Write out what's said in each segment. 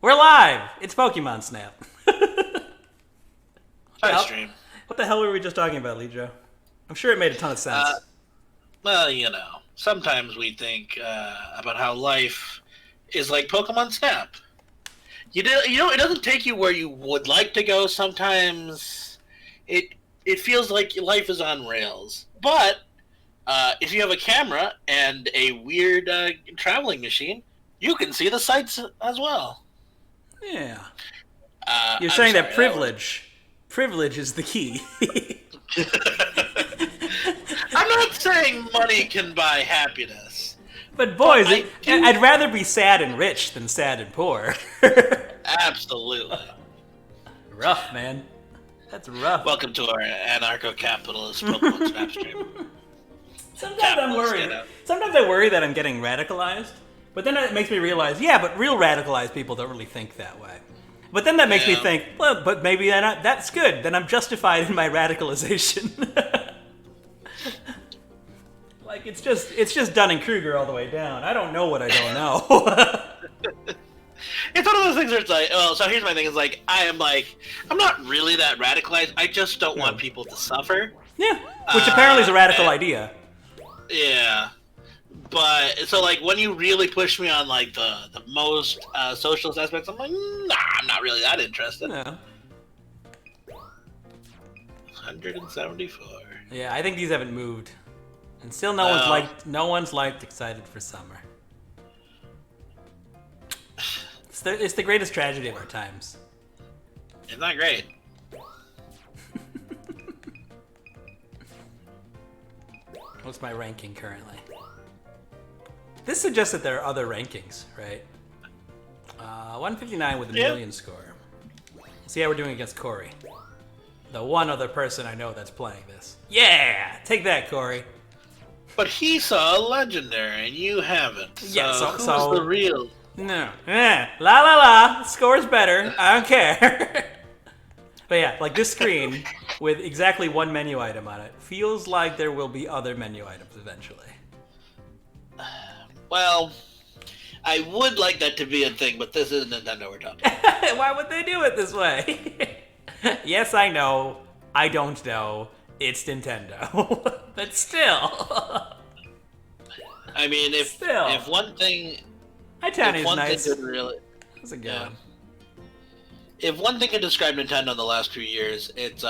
We're live! It's Pokemon Snap. Hi, stream. What the hell were we just talking about, Lijo? I'm sure it made a ton of sense. Well, sometimes we think about how life is like Pokemon Snap. It doesn't take you where you would like to go. Sometimes it feels like life is on rails. But if you have a camera and a weird traveling machine, you can see the sights as well. Yeah. You're saying that privilege is the key. I'm not saying money can buy happiness. But boys, I'd rather be sad and rich than sad and poor. Absolutely. Rough, man. That's rough. Welcome to our anarcho-capitalist Pokemon Snap stream. Sometimes I'm worried. Sometimes I worry that I'm getting radicalized. But then it makes me realize, yeah, but real radicalized people don't really think that way. But then that makes me think, well, but maybe that's good. Then I'm justified in my radicalization. Like, it's just Dunning-Kruger all the way down. I don't know what I don't know. It's one of those things where it's like, well, so here's my thing. It's like, I'm not really that radicalized. I just don't want people to suffer. Yeah, which apparently is a radical idea. Yeah. But, so, like, when you really push me on, like, the most socialist aspects, I'm like, nah, I'm not really that interested. No. 174. Yeah, I think these haven't moved. And still no one's excited for summer. It's the greatest tragedy of our times. It's not great. What's my ranking currently? This suggests that there are other rankings, right? 159 with a million score. See how we're doing against Corey. The one other person I know that's playing this. Yeah! Take that, Corey. But he saw a legendary, and you haven't. So yeah, who's the real? No. La la la. Score's better. I don't care. But yeah, like this screen with exactly one menu item on it feels like there will be other menu items eventually. Well, I would like that to be a thing, but this is Nintendo we're talking about. Why would they do it this way? Yes, I know. I don't know. It's Nintendo. But still. I mean, if one thing... Hi-Tany's nice. That's a good one. If one thing can describe Nintendo in the last few years, it's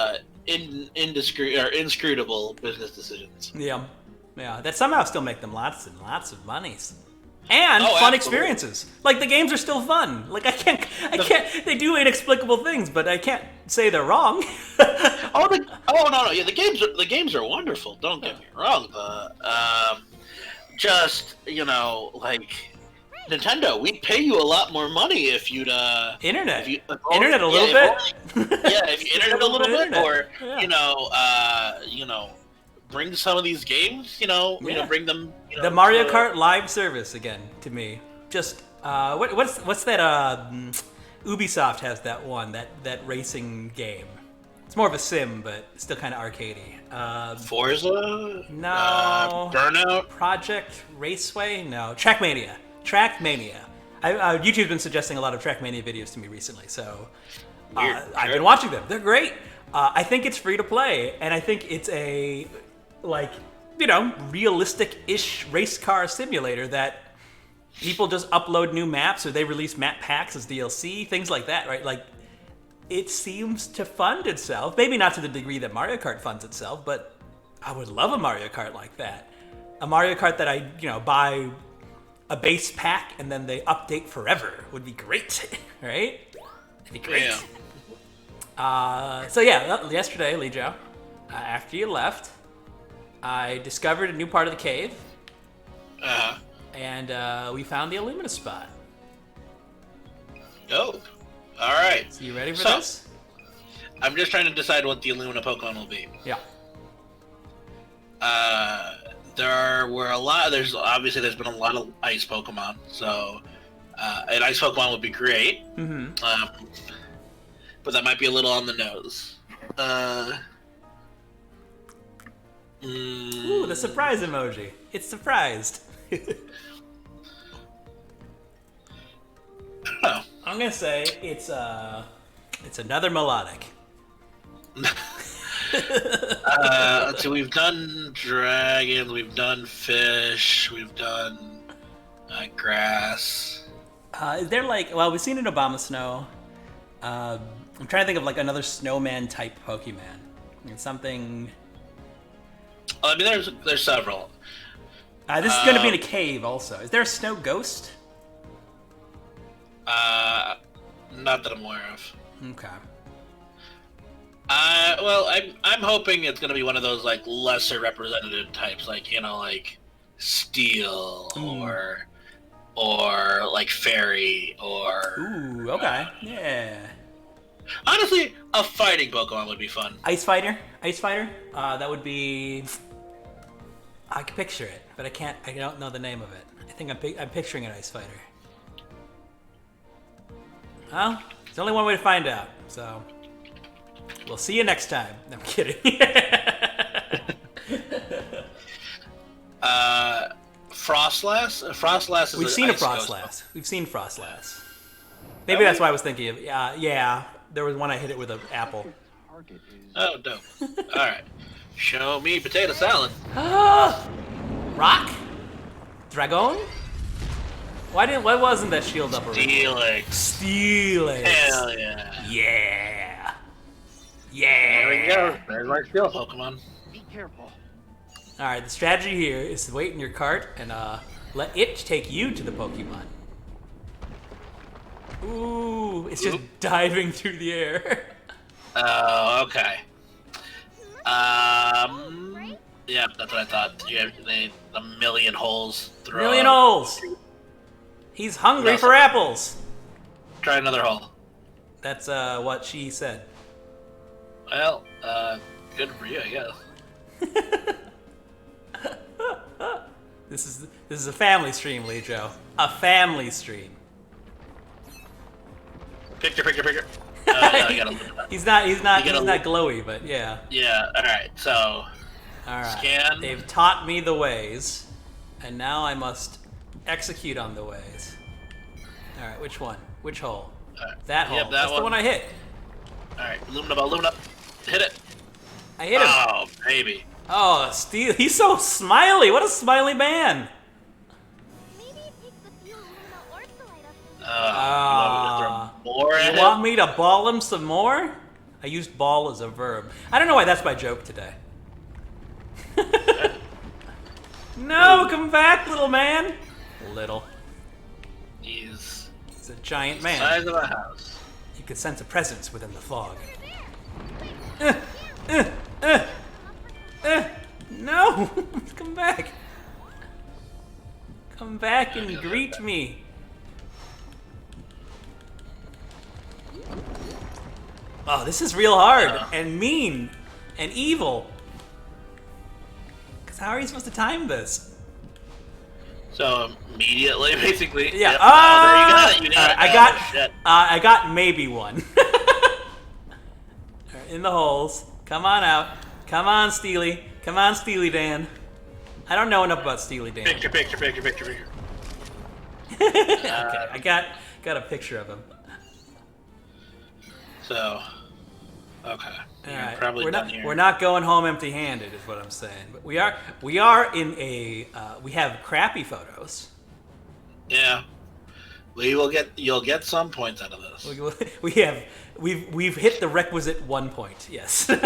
inscrutable business decisions. Yeah. Yeah, that somehow still make them lots and lots of monies. And fun experiences. Like, the games are still fun. Like, I can't, they do inexplicable things, but I can't say they're wrong. No. Yeah, the games are wonderful. Don't get me wrong. Like, Nintendo, we'd pay you a lot more money if you'd, Internet a little bit? If you internet a little bit, or, bring some of these games, bring them. The Mario Kart live service again to me. Just what's that? Ubisoft has that one that racing game. It's more of a sim, but still kind of arcadey. Forza? No. Burnout? Project Raceway? No. Trackmania. YouTube's been suggesting a lot of Trackmania videos to me recently, so I've been watching them. They're great. I think it's free to play, and I think it's a realistic-ish race car simulator that people just upload new maps or they release map packs as DLC, things like that, right? Like, it seems to fund itself. Maybe not to the degree that Mario Kart funds itself, but I would love a Mario Kart like that. A Mario Kart that I, buy a base pack and then they update forever would be great, right? It'd be great. Yeah. Yesterday, Lijo, after you left, I discovered a new part of the cave. And we found the Illumina spot. Dope. All right. So you ready for this? I'm just trying to decide what the Illumina Pokemon will be. Yeah. There were a lot. There's been a lot of ice Pokemon, so an ice Pokemon would be great. Mm-hmm. But that might be a little on the nose. Ooh, the surprise emoji. It's surprised. Oh. I'm gonna say it's another melodic. So we've done dragons, we've done fish, we've done grass. Is there like, well, we've seen an Obama Snow. I'm trying to think of like another snowman type Pokemon. It's something. I mean, there's several. This is going to be in a cave also. Is there a snow ghost? Not that I'm aware of. Okay. Well, I'm hoping it's gonna be one of those like lesser representative types, like like Steel or like Fairy or. Ooh, okay, yeah. Honestly, a fighting Pokemon would be fun. Ice Fighter. That would be. I can picture it, but I can't. I don't know the name of it. I think I'm picturing an Ice Fighter. Well, there's only one way to find out. So. We'll see you next time. I'm kidding. Frostlass? Frostlass is We've seen a ice ghost. Frostlass. We've seen Frostlass. Maybe that's why I was thinking of. Yeah. There was one I hit it with an apple. Oh, dope. Alright. Show me potato salad. Rock? Dragon? Why wasn't that shield up already? Steelix. Hell yeah. Yeah. There we go. There's my skill Pokemon. Be careful. Alright, the strategy here is to wait in your cart and let it take you to the Pokemon. Ooh, it's just diving through the air. Oh, okay. Yeah, that's what I thought. You have a million holes through. Million holes! He's hungry for apples! Try another hole. That's what she said. Well, good for you, I guess. This is a family stream, Lejo. A family stream. Picture. I gotta look it up. He's not glowy, but yeah. Yeah. All right. So. All right. Scan. They've taught me the ways, and now I must execute on the ways. All right. Which one? Which hole? That hole. Yep, That's the one I hit. All right. Lumina. Hit it. I hit him. Oh, baby. Oh, Steel. He's so smiley. What a smiley man. You want me to ball him some more? I used ball as a verb. I don't know why that's my joke today. No, come back, little man. Little. He's a giant man. Size of a house. You can sense a presence within the fog. No! Come back. Come back and greet me. Oh, this is real hard and mean and evil. Because how are you supposed to time this? So immediately, basically. Yeah. Yep. There you go. I got maybe one. In the holes. Come on out. Come on, Steely. Come on, Steely Dan. I don't know enough about Steely Dan. Picture. Okay, I got a picture of him. So, okay. All right. Probably we're not going home empty-handed, is what I'm saying. But we are in a we have crappy photos. Yeah, you'll get some points out of this. We've hit the requisite 1 point. Yes. All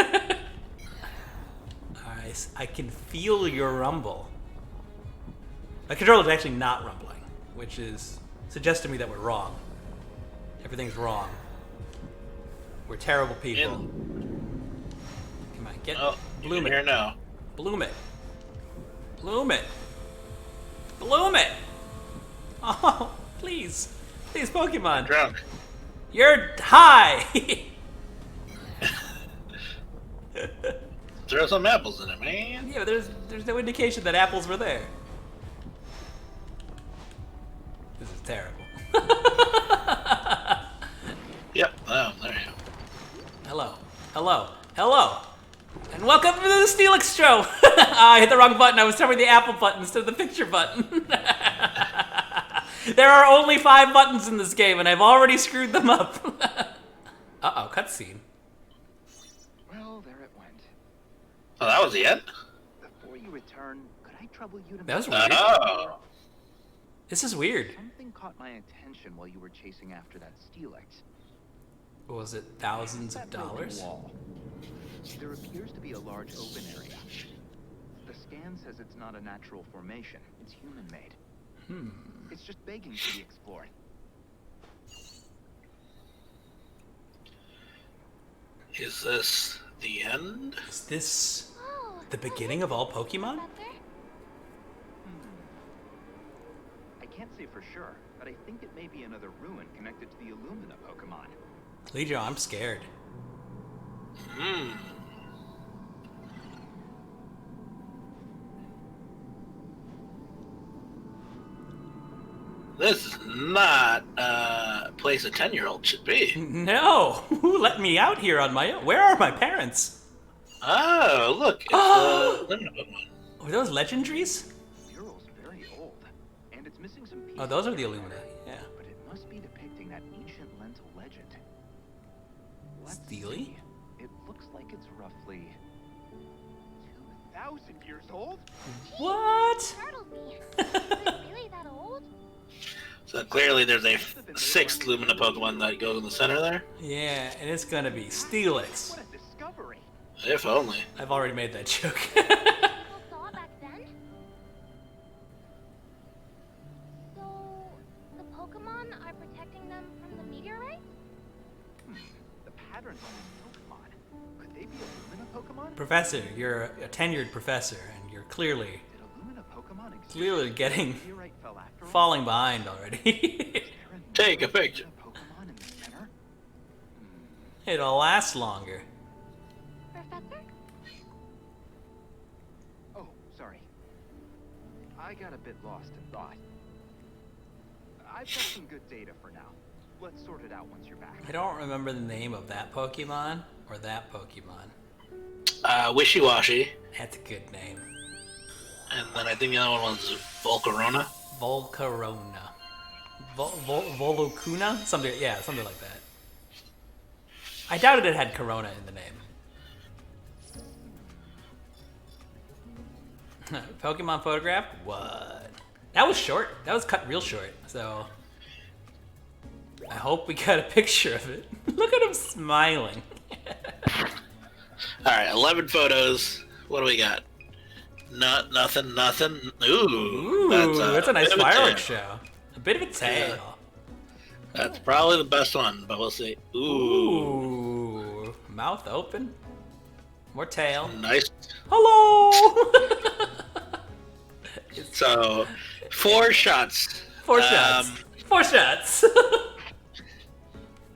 right. I can feel your rumble. My controller is actually not rumbling, which suggests to me that we're wrong. Everything's wrong. We're terrible people. Come on, get bloom it. Here now. Bloom it. Oh, please, Pokemon. I'm drunk. You're high. Throw some apples in it, man. Yeah, but there's no indication that apples were there. This is terrible. Yep. Oh, there you go. Hello, and welcome to the Steelix show. I hit the wrong button. I was covering the apple button instead of the picture button. There are only 5 buttons in this game, and I've already screwed them up. Uh-oh, cutscene. Well, there it went. Oh, that was the end? Before you return, could I trouble you to... That was weird. Oh. This is weird. Something caught my attention while you were chasing after that Steelix. Was it thousands of dollars? Wall. There appears to be a large open area. The scan says it's not a natural formation. It's human-made. It's just begging to be explored. Is this the end? Is this the beginning of all Pokemon? I can't say for sure, but I think it may be another ruin connected to the Illumina Pokemon. Legion, I'm scared. This is not a place a 10-year-old should be. No! Who let me out here on my own? Where are my parents? Oh, look. It's the Illumina one. Are those legendaries? The mural's very old, and it's missing some pieces. Oh, those are the Illumina. Yeah. But it must be depicting that ancient lentil legend. Let's Steely? see. It looks like it's roughly 2,000 years old. What? Startled me. Is it really that old? So clearly there's a 6th Lumina Pokemon that goes in the center there. Yeah, and it's gonna be Steelix. What a discovery! If only. I've already made that joke. People saw it back then? So, the Pokemon are protecting them from the meteorite? The patterns on these Pokemon. Could they be Illumina Pokemon? Professor, you're a tenured professor, and you're clearly Did Illumina Pokemon exist? Clearly getting- The meteorite fell after all? falling behind already. Is there Take a picture. Pokemon in the center? It'll last longer. Professor? Oh, sorry. I got a bit lost in thought. I've got some good data for now. Let's sort it out once you're back. I don't remember the name of that Pokemon or that Pokemon. Wishy-Washy. That's a good name. And then I think the other one was Volcarona. Volcarona. Volocuna? Something like that. I doubted it had Corona in the name. Pokemon photograph? What? That was short. That was cut real short. So I hope we got a picture of it. Look at him smiling. Alright, 11 photos. What do we got? Nothing. Ooh, That's a nice bit of a fireworks tail. show. A bit of a tail. That's probably the best one, but we'll see. Ooh. Mouth open. More tail. Nice. Hello! So, 4 shots. 4 shots. 4 shots.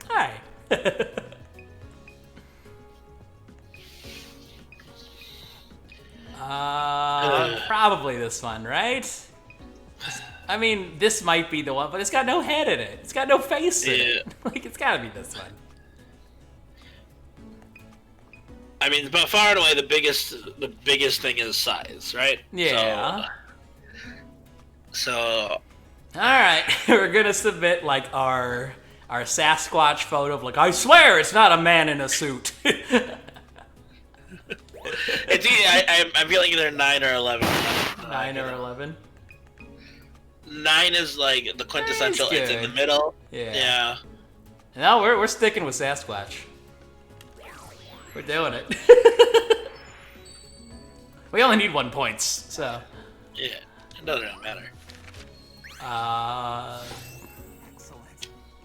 Hi. Probably this one, right? I mean, this might be the one, but it's got no head in it. It's got no face in it. Like, it's gotta be this one. I mean, by far and away, the biggest thing is size, right? Yeah. So Alright, we're gonna submit, like, our Sasquatch photo of, like, I swear it's not a man in a suit. it's I'm feeling either 9 or 11. 9 or 11. 9 is like the quintessential. Nine's It's in the good. middle. Yeah. Yeah. No, we're sticking with Sasquatch. We're doing it. We only need 1 point, so. Yeah. It doesn't really matter.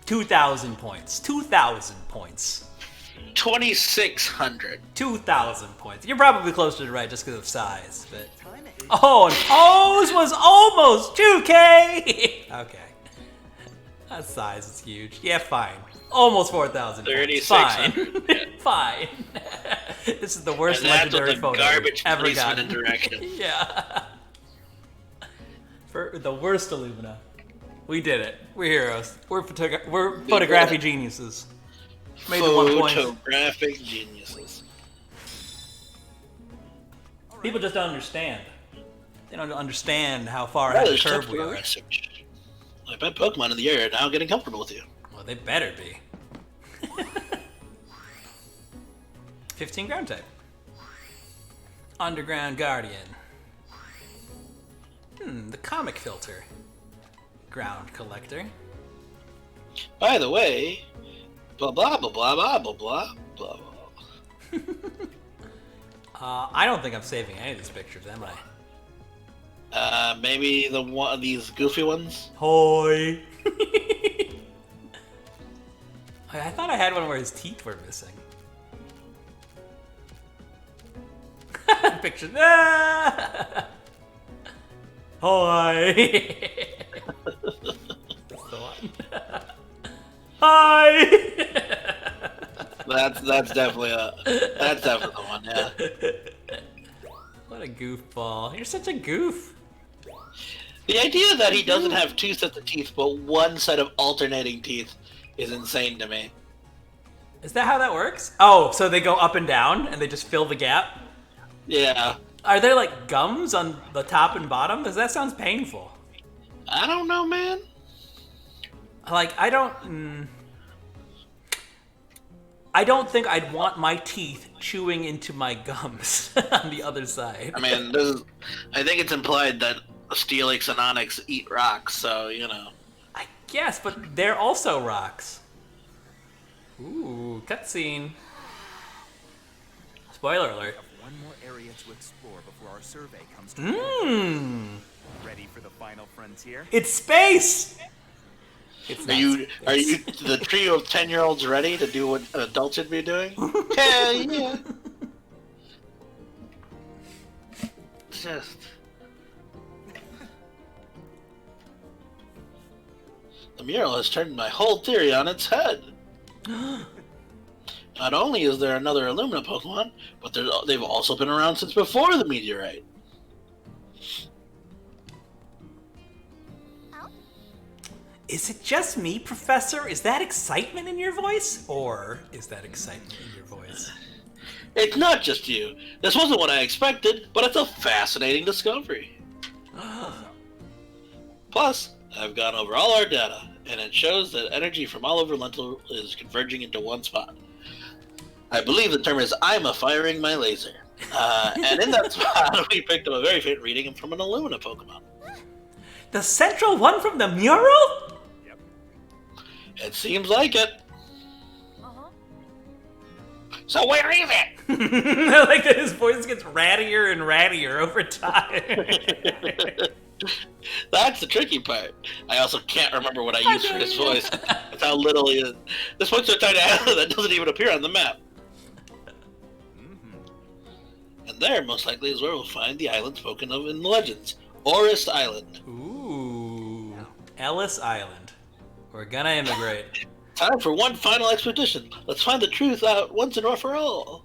2,000 points. 2,000 points. 2,600. 2,000 points. You're probably closer to right just because of size, but. Oh, and Pose was almost 2K! Okay. That size is huge. Yeah, fine. Almost 4,000 points. Fine. 3,600. Yeah. Fine. This is the worst And that's legendary with the photo garbage ever policeman gotten. interaction. Yeah. For the worst Illumina. We did it. We're heroes. We're photography geniuses. Made the 1 point. Photographic geniuses. People just don't understand. They don't understand how far ahead of the curve we are. Research. I bet Pokemon in the area are now getting comfortable with you. Well, they better be. 15 ground type. Underground Guardian. The comic filter. Ground collector. By the way, blah blah blah blah blah blah blah blah. I don't think I'm saving any of these pictures, am I? Maybe these goofy ones. Hoi. I thought I had one where his teeth were missing. Picture. Ah! Hoi. That's the one. Hi. That's definitely the one. Yeah. What a goofball! You're such a goof. The idea that he doesn't have two sets of teeth but one set of alternating teeth is insane to me. Is that how that works? Oh, so they go up and down and they just fill the gap? Yeah. Are there like gums on the top and bottom? Because that sounds painful. I don't know, man. Like, I don't think I'd want my teeth chewing into my gums on the other side. I mean, I think it's implied that Steelix and Onyx eat rocks, so, you know. I guess, but they're also rocks. Ooh, cutscene. Spoiler alert. One more area to explore before our survey comes to Ready for the final frontier? It's space! It's Are you the trio of 10-year-olds ready to do what an adult should be doing? Hell yeah! Just the mural has turned my whole theory on its head. Not only is there another Illumina Pokemon, but they've also been around since before the meteorite. Is it just me, Professor? Is that excitement in your voice? Or is that excitement in your voice? It's not just you. This wasn't what I expected, but it's a fascinating discovery. Plus, I've gone over all our data, and it shows that energy from all over Lentil is converging into one spot. I believe the term is I'm firing my laser. And in that spot, we picked up a very faint reading from an Illumina Pokemon. The central one from the mural? Yep. It seems like it. So where is it? I like that his voice gets rattier and rattier over time. That's the tricky part. I also can't remember what I used for his voice. That's how little he is. This one's so tiny that doesn't even appear on the map. And there, most likely, is where we'll find the island spoken of in the legends. Orist Island. Ooh. Ellis Island. We're gonna immigrate. Time for one final expedition. Let's find the truth out once and for all.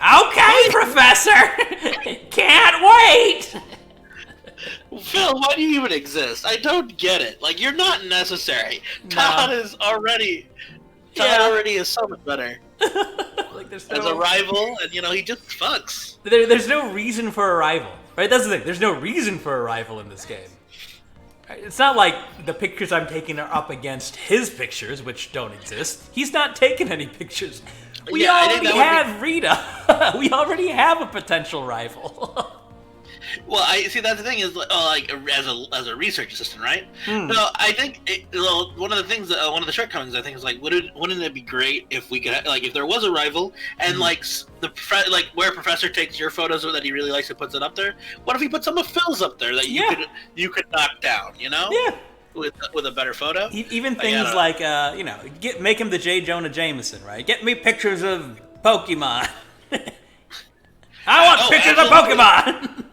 Okay, Professor! Can't wait! Phil, why do you even exist? I don't get it. Like, you're not necessary. No. Todd already is so much better. Like, there's As a rival, and he just fucks. There's no reason for a rival, right? That's the thing. There's no reason for a rival in this game. Right? It's not like the pictures I'm taking are up against his pictures, which don't exist. He's not taking any pictures. We already have Rita. We already have a potential rival. Well, see, that's the thing is, like, as a research assistant, right? No, I think one of the things, one of the shortcomings, I think, is like, wouldn't it be great if we could, like, if there was a rival and like where Professor takes your photos that he really likes and puts it up there. What if he put some of Phil's up there that you could knock down? Yeah. With a better photo. Even things like make him the J. Jonah Jameson, right? Get me pictures of Pokemon. I want pictures of Pokemon.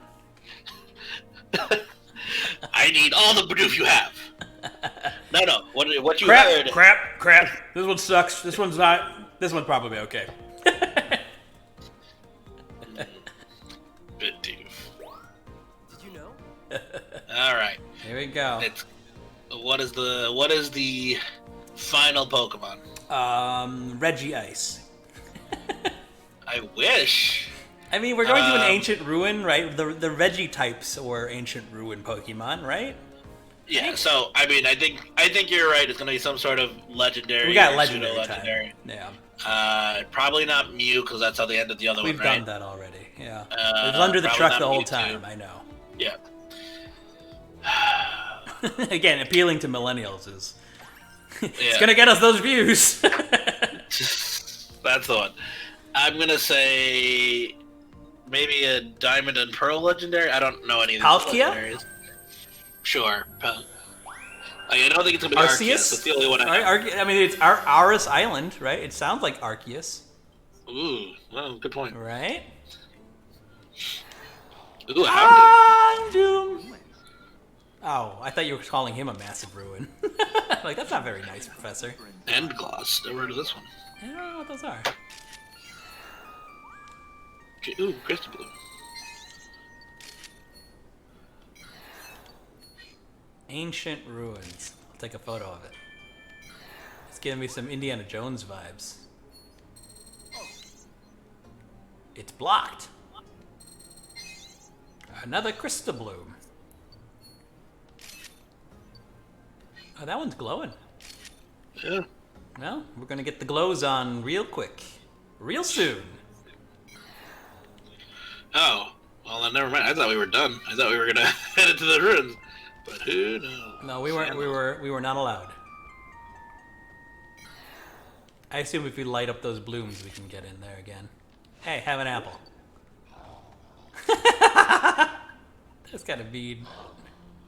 I need all the Bidoof you have. No. What you crap, heard? Crap. This one sucks. This one's not. This one's probably okay. Bidoof. Did you know? All right. Here we go. What is the final Pokemon? Reggie Ice. I wish. I mean, we're going to an ancient ruin, right? The Reggie types were ancient ruin Pokemon, right? Yeah, so I mean, I think you're right. It's gonna be some sort of legendary. We got or legendary pseudo-legendary. time. Yeah. Probably not Mew because that's how they ended the other We've one, right? done that already. Yeah. We've under the probably truck not the whole Mewtwo. time. I know. Yeah. Again, appealing to millennials is it's Yeah. gonna get us those views. That's the one. I'm gonna say maybe a Diamond and Pearl legendary. I don't know any of these Palkia? legendaries. Sure. I don't think it's gonna be Arceus. That's the only one I have. I mean, it's Aris Island, right? It sounds like Arceus. Ooh, well, good point. Right? Ooh, a Houndoom. Houndoom. Oh, I thought you were calling him a massive ruin. Like, that's not very nice, Professor. And Gloss. Never heard of this one. I don't know what those are. Ooh, Crystal Blue. Ancient ruins. I'll take a photo of it. It's giving me some Indiana Jones vibes. It's blocked. Another Crystal Bloom. Oh, that one's glowing. Yeah. Well, we're gonna get the glows on real quick. Real soon. Oh, well then never mind. I thought we were done. I thought we were gonna head into the ruins. But who knows? No, we weren't. We were not allowed. I assume if we light up those blooms, we can get in there again. Hey, have an apple. That's got a bead.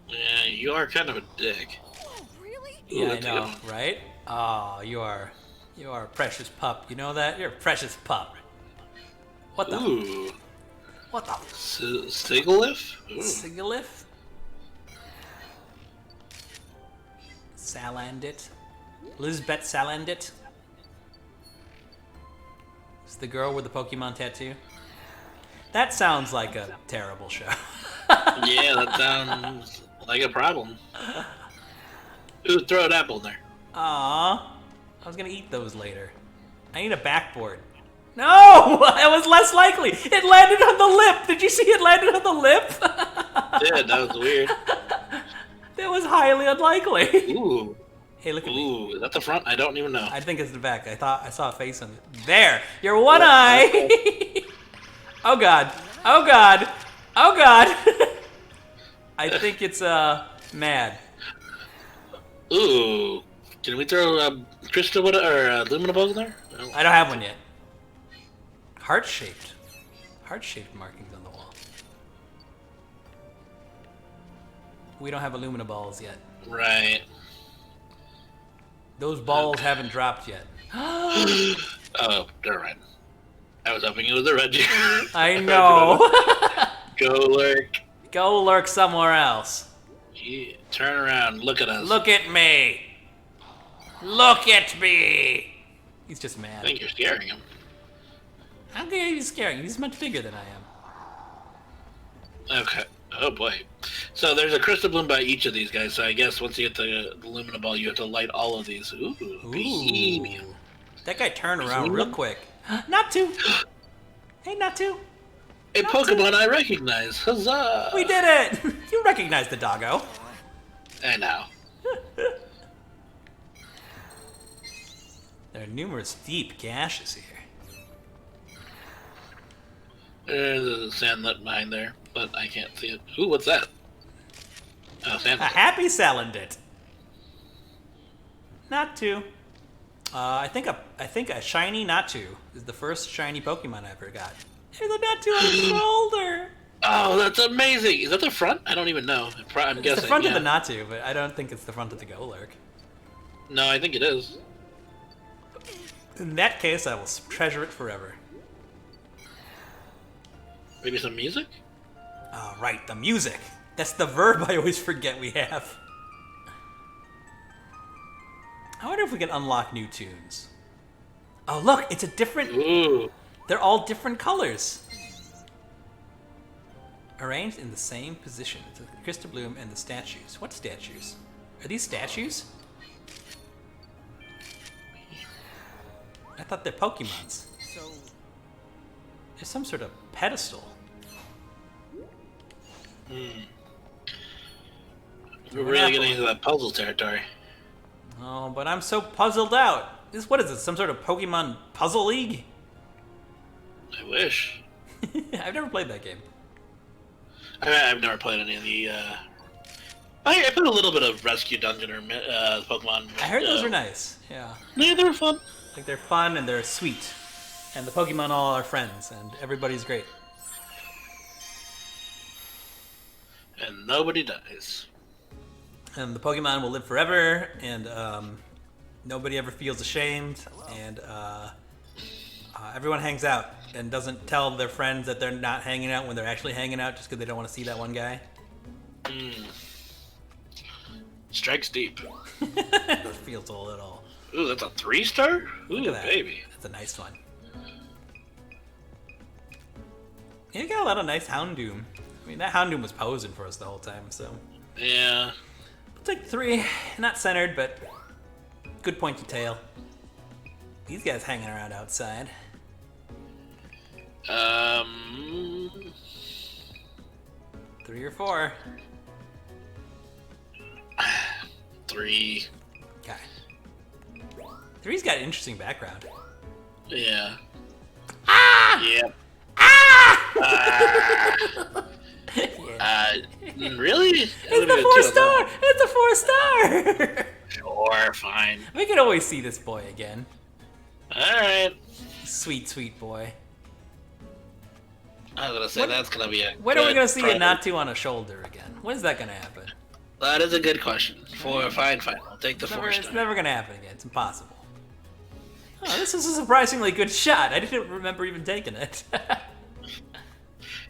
Yeah, you are kind of a dick. Ooh, Yeah, I that's a good know, one. right? Oh, you are a precious pup. You know that? You're a precious pup. What the? Ooh. What the? Sigalith? Ooh. Sigalith? Salandit? Lisbeth Salandit? Is the girl with the Pokemon tattoo? That sounds like a terrible show. Yeah, that sounds like a problem. Ooh, throw an apple in there. Aww. I was gonna eat those later. I need a backboard. No! It was less likely! It landed on the lip! Did you see it landed on the lip? Yeah, that was weird. That was highly unlikely. Ooh. Hey, look at me. Ooh, is that the front? I don't even know. I think it's the back. I saw a face on it. There! Your one eye! Oh god. Oh god. Oh god. I think it's, mad. Ooh. Can we throw Crystal or Lumina balls in there? No. I don't have one yet. Heart-shaped. Heart-shaped markings on the wall. We don't have Illumina balls yet. Right. Those balls haven't dropped yet. Oh, never mind. I was hoping it was a Reggie. I know. Golurk. Go lurk somewhere else. Yeah, turn around. Look at us. Look at me. Look at me. He's just I mad. think you're scaring him. How can he's scaring? He's much bigger than I am. Okay. Oh boy. So there's a crystal bloom by each of these guys. So I guess once you get the Lumina ball, you have to light all of these. Ooh. Beheeyem. That guy turned around real quick. Not two. Hey, not two. A Pokemon I recognize. Huzzah! We did it. You recognize the doggo. I know. There are numerous deep gashes here. There's a Sandlet behind there, but I can't see it. Ooh, what's that? Oh, A Sandlet. happy Salandit. Natu. I think a shiny Natu is the first shiny Pokemon I ever got. There's a Natu on his shoulder. Oh, that's amazing! Is that the front? I don't even know. I'm guessing. It's the front yeah. of the Natu, but I don't think it's the front of the Golurk. No, I think it is. In that case, I will treasure it forever. Maybe some music? Oh, right, the music. That's the verb I always forget we have. I wonder if we can unlock new tunes. Oh, look, it's a different... Ooh. They're all different colors. Arranged in the same position. It's the Crystal Bloom and the statues. What statues? Are these statues? I thought they're Pokemons. So, There's some sort of pedestal. We're really getting into that puzzle territory. Oh, but I'm so puzzled out. What is this? Some sort of Pokemon puzzle league? I wish. I've never played that game. I've never played any of the. I played a little bit of Rescue Dungeon or Pokemon. I heard those are nice. Yeah. Yeah, they're fun. Like they're fun and they're sweet, and the Pokemon all are friends, and everybody's great. And nobody dies. And the Pokemon will live forever, and nobody ever feels ashamed, and everyone hangs out and doesn't tell their friends that they're not hanging out when they're actually hanging out just because they don't want to see that one guy. Strikes deep. It feels a little... Ooh, that's a 3-star? Ooh, Look at that. baby. That's a nice one. You got a lot of nice Houndoom. I mean, that Houndoom was posing for us the whole time, so... Yeah. I'll take 3. Not centered, but good pointy tail. These guys hanging around outside. 3 or 4. 3. Okay. 3's got an interesting background. Yeah. Ah! Yep. Ah! Really? It's the 4-star! It's a 4-star! Sure, fine. We can always see this boy again. Alright. Sweet, sweet boy. I was gonna say that's gonna be a. When are we gonna see a project. Natu on a shoulder again? When is that gonna happen? That is a good question. Fine. I'll take the It's 4-star. never gonna happen again. It's impossible. Oh, this is a surprisingly good shot. I didn't remember even taking it.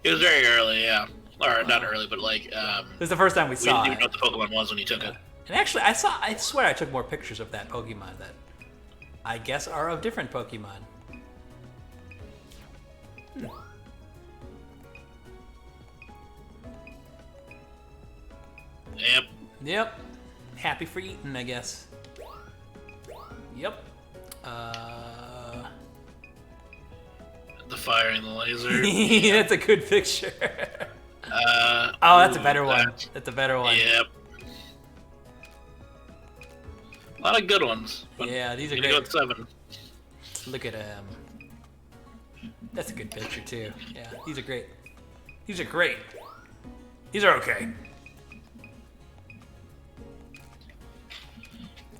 It was very early, yeah. Or not early, but like. This is the first time we We saw didn't even it. know what the Pokemon was when you took it. And actually, I swear I took more pictures of that Pokemon that I guess are of different Pokemon. Yep. Yep. Happy for eating, I guess. Yep. The fire and the laser. That's a good picture. Oh, that's a better one. That's a better one. Yep. A lot of good ones. But Yeah, these are I'm gonna great. go with 7. Look at him. That's a good picture too. Yeah, these are great. These are great. These are okay.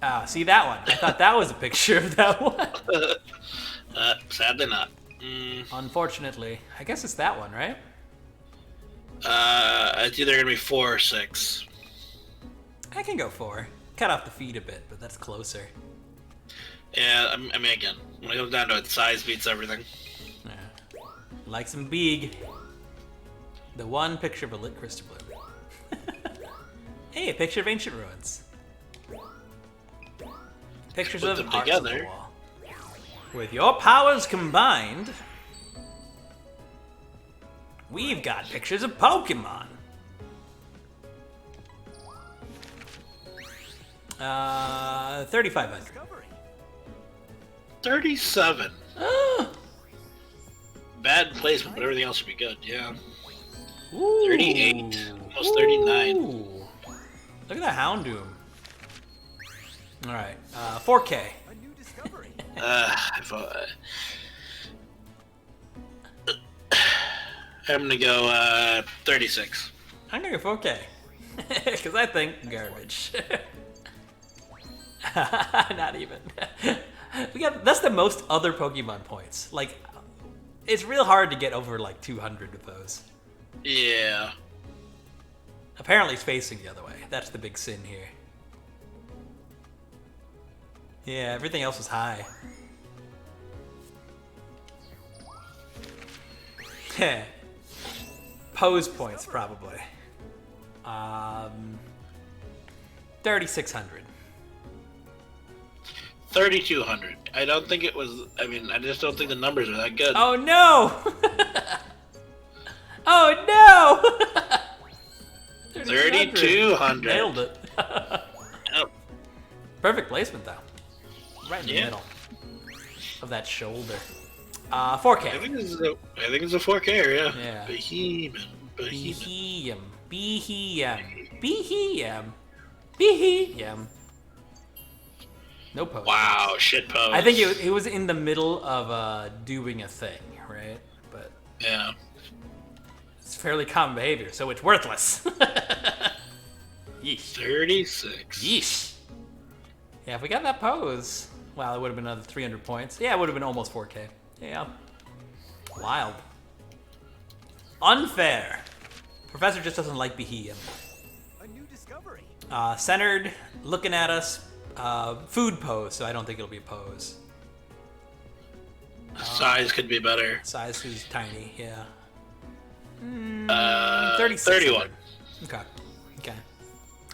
Ah, see that one? I thought that was a picture of that one. Sadly not. Unfortunately, I guess it's that one, right? It's either gonna be 4 or 6. I can go 4. Cut off the feet a bit, but that's closer. Yeah, I mean, again, when it comes down to it, size beats everything. Yeah. Like some big. The one picture of a lit crystal blue. Hey, a picture of ancient ruins. Pictures Put of them hearts on the together. wall. With your powers combined, we've got pictures of Pokemon. 3,500. 37. Bad placement, but everything else should be good, yeah. Ooh. 38. Almost 39. Ooh. Look at the Houndoom. Alright, 4K. I'm gonna go 36. I'm gonna go 4K. Because I think garbage. Not even. That's the most other Pokemon points. Like, it's real hard to get over like 200 of those. Yeah. Apparently it's facing the other way. That's the big sin here. Yeah, everything else was high. Pose points, probably. 3,600. 3,200. I don't think it was. I mean, I just don't think the numbers are that good. Oh no! Oh no! 3,200. Nailed it. Yep. Perfect placement though. Right in the Yeah. middle of that shoulder. 4K. I think it's a 4K, yeah. Yeah. Beheeyem. Beheeyem. Beheeyem. Beheeyem. Beheeyem. No pose. Wow, shit pose. I think it was in the middle of doing a thing, right? But Yeah. it's fairly common behavior, so it's worthless. Yeesh. 36. Yeesh. Yeah, if we got that pose, wow, it would have been another 300 points. Yeah, it would have been almost 4K. Yeah. Wild. Unfair. Professor just doesn't like Beheeyem. A new discovery. Centered, looking at us. Food pose, so I don't think it'll be a pose. Size could be better. Size is tiny, yeah. 31. Okay. Okay.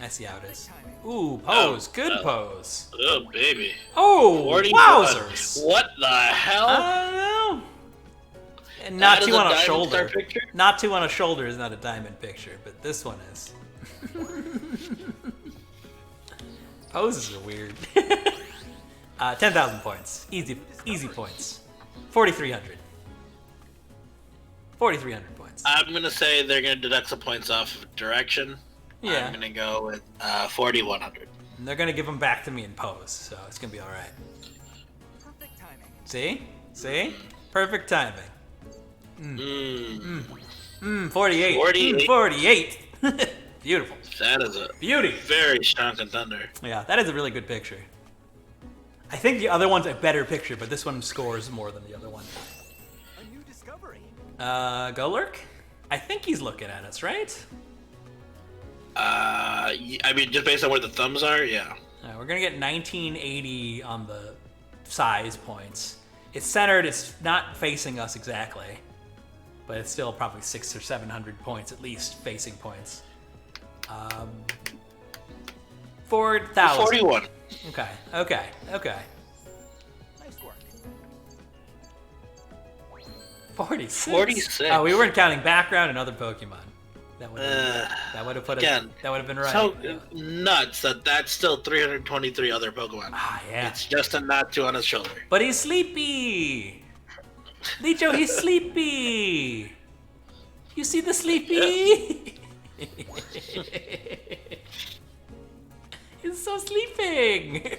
I see how it is. Ooh, pose. Good pose. Oh, baby. Oh, 41. wowzers. What the hell? I don't know. And not That is two a on a diamond shoulder. star picture? Not two on a shoulder is not a diamond picture, but this one is. Poses are weird. 10,000 points. Easy points. 4,300. 4,300 points. I'm going to say they're going to deduct some points off of direction. Yeah. I'm going to go with 4,100. And they're gonna give them back to me in pose, so it's gonna be all right. Perfect timing. See? See? Perfect timing. 48. 48. 48. Beautiful. That is a Beauty. very strong contender. Yeah, that is a really good picture. I think the other one's a better picture, but this one scores more than the other one. A new discovery. Golurk? I think he's looking at us, right? I mean, just based on where the thumbs are, yeah. We're gonna get 1980 on the size points. It's centered, it's not facing us exactly, but it's still probably 600 or 700 points at least, facing points. 4,000. 41. Okay. Nice work. 46. 46. Oh, we weren't counting background and other Pokemon. That would have put again, that would have been right. So Yeah. nuts that's still 323 other Pokemon. Ah, yeah. It's just a knot two on his shoulder. But he's sleepy. Licho, he's sleepy. You see the sleepy? He's so sleeping.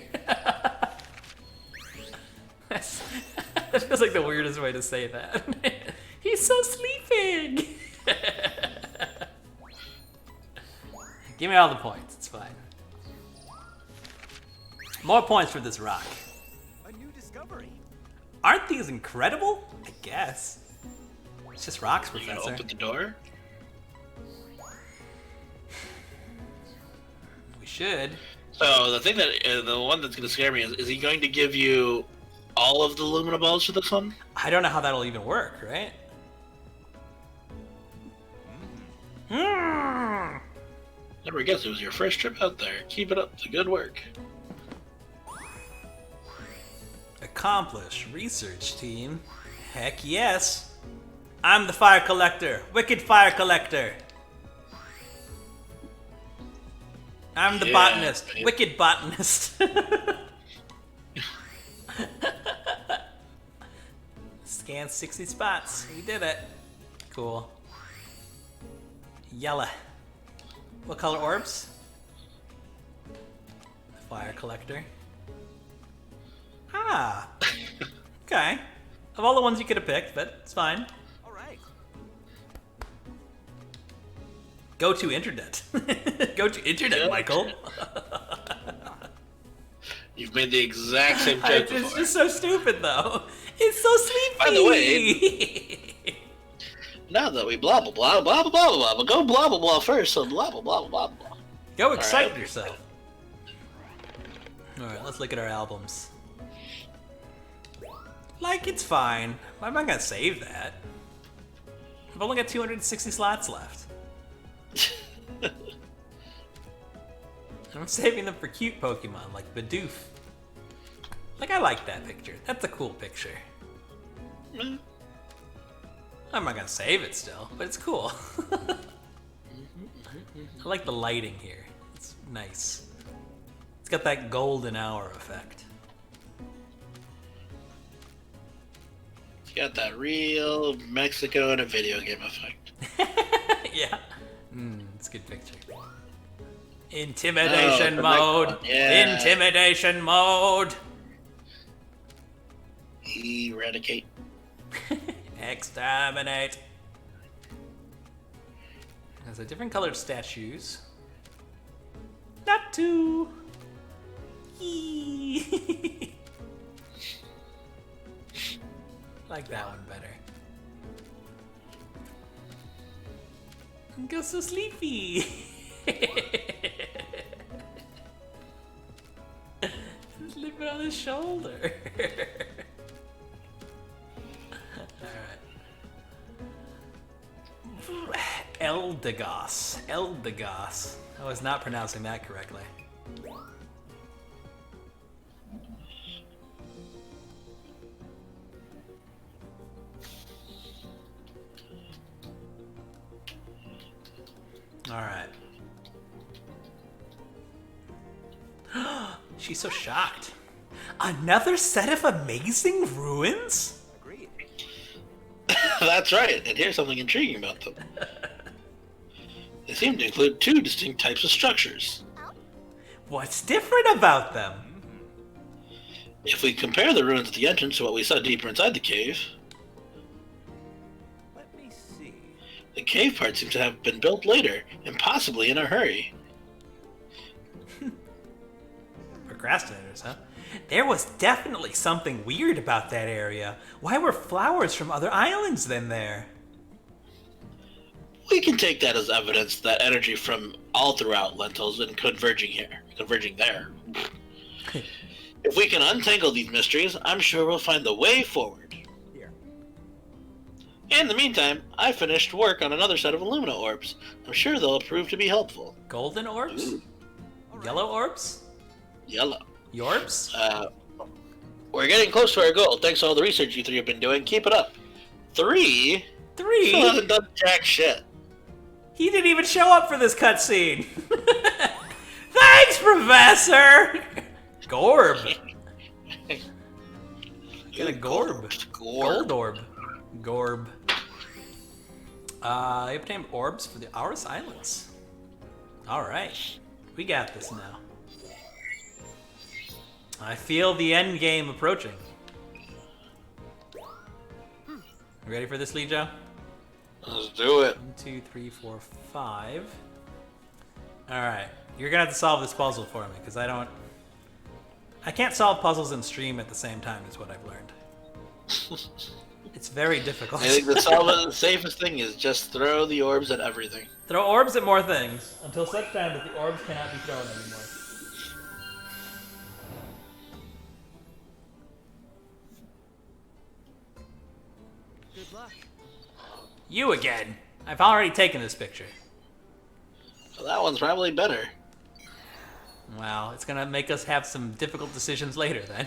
That feels like the weirdest way to say that. He's so sleeping. Give me all the points. It's fine. More points for this rock. A new discovery. Aren't these incredible? I guess. It's just rocks, You gonna Professor. open the door? We should. So the thing that the one that's gonna scare me is he going to give you all of the Lumina balls for this one? I don't know how that'll even work, right? Never guess it was your first trip out there. Keep it up. The good work. Accomplish research team. Heck yes. I'm the fire collector. Wicked fire collector. I'm the Yeah, botanist. babe. Wicked botanist. Scan 60 spots. We did it. Cool. Yellow. What color orbs? Fire collector. Ah. Okay. Of all the ones you could have picked, but it's fine. All right. Go to internet. Go to internet, Yeah. Michael. You've made the exact same joke It's before. just so stupid, though. It's so sleepy. By the way- Now that we blah blah blah blah blah blah blah, but go blah blah blah first. So blah blah blah blah blah. Go excite right. yourself. All right, let's look at our albums. Like, it's fine. I'm not gonna save that. I've only got 260 slots left. I'm saving them for cute Pokemon like Bidoof. Like, I like that picture. That's a cool picture. Mm. I'm not gonna save it still, but it's cool. I like the lighting here. It's nice. It's got that golden hour effect. It's got that real Mexico in a video game effect. Yeah. It's a good picture. Intimidation the next mode. one, yeah. Intimidation mode. Eradicate. Exterminate. There's a different colored statues. Not two. Yee. Like that one better. Go so sleepy. Sleeping on his shoulder. Alright. Eldegoss. Eldegoss. I was not pronouncing that correctly. Alright. She's so shocked. Another set of amazing ruins? Agreed. That's right, and here's something intriguing about them. They seem to include two distinct types of structures. What's different about them? If we compare the ruins at the entrance to what we saw deeper inside the cave, Let me see. the cave part seems to have been built later, and possibly in a hurry. Procrastinators, huh? There was definitely something weird about that area. Why were flowers from other islands then there? We can take that as evidence that energy from all throughout Lentils and converging there. If we can untangle these mysteries, I'm sure we'll find the way forward. Here. In the meantime, I finished work on another set of Illumina orbs. I'm sure they'll prove to be helpful. Golden orbs? Ooh. Yellow orbs? Yellow. Yorbs? We're getting close to our goal. Thanks to all the research you three have been doing. Keep it up. 3? Still 3? hasn't done jack shit. He didn't even show up for this cutscene. Thanks, Professor! Gorb. Get a Gorb. Gold orb. Gorb. You obtained orbs for the Aurus Islands. Alright. We got this now. I feel the end game approaching. Ready for this, Lee Joe? Let's do it. 1, 2, 3, 4, 5. Alright. You're gonna have to solve this puzzle for me, because I can't solve puzzles in stream at the same time, is what I've learned. It's very difficult. I think the safest thing is just throw the orbs at everything. Throw orbs at more things, until such time that the orbs cannot be thrown anymore. Good luck. You again! I've already taken this picture. Well, that one's probably better. Well, it's gonna make us have some difficult decisions later then.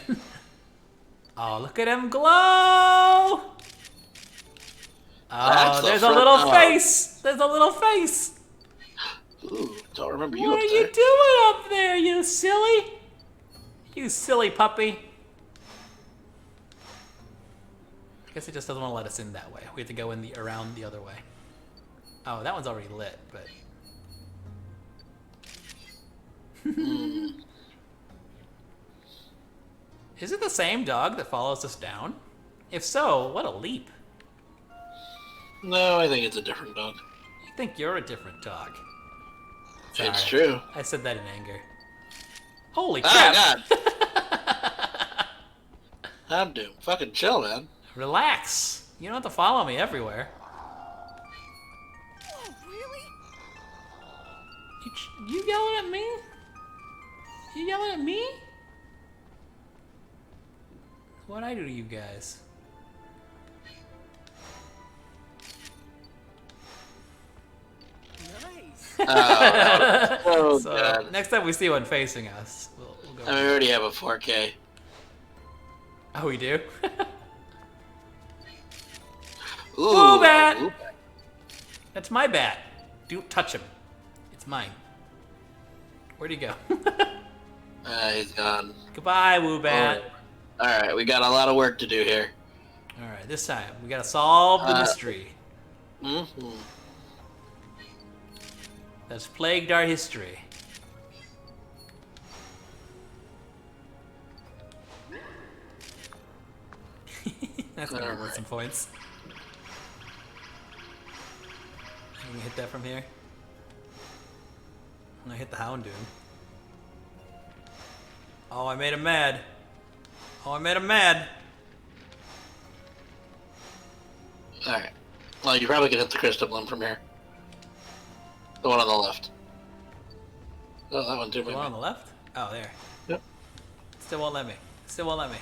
Oh, look at him glow! Oh, there's a little face! There's a little face! Ooh, don't remember you What up are there. you doing up there, you silly? You silly puppy. I guess it just doesn't want to let us in that way. We have to go in around the other way. Oh, that one's already lit, but... Is it the same dog that follows us down? If so, what a leap. No, I think it's a different dog. You think you're a different dog. It's Sorry. true. I said that in anger. Holy crap! Oh, God. Houndoom. Fucking chill, man. Relax. You don't have to follow me everywhere. Oh, really? You yelling at me? You yelling at me? What'd I do to you guys? Nice. Oh, So God. next time we see one facing us, we'll go. I mean, we already have a 4K. Oh, we do? Ooh. Woobat! Ooh. That's my bat. Don't touch him. It's mine. Where'd he go? He's gone. Goodbye, Woobat. Alright, we got a lot of work to do here. Alright, this time we gotta solve the mystery Mm-hmm. that's plagued our history. That's gonna be worth some points. Can we hit that from here? I'm gonna hit the Houndoom. Oh, I made him mad. Oh, I made him mad. Alright. Well, you probably can hit the crystal one from here. The one on the left. Oh, that one too, The maybe. one on the left? Oh, there. Yep. Still won't let me. Still won't let me.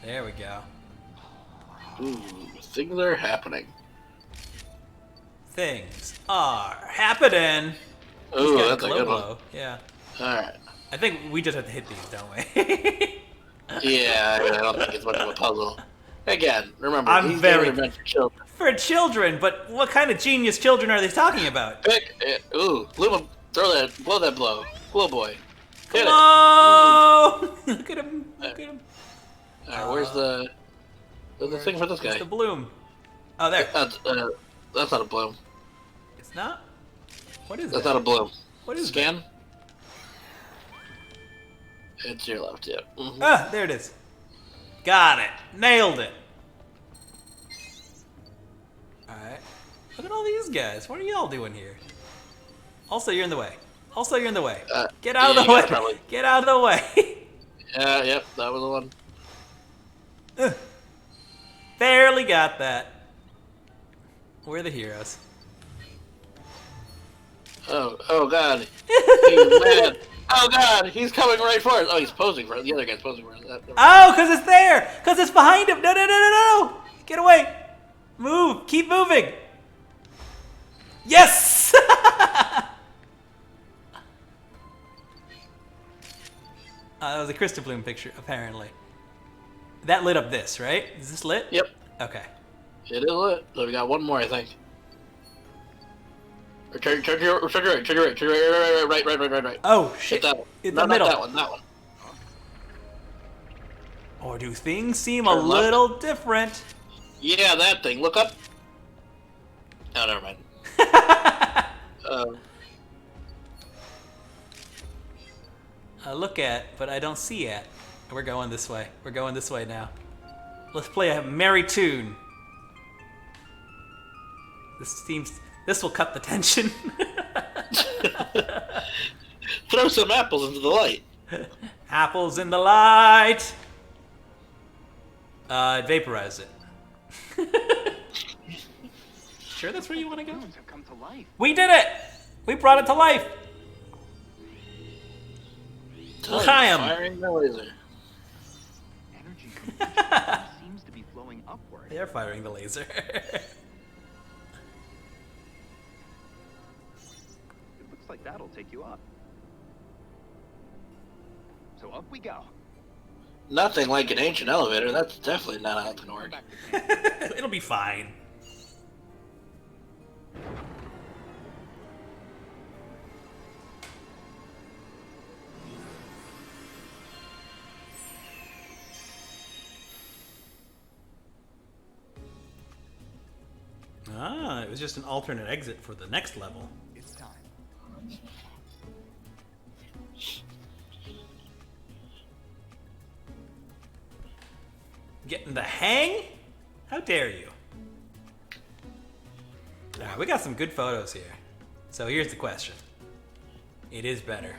There we go. Ooh, things are happening. Things are happening. He's Ooh, got that's a good one. glow. Yeah. Alright. I think we just have to hit these, don't we? Yeah, I don't think it's much of a puzzle. Again, remember, I'm these very- games are meant for children. For children, but what kind of genius children are they talking about? Pick it. Ooh, Luma, throw that, blow that blow. Blow boy. Hit it. Oh! Look at him. Look at him. Alright, where's the thing for this guy? It's the bloom. Oh, there. That's not a bloom. It's not? What is That's that? not a bloom. What is Scan? It's your left, yeah. Mhm. Ah, there it is. Got it. Nailed it. Alright. Look at all these guys. What are y'all doing here? Also, you're in the way. Also, you're in the way. Get out yeah, of the you way. gotta probably- Get out of the way. Yeah, yep, that was the one. Barely got that. We're the heroes. Oh god. He's mad. Oh god, he's coming right for us. Oh, he's posing for us. The other guy's posing for us. Oh, because it's there. Because it's behind him. No, no, no, no, no. Get away. Move. Keep moving. Yes. That was a Crystal Bloom picture, apparently. That lit up this, right? Is this lit? Yep, Okay. it is lit. So we got one more, I think. Or turn your right. Oh, Hit shit. that one. In No, the middle. not that one. Or do things seem Turn a left. little different? Yeah, that thing. Look up. Oh, never mind. I look at, but I don't see at. We're going this way. We're going this way now. Let's play a merry tune. This will cut the tension. Throw some apples into the light. Apples in the light. Vaporize it. Sure that's where you want to go? Humans have come to life. We did it! We brought it to life! Beheeyem. Firing the laser. Energy from each of them seems to be flowing upward. They're firing the laser. It looks like that'll take you up. So up we go. Nothing like an ancient elevator. That's definitely not how it's gonna work. Back to camp. It'll be fine. Ah, it was just an alternate exit for the next level. It's time. Getting the hang? How dare you? Alright, we got some good photos here. So here's the question. It is better.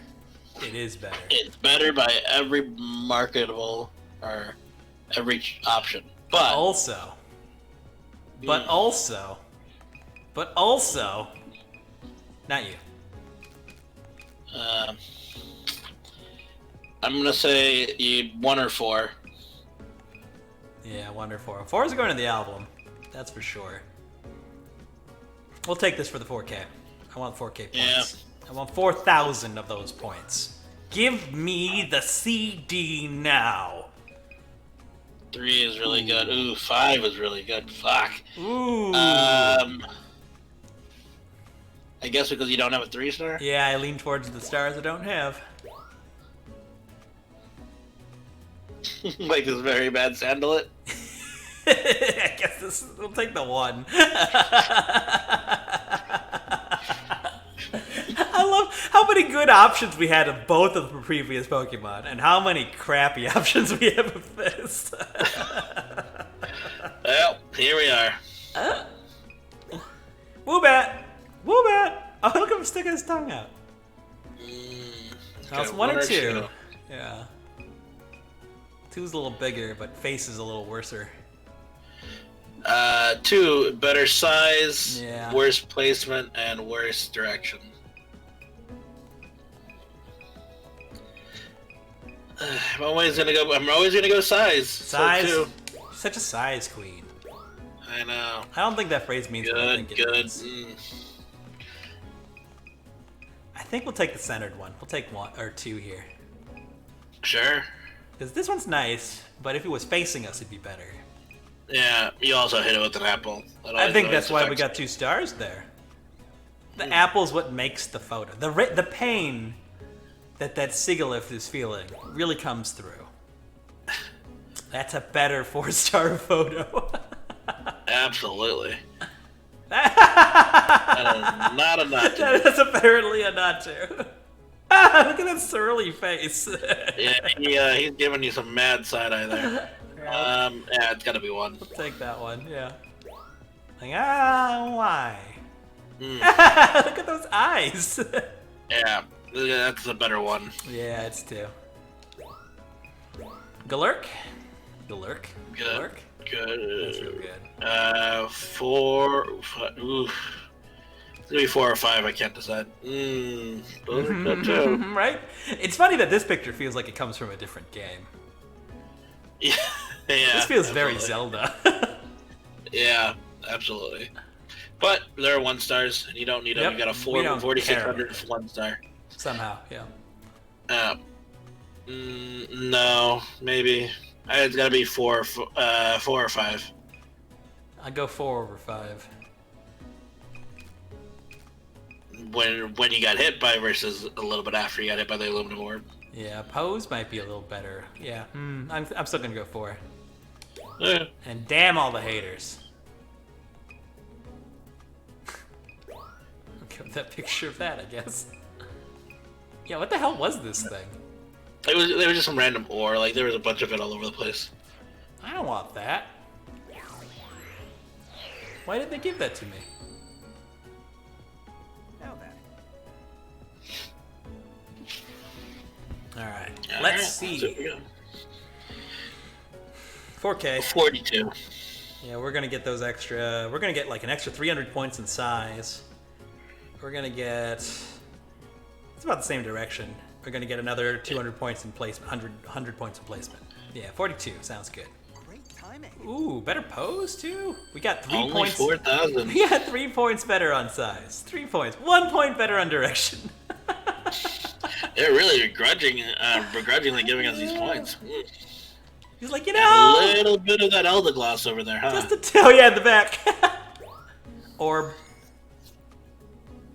It is better. It's better by every marketable or every option. But Also, not you. I'm gonna say you 1 or 4. Yeah, Wonder 4. 4 is going to the album. That's for sure. We'll take this for the 4K. I want 4K points. Yeah. I want 4,000 of those points. Give me the CD now. 3 is really good. Ooh, 5 is really good. Fuck. Ooh. I guess because you don't have a 3-star? Yeah, I lean towards the stars I don't have. Like this very bad Sandalit? I guess we'll take the 1. I love how many good options we had of both of the previous Pokemon, and how many crappy options we have of this. Here we are. Woobat! Woobat! Oh, look at him sticking his tongue out. That's Okay, one or or two. Yeah. Two's a little bigger, but face is a little worser. 2, better size, Yeah. worse placement, and worse direction. I'm always gonna go size. Size? So 2. Such a size queen. I know. I don't think that phrase means what I think it Good. means. I think we'll take the centered one. We'll take 1 or 2 here. Sure. Because this one's nice, but if it was facing us, it'd be better. Yeah, you also hit it with an apple. I think that's why we got 2 stars there. The apple's what makes the photo. The pain that Sigalith is feeling really comes through. That's a better 4-star photo. Absolutely. That is not a nut. That is apparently a not to. Ah, look at that surly face. Yeah, he's giving you some mad side eye there. Yeah, it's gotta be 1. We'll take that one, yeah. Like, why? Look at those eyes. Yeah, that's a better 1. Yeah, it's 2. Golurk? Good. Golurk? Good. That's real good. 4. Oof. It's gonna be 4 or 5. I can't decide. Those are good too. Right? It's funny that this picture feels like it comes from a different game. Yeah. This feels very absolutely. Zelda. Yeah, absolutely. But there are 1 stars, and you don't need them. Yep, You got a we don't 4600 1 star. Somehow, yeah. No, maybe. It's gotta be 4 or 5. I'd go 4 over 5. When you got hit by versus a little bit after you got hit by the aluminum orb. Yeah, pose might be a little better. Yeah, I'm still gonna go 4. Yeah. And damn all the haters. Give that picture of that, I guess. Yeah, what the hell was this thing? There was just some random ore. Like there was a bunch of it all over the place. I don't want that. Why did they give that to me? Now then. Alright, All let's right, see. so we go. 4K. 42. Yeah, we're gonna get those extra. We're gonna get like an extra 300 points in size. We're gonna get. It's about the same direction. We're gonna get another 200 points in placement, 100 points in placement. Yeah, 42 sounds good. Great timing. Ooh, better pose too. We got 3 Only points. 4,000. We got 3 points better on size. 3 points. 1 point better on direction. They're really begrudgingly giving us these points. He's like, A know, little bit of that Elder Gloss over there, huh? just to tell you in the back. Orb.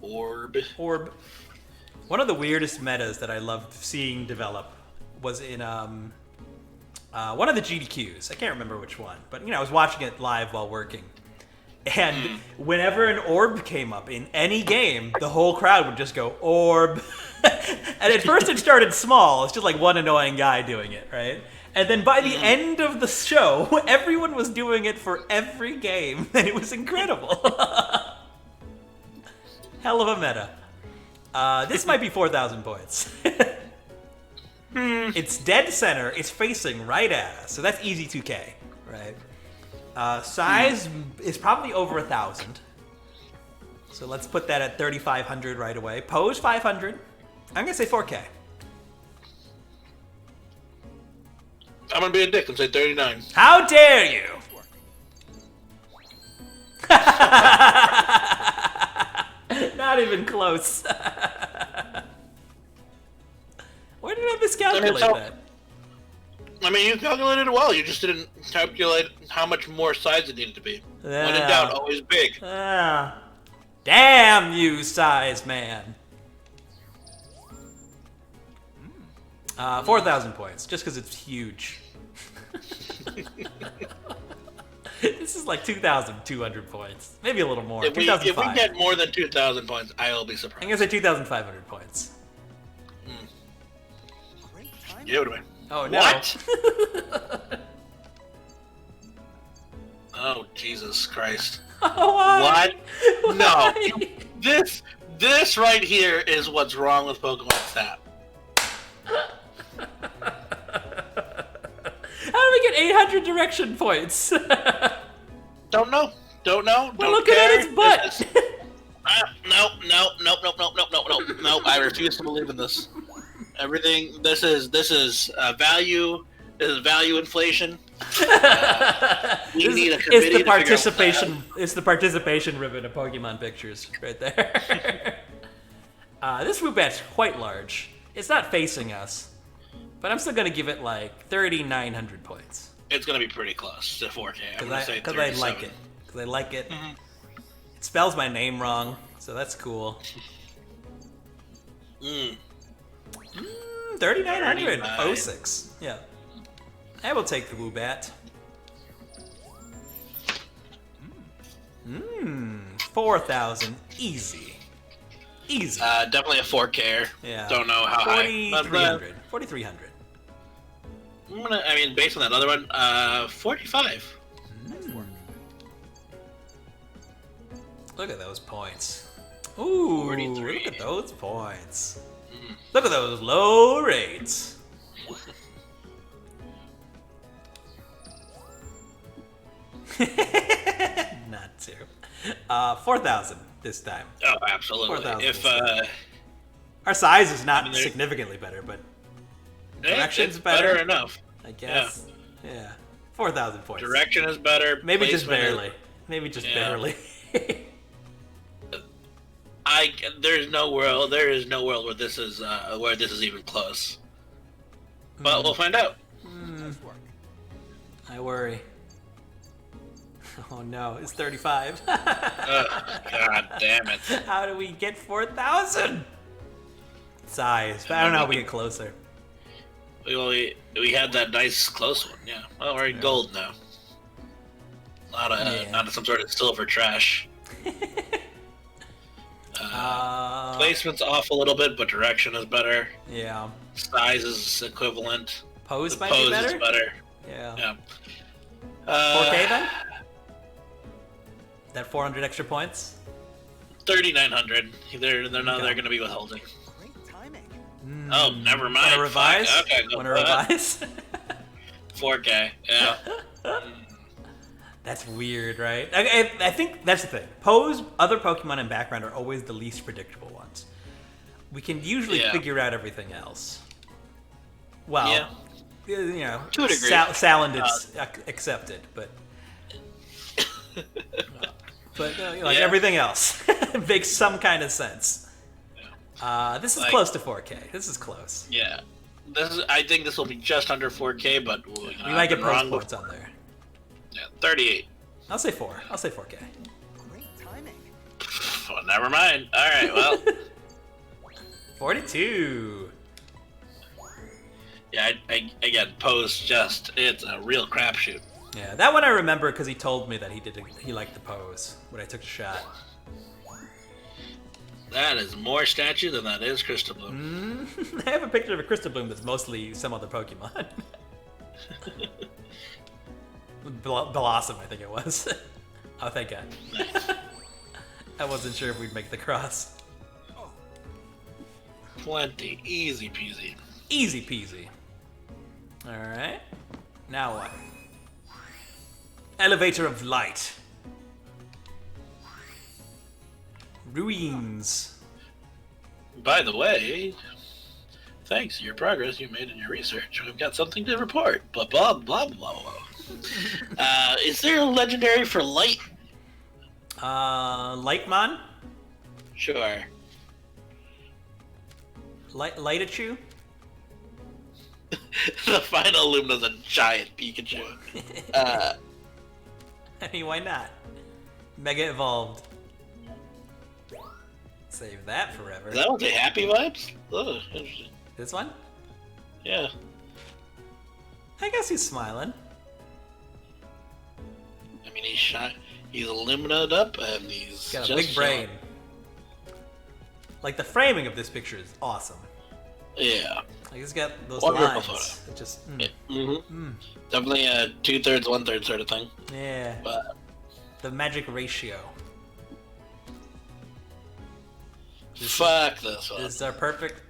Orb. One of the weirdest metas that I loved seeing develop was in one of the GDQs. I can't remember which one, but I was watching it live while working. And whenever an orb came up in any game, the whole crowd would just go, orb. And at first it started small. It's just like one annoying guy doing it, right? And then by the end of the show, everyone was doing it for every game. And it was incredible. Hell of a meta. This might be 4,000 points. It's dead center. It's facing right at us. So that's easy 2K, right? Size is probably over 1,000. So let's put that at 3,500 right away. Pose 500. I'm gonna say 4K. I'm gonna be a dick and say 39. How dare you? Not even close. Why did I miscalculate that? I mean, you calculated it well. You just didn't calculate how much more size it needed to be. When in Yeah. doubt, always big. Ah. Damn you, size man. 4,000 points, just because it's huge. This is like 2,200 points. Maybe a little more. If we 2,500. get more than 2,000 points, I will be I'm surprised. going to say 2,500 points. Great timing. Give it away. Oh, no. What? Oh, jeez. Jesus Christ. Why? What? No. Why? This right here is what's wrong with Pokemon Snap. How do we get 800 direction points? Don't know. Don't know. We're Don't looking care. at his butt. No. I refuse to believe in this. Everything. This is value. This is value inflation. We need a committee it's the to participation. It's the participation ribbon of Pokemon pictures right there. This Woobat's quite large. It's not facing us, but I'm still gonna give it like 3,900 points. It's gonna be pretty close to 4K. I'm gonna say Because 37. I like it. Because I like it. Mhm. It spells my name wrong, so that's cool. 3,900. 39. 06. Yeah. I will take the Woobat. 4,000. Easy. Easy. Definitely a 4K. Yeah. Don't know how high. 4,300. 4,300. I mean, based on that other one, 45. Look at those points. Ooh, 43. look at those points. Look at those low rates. Not two. 4,000 this time. Oh, absolutely. 4,000 If Our size is not there- significantly better, but it's direction's better enough. I guess. Yeah. 4,000 points. Direction is better. Maybe just placement is- barely. Maybe just Yeah. barely. There is no world where this is even close. But we'll find out. I worry. Oh no, it's 35. God damn it! How do we get 4,000? Size. But I don't know how we get closer. We had that nice close one. Yeah. Well, we're in gold now. Not some sort of silver trash. Placement's off a little bit, but direction is better. Yeah. Size is equivalent. Pose The might pose be better? is better. Yeah. Yeah. 4K then? That 400 extra points? 3,900. They're Okay. going to be withholding. Great timing. Oh, never mind. Wanna revise? Fuck. Okay, go Wanna for that. revise? 4K. Yeah. That's weird, right? I think that's the thing. Other Pokemon in background are always the least predictable ones. We can usually Yeah. figure out everything else. Well, Yeah. you know, To a degree. Salandit's accepted, but like Yeah. everything else makes some kind of sense. This is Like- close to 4K. This is close. Yeah. I think this will be just under 4K, but We might get wrong. post points on there. Yeah, 38. I'll say 4. I'll say 4K. Great timing. Well, never mind. All right. Well, 42. yeah. Again, pose it's a real crapshoot. Yeah, that one I remember because he told me that he liked the pose when I took a shot. That is more statue than that is Crystal Bloom. I have a picture of a Crystal Bloom that's mostly some other Pokemon. Blossom, I think it was. Oh, thank God. I wasn't sure if we'd make the cross. Plenty. Easy peasy. Easy peasy. Alright. Now what? Elevator of Light. Ruins. By the way, thanks to your progress you made in your research, we've got something to report. Blah, blah, blah, blah, blah. Is there a legendary for light? Lightmon? Sure. Lightachu? The final Lumina's a giant Pikachu. I mean, why not? Mega Evolved. Save that forever. Is that what they happy vibes? Oh, interesting. This one? Yeah. I guess he's smiling. I mean, he's illuminated up and he's He's got a just big brain. Like, the framing of this picture is awesome. Yeah. Like, he's got those Wonderful lines. photo. It just, Yeah. Mm-hmm. Definitely a 2/3, 1/3 sort of thing. yeah. But The magic ratio. Fuck this one. This is our perfect...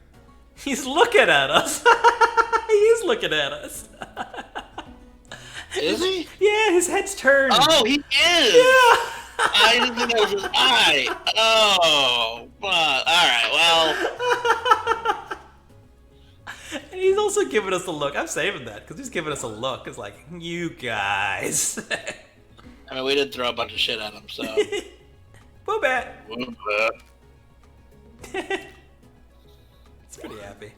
He's looking at us! He's looking at us! Is he? Yeah, his head's turned! Oh, he is! Yeah! I didn't think that was his eye. Oh, fuck. Alright, well... And he's also giving us a look. I'm saving that, because he's giving us a look. It's like, you guys. I mean, we did throw a bunch of shit at him, so... Woobat! Woobat. It's pretty happy.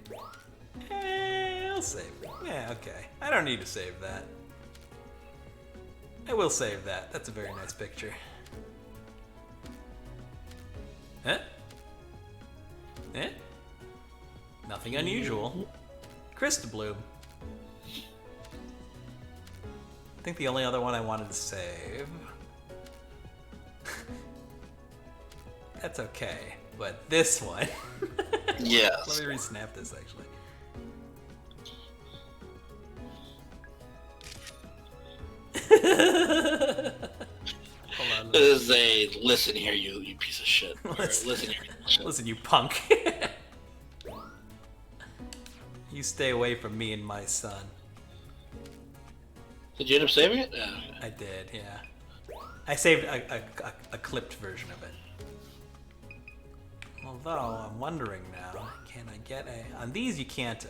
I'll save it. Yeah, okay. I don't need to save that. I will save that. That's a very nice picture. Huh? Eh? Nothing unusual. Crystal Bloom. I think the only other one I wanted to save... That's okay, but this one... Yes. Let me re-snap this, actually. Hold on. This is a listen here, you piece of shit. Listen here. Listen, you punk. You stay away from me and my son. Did you end up saving it? Yeah. I did, yeah. I saved a clipped version of it. Although, I'm wondering now, can I get a... On these, you can't,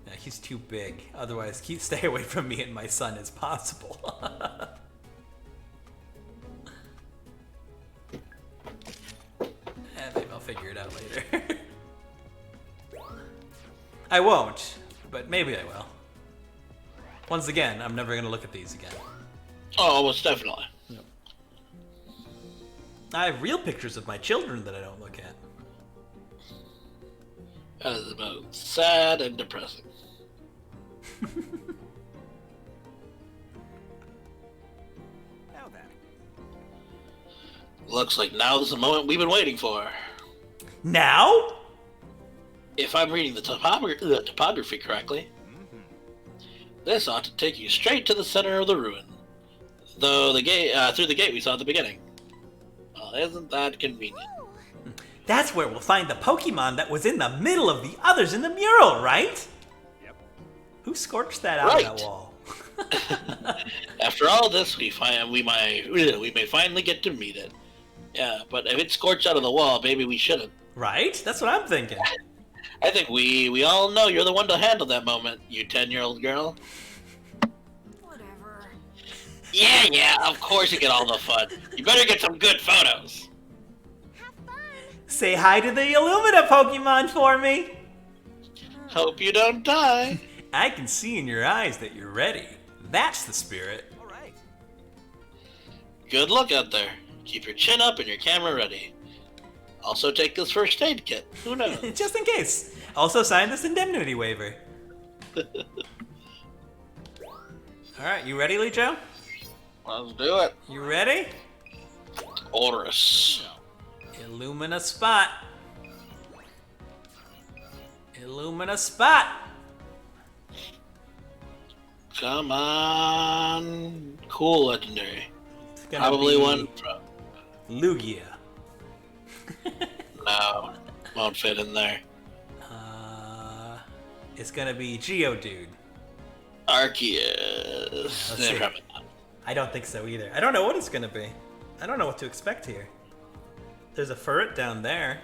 no, he's too big. Otherwise, stay away from me and my son as possible. Maybe I'll figure it out later. I won't, but maybe I will. Once again, I'm never going to look at these again. Oh, almost definitely. I have real pictures of my children that I don't look at. That is both sad and depressing. Now then. Looks like now is the moment we've been waiting for. Now? If I'm reading the topography correctly, this ought to take you straight to the center of the ruin. Though the gate, through the gate we saw at the beginning. Well, isn't that convenient? That's where we'll find the Pokemon that was in the middle of the others in the mural, right? Yep. Who scorched that out of that Right. wall? After all this, we may finally get to meet it. Yeah, but if it's scorched out of the wall, maybe we shouldn't. Right? That's what I'm thinking. I think we all know you're the one to handle that moment, you 10-year-old girl. Whatever. Yeah, of course you get all the fun. You better get some good photos. Have fun. Say hi to the Illumina Pokemon for me. Hope you don't die. I can see in your eyes that you're ready. That's the spirit. All right. Good luck out there. Keep your chin up and your camera ready. Also take this first aid kit. Who knows? Just in case. Also sign this indemnity waiver. Alright, you ready, Licho? Let's do it. You ready? Orus. Illumina spot. Illumina spot. Come on. Cool legendary. It's gonna Probably be one from... Lugia. No. Won't fit in there. It's gonna be Geodude. Arceus. Let's Yeah, see. probably not. I don't think so either. I don't know what it's gonna be. I don't know what to expect here. There's a Furret down there.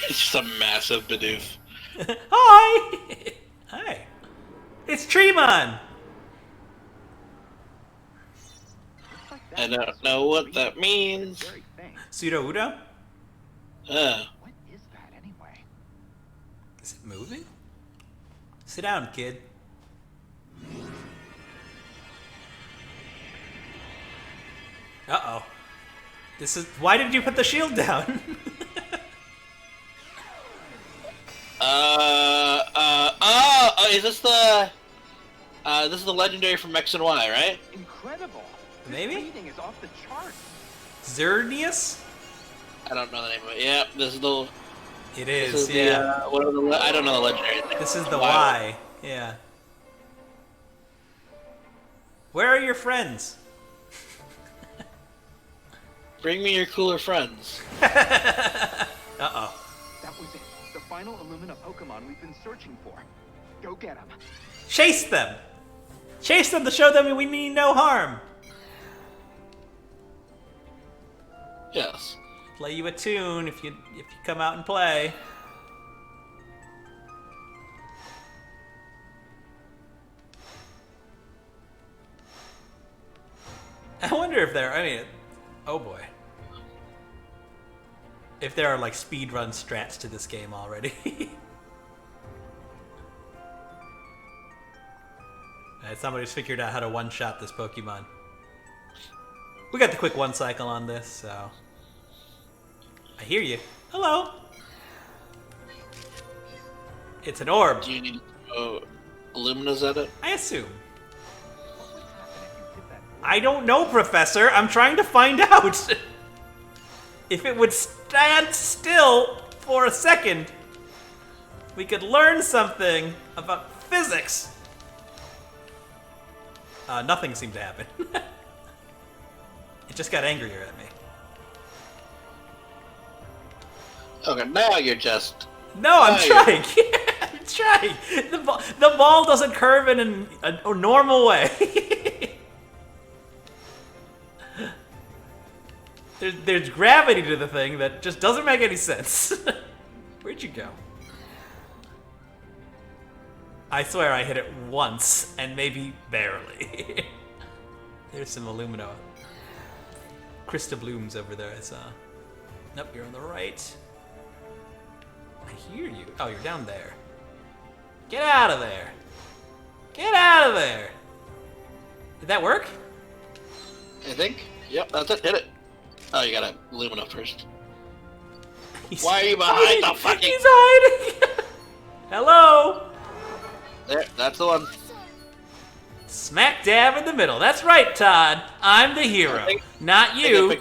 It's just a massive Bidoof. Hi! Hi. It's Treemon! Looks like that I don't know what that means. very faint. Pseudo-Udo? What is that anyway? Is it moving? Sit down, kid. Uh-oh. This is... Why did you put the shield down? Is this the... this is the legendary from X and Y, right? Incredible. This Maybe? painting is off the charts. Xerneas? I don't know the name of it. Yeah, this is the... It This is, is yeah. the, whatever the... I don't know the legendary name. This is the Y. Yeah. Where are your friends? Bring me your cooler friends. Uh-oh. That was it. The final Illumina Pokemon we've been searching for. Go get them. Chase them! Chase them to show them we mean no harm! Yes. Play you a tune if you come out and play. I wonder if there, oh boy. If there are like speedrun strats to this game already. Somebody's figured out how to one-shot this Pokemon. We got the quick one cycle on this, so... I hear you. Hello! It's an orb. Do you need Illumina's at it? I assume. What would happen if you did that? I don't know, Professor. I'm trying to find out. If it would stand still for a second, we could learn something about physics. Nothing seemed to happen. It just got angrier at me. Okay, now you're just... No, I'm Right. trying. I'm trying. The ball doesn't curve in a normal way. There's gravity to the thing that just doesn't make any sense. Where'd you go? I swear I hit it once, and maybe barely. There's some Illumina. Crystal blooms over there, I saw. Nope, you're on the right. I hear you. Oh, you're down there. Get out of there. Get out of there. Did that work? I think. Yep, that's it. Hit it. Oh, you gotta Illumina first. He's Why are you behind hiding. the fucking... He's hiding. Hello. There, that's the one. Smack dab in the middle. That's right, Todd. I'm the hero, not you.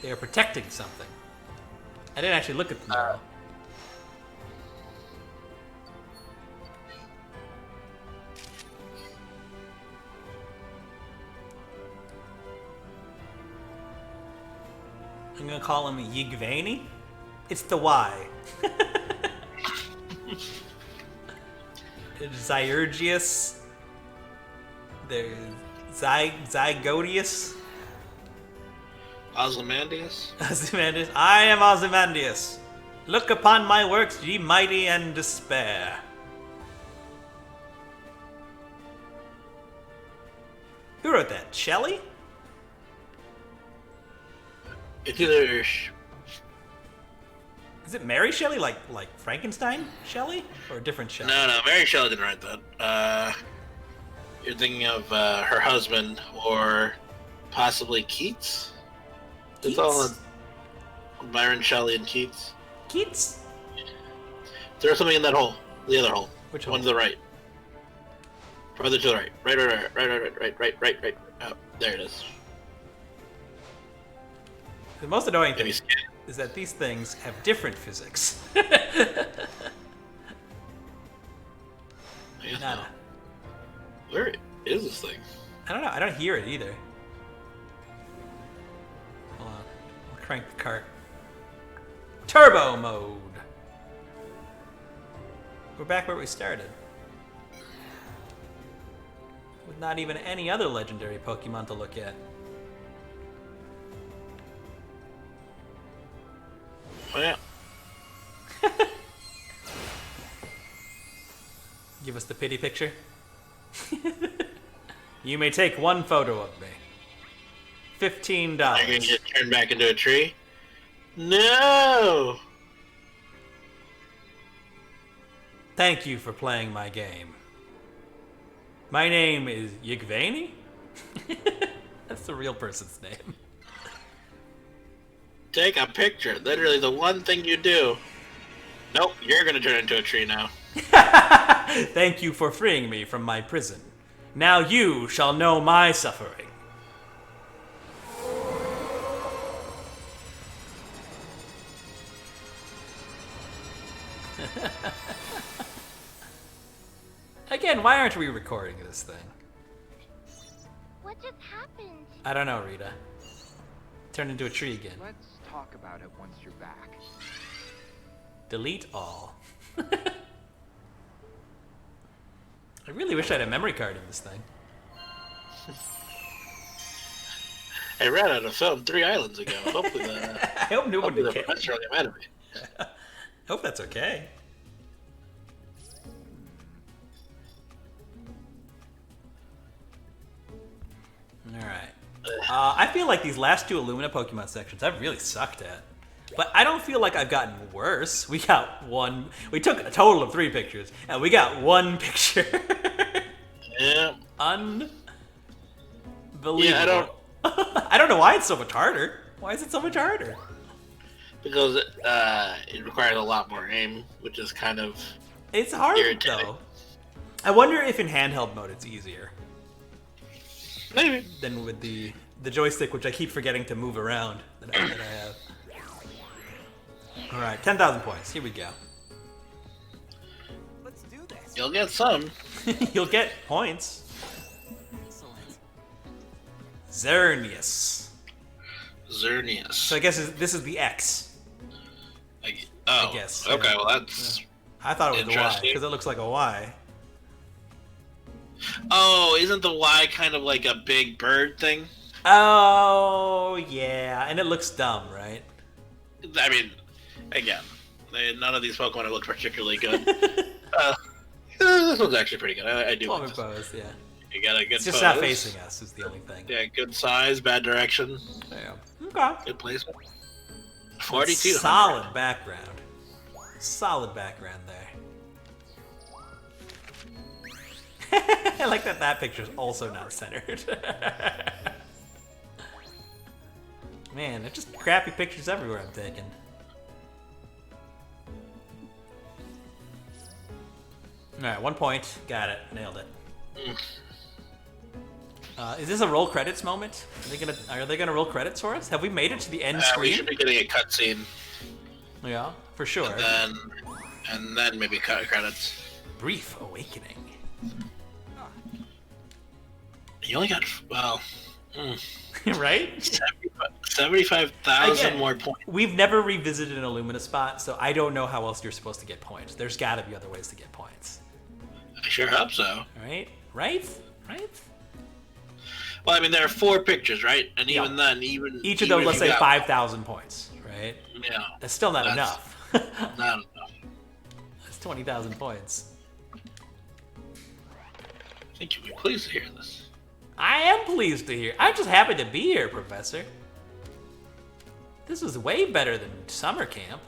They are protecting something. I didn't actually look at them. Though. I'm gonna call him Yigvani. It's the Y. There's Zyurgius. There's Zygotius. Ozymandias? Ozymandias. I am Ozymandias. Look upon my works, ye mighty, and despair. Who wrote that? Shelley? It's either... Is it Mary Shelley, like Frankenstein Shelley, or a different Shelley? No, Mary Shelley didn't write that. You're thinking of her husband, or possibly Keats? Keats? It's all in Byron Shelley and Keats. Keats? There's something in that hole. The other hole. Which one hole? to the right. Further to the right. Right. Oh, there it is. The most annoying thing Maybe scan. is that these things have different physics. I guess Nada. not. Where is this thing? I don't know. I don't hear it either. Hold on. I'll crank the cart. Turbo mode. We're back where we started. With not even any other legendary Pokemon to look at. Oh yeah. Give us the pity picture. You may take one photo of me. $15. You're gonna get turned back into a tree? No! Thank you for playing my game. My name is Yigvani? That's the real person's name. Take a picture. Literally the one thing you do. Nope, you're gonna turn into a tree now. Thank you for freeing me from my prison. Now you shall know my suffering. I Again, why aren't we recording this thing? What just happened? I don't know, Rita. Turned into a tree again. Let's talk about it once you're back. Delete all. I really wish I had a memory card in this thing. I ran out of film 3 islands ago. Hopefully I hope no one the cares. professor will get mad at me. Hope that's okay. Alright. I feel like these last 2 Illumina Pokemon sections I've really sucked at. But I don't feel like I've gotten worse. We got one. We took a total of 3 pictures, and we got 1 picture. Yeah. Unbelievable. Yeah, I don't know why it's so much harder. Why is it so much harder? Because it requires a lot more aim, which is kind of It's hard, irritating. though. I wonder if in handheld mode it's easier Maybe. than with the joystick, which I keep forgetting to move around that I have. All right, 10,000 points. Here we go. Let's do this. You'll get some. You'll get points. Excellent. Xerneas. Xerneas. So I guess this is the X. I guess, Okay, yeah. well that's. I thought it was the Y Interesting. because it looks like a Y. Oh, isn't the Y kind of like a big bird thing? Oh yeah, and it looks dumb, right? I mean, again, none of these Pokemon look particularly good. This one's actually pretty good. I do Well, like this. pose, yeah. You got a good It's just pose. not facing us is the only thing. Yeah, good size, bad direction, Yeah. Okay. good placement. 42. Solid background. Solid background there. I like that picture's also not centered. Man, they're just crappy pictures everywhere I'm taking. Alright, 1 point. Got it. Nailed it. Is this a roll credits moment? Are they gonna roll credits for us? Have we made it to the end We screen? should be getting a cutscene, Yeah, for sure. and then maybe cut credits. Brief awakening. You only got Right? 75,000 Again, more points. We've never revisited an Illumina spot, so I don't know how else you're supposed to get points. There's gotta be other ways to get points. I sure hope so. Right? Right? Right? Well, I mean, there are 4 pictures, right? And Yeah. even then, even Each of even those, if let's you say got- 5,000 points, right? Yeah, That's still not That's- enough. not enough. That's 20,000 points. I think you'll be pleased to hear this. I am pleased to hear. I'm just happy to be here, Professor. This was way better than summer camp.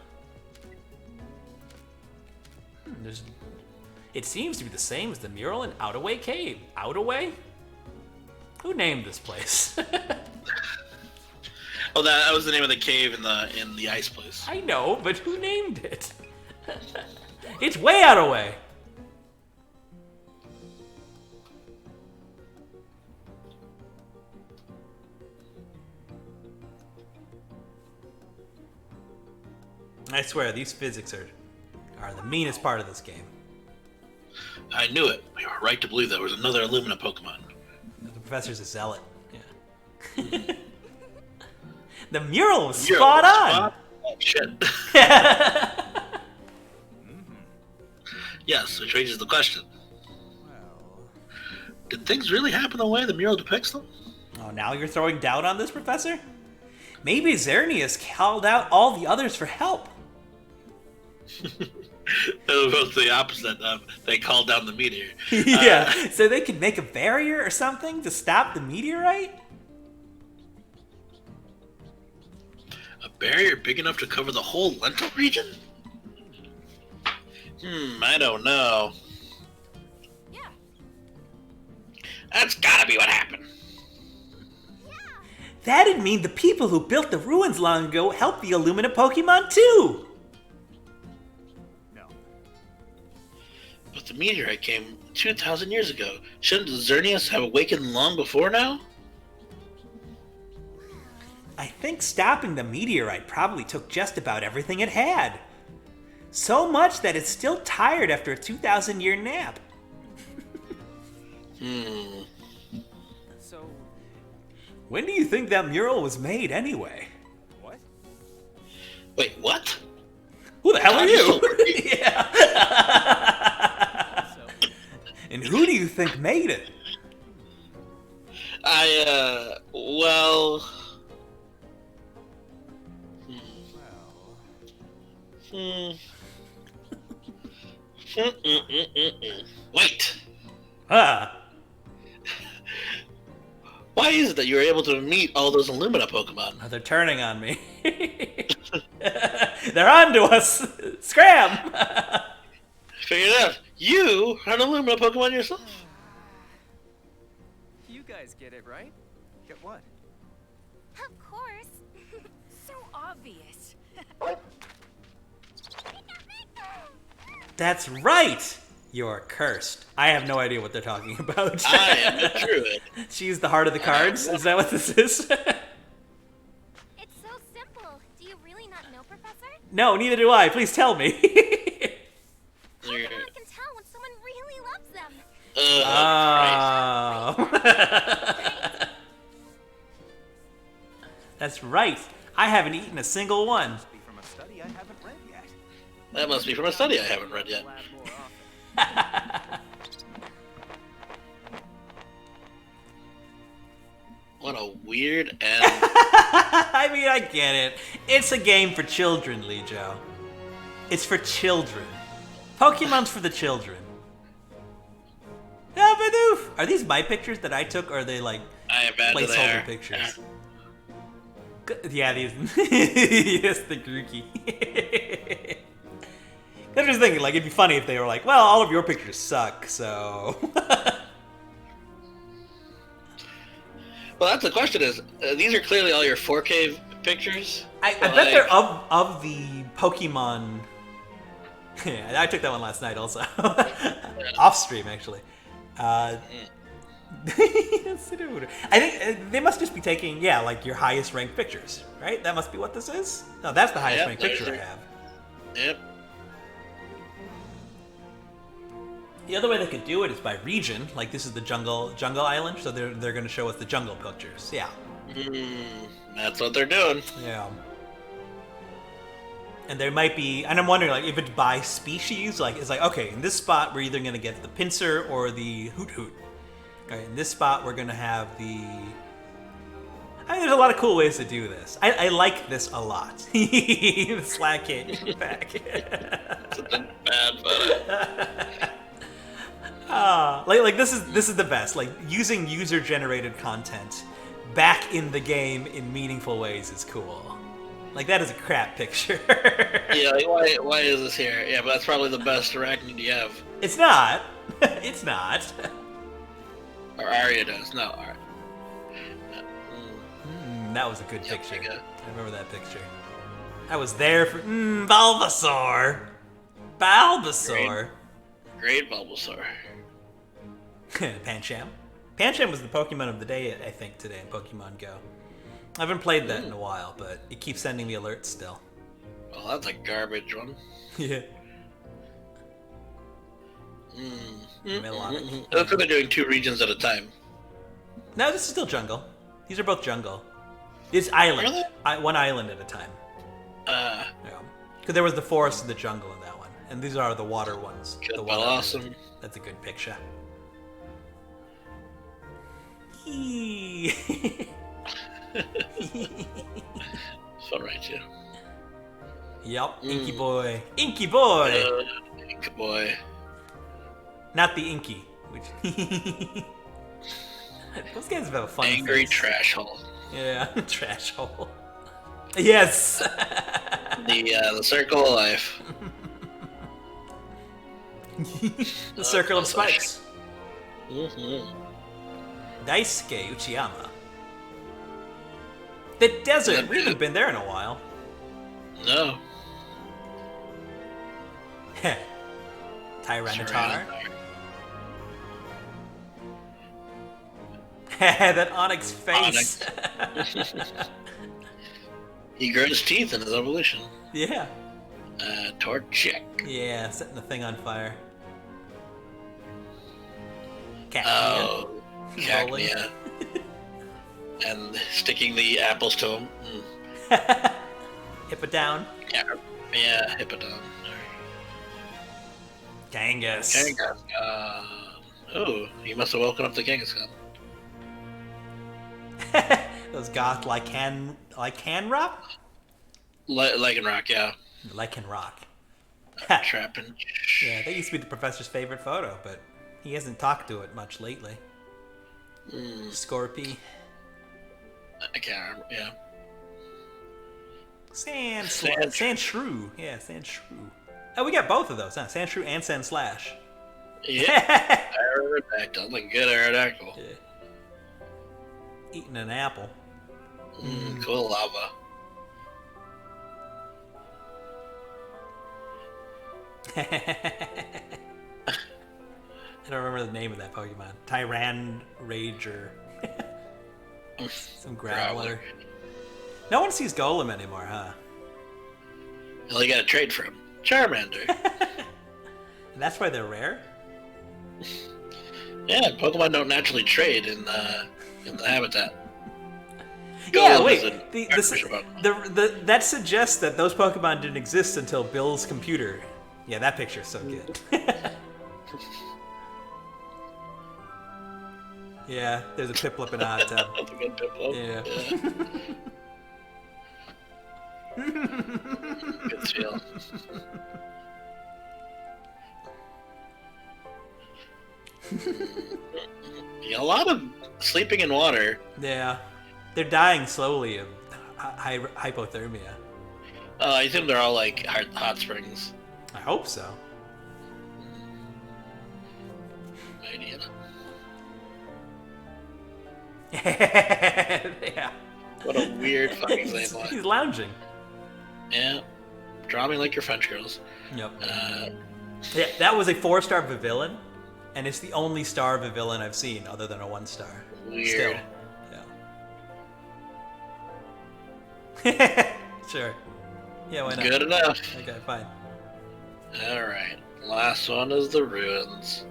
It seems to be the same as the mural in Outaway Cave. Outaway? Who named this place? Oh, that was the name of the cave in the ice place. I know, but who named it? It's way Outaway. I swear, these physics are the meanest part of this game. I knew it. You were right to believe there was another Illumina Pokemon. The professor's a zealot. Yeah. The mural was You're spot on. Oh, shit. Yes, which raises the question. Well, Did things really happen the way the mural depicts them? Oh, now you're throwing doubt on this, Professor? Maybe Xerneas called out all the others for help. It was both the opposite. They called down the meteor. Yeah, so they could make a barrier or something to stop the meteorite? A barrier big enough to cover the whole Lentil region? I don't know. Yeah. That's gotta be what happened. That'd mean the people who built the ruins long ago helped the Illumina Pokemon too! no. But the meteorite came 2,000 years ago. Shouldn't Xerneas have awakened long before now? I think stopping the meteorite probably took just about everything it had. So much that it's still tired after a 2,000-year nap. Hmm. So, When do you think that mural was made, anyway? what? Wait, what? Who the hell are God, you? you're so creepy. Yeah. So, And who do you think made it? Well... well, Hmm. Wait. Ah. Why is it that you were able to meet all those Illumina Pokemon? Oh, they're turning on me. They're on to us. Scram. Figured it out. You are an Illumina Pokemon yourself. you guys get it, right? Get what? Of course. So obvious. That's right. You're cursed. I have no idea what they're talking about. I am the druid. She's the heart of the cards. Is that what this is? It's so simple. Do you really not know, Professor? No, neither do I. Please tell me. You're- I can tell when someone really loves them. Oh. That's right. I haven't eaten a single one. Be from a study I haven't read yet. That must be from a study I haven't read yet. Lab more often. What a weird end. I mean, I get it. It's a game for children, Lijo. It's for children. Pokemon's for the children. Ah, Bidoof! Are these my pictures that I took, or are they like I imagine they placeholder are. pictures? Yeah, these. Yes, the Grookey. I'm just thinking, like, it'd be funny if they were like, well, all of your pictures suck, so. Well, that's the question is, these are clearly all your 4K pictures? I bet Like- they're of the Pokemon. Yeah, I took that one last night also. Off stream, actually. I think they must just be taking, yeah, like your highest ranked pictures, right? That must be what this is? No, that's the highest Yep, ranked there's picture I your- have. Yep. The other way they could do it is by region. Like this is the jungle island, so they're going to show us the jungle pictures. Yeah, That's what they're doing. yeah. And there might be, and I'm wondering, like, if it's by species, like it's like, okay, in this spot we're either going to get the pincer or the hoot hoot. Okay, in this spot we're going to have the. I mean, there's a lot of cool ways to do this. I like this a lot. The slack hit back. Something bad about it. Like this is the best. Like using user generated content back in the game in meaningful ways is cool. Like that is a crap picture. Yeah, like, why is this here? Yeah, but that's probably the best arachnid you have. It's not. It's not. Or Arya does. No, Arya. That was a good Yep, picture. I got it. I remember that picture. I was there for Bulbasaur. Bulbasaur. Great Bulbasaur. Pancham. Pancham was the Pokemon of the day, I think, today in Pokemon Go. I haven't played that in a while, but it keeps sending me alerts still. Well, that's a garbage one. Yeah. Melodic. That's because they're doing 2 regions at a time. No, this is still jungle. These are both jungle. It's island. Really? One island at a time. Yeah. Because there was the forest and the jungle in that one. And these are the water ones. Good, The well, water awesome. island. That's a good picture. Yep, So right, yeah. Inky boy. Inky boy! Good boy. Not the Inky. Which those guys have a fun Angry face. trash hole. Yeah, trash hole. Yes! The circle of life. The circle of spikes. Mm-hmm. Daisuke Uchiyama. The desert! We haven't been there in a while. No. Tyranitar. That Onyx face. He grows teeth in his evolution. Yeah. Torchic. Yeah, setting the thing on fire. Cacnea. Oh, Rolling. Cacnea. And sticking the apples to him. Mm. Hippowdon. Yeah, Hippodon. Kangas. Kangaskhan. Oh, he must have woken up the Kangaskhan. Those goth Lycanroc? Lycanroc, yeah. Lycanroc. Trapping. Yeah, that used to be the professor's favorite photo, but he hasn't talked to it much lately. Scorpy. I can't remember, yeah. Sandshrew. Yeah, Sandshrew. Oh, we got both of those, huh? Sandshrew and Sandslash. Yeah. Aerodactyl. Like a good Aerodactyl. Yeah. Eating an apple. Cool lava. I don't remember the name of that Pokemon. Tyran Rager. Some Growler. No one sees Golem anymore, huh? Well, you gotta trade for him. Charmander. And that's why they're rare? Yeah, Pokemon don't naturally trade in the habitat. Yeah, Golem wait. is an artificial Pokemon. That suggests that those Pokemon didn't exist until Bill's computer. Yeah, that picture's so good. Yeah, there's a Piplup and a hot tub. That's a good Piplup. Yeah. Good feel. Yeah, a lot of sleeping in water. Yeah. They're dying slowly of hypothermia. I think they're all like hot springs. I hope so. Maybe, Yeah. What a weird fucking thing. He's lounging. Yeah. Draw me like your French girls. Yep. Yeah, that was a 4-star Villain, and it's the only star Villain I've seen other than a 1-star. Weird. Still. Yeah. Sure. Yeah, why not? Good enough. Okay, fine. Alright. Last one is the ruins.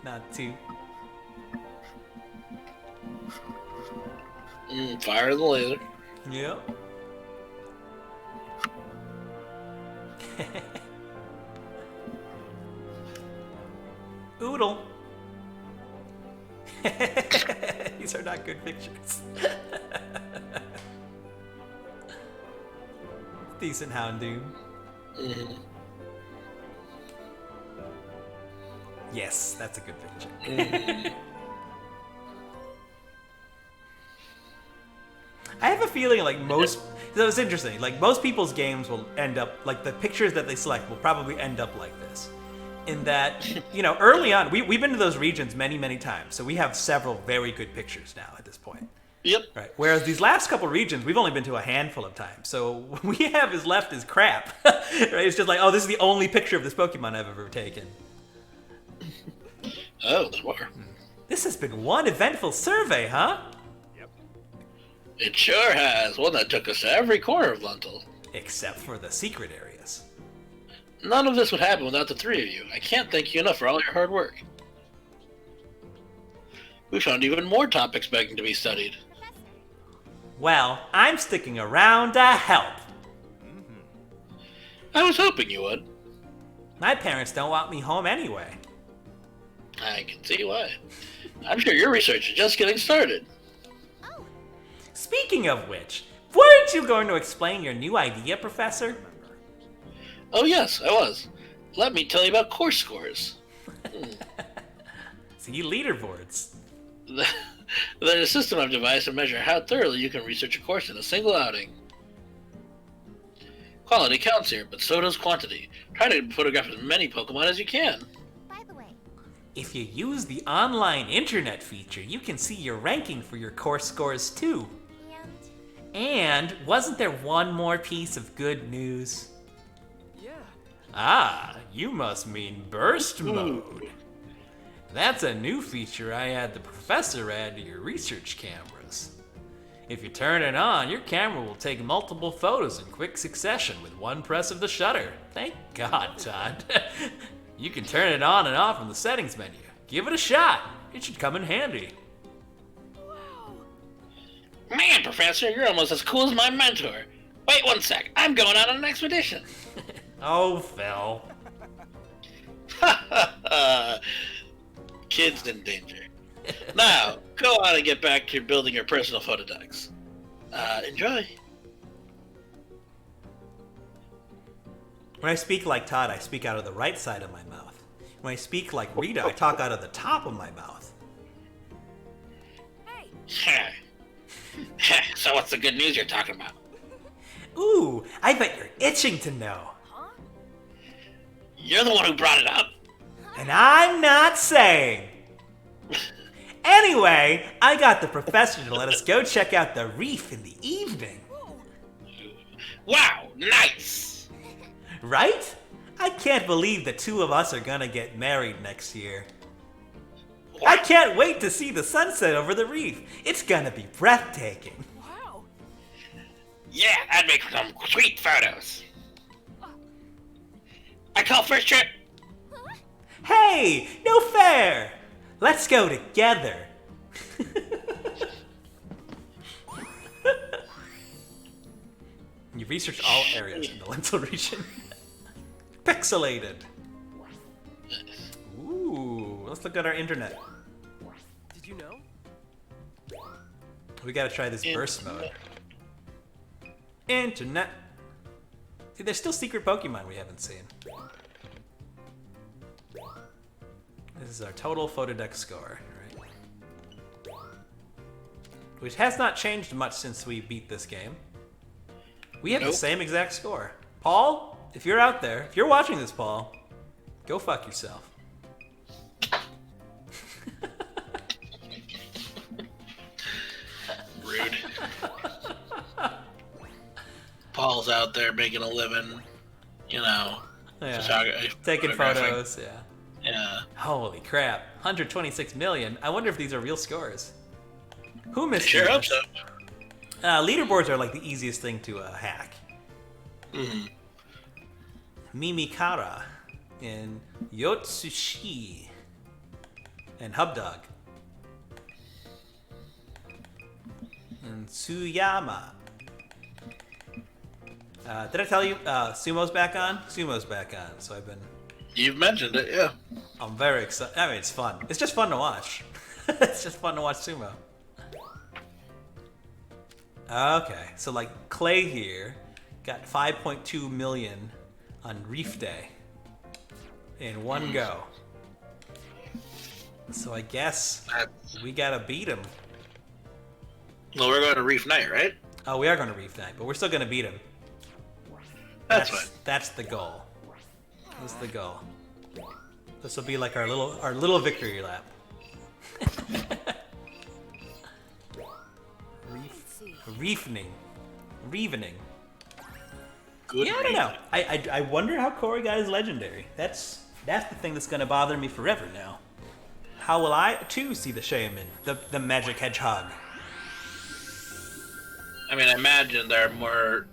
Not too. Fire the laser. Yep. Oodle. These are not good pictures. Decent Houndoom. Yes, that's a good picture. I have a feeling like most... So it's interesting. Like most people's games will end up... Like the pictures that they select will probably end up like this. In that, you know, early on... We've been to those regions many, many times. So we have several very good pictures now at this point. Yep. Right. Whereas these last couple regions, we've only been to a handful of times. So what we have is left is crap. Right? It's just like, oh, this is the only picture of this Pokemon I've ever taken. Oh, there's more. This has been one eventful survey, huh? It sure has. One that took us to every corner of Luntal. Except for the secret areas. None of this would happen without the three of you. I can't thank you enough for all your hard work. We found even more topics begging to be studied. Well, I'm sticking around to help. I was hoping you would. My parents don't want me home anyway. I can see why. I'm sure your research is just getting started. Speaking of which, weren't you going to explain your new idea, Professor? Oh yes, I was. Let me tell you about course scores. See, leaderboards. They're a system I've devised to measure how thoroughly you can research a course in a single outing. Quality counts here, but so does quantity. Try to photograph as many Pokemon as you can. By the way, If you use the online internet feature, you can see your ranking for your course scores too. And wasn't there one more piece of good news? Yeah. Ah, you must mean burst mode. That's a new feature I had the professor add to your research cameras. If you turn it on, your camera will take multiple photos in quick succession with one press of the shutter. Thank God, Todd. You can turn it on and off from the settings menu. Give it a shot. It should come in handy. Man, Professor, you're almost as cool as my mentor. Wait one sec, I'm going out on an expedition. Oh, Phil. Kids in danger. Now, go on and get back to building your personal photodecks. Enjoy. When I speak like Todd, I speak out of the right side of my mouth. When I speak like Rita, I talk out of the top of my mouth. Hey, So what's the good news you're talking about? Ooh, I bet you're itching to know. You're the one who brought it up. And I'm not saying. Anyway, I got the professor to let us go check out the reef in the evening. Wow, nice. Right? I can't believe the two of us are gonna get married next year. I can't wait to see the sunset over the reef. It's gonna be breathtaking. wow. Yeah, I'd make some sweet photos. I call first trip. Hey, no fair! Let's go together. You researched all areas in the lentil region. Pixelated. Ooh, let's look at our internet. Did you know? We gotta try this burst mode. Internet. See, there's still secret Pokemon we haven't seen. This is our total photodeck score, right? Which has not changed much since we beat this game. We have the same exact score. Paul, if you're out there, if you're watching this, Paul, go fuck yourself. Rude. Paul's out there making a living, you know. Yeah. Taking photos, yeah. Yeah. Holy crap. 126 million. I wonder if these are real scores. Who missed Sure these? hope so. Leaderboards are like the easiest thing to hack. Mm-hmm. Mimikara and Yotsushi and Hubdog and Tsuyama. Did I tell you Sumo's back on? Sumo's back on, so I've been... You've mentioned it, yeah. I'm very excited. I mean, it's fun. It's just fun to watch. It's just fun to watch Sumo. Okay, so like Clay here got 5.2 million on Reef Day in one go. So I guess we gotta beat him. Well, we're going to Reef Night, right? Oh, we are going to Reef Night, but we're still gonna beat him. That's fine. That's the goal. That's the goal. This will be like our little victory lap. Reefening. Good. Yeah, I don't know. I wonder how Corey got his legendary. That's the thing that's gonna bother me forever now. How will I too see the shaman, the magic hedgehog? I mean, I imagine there are more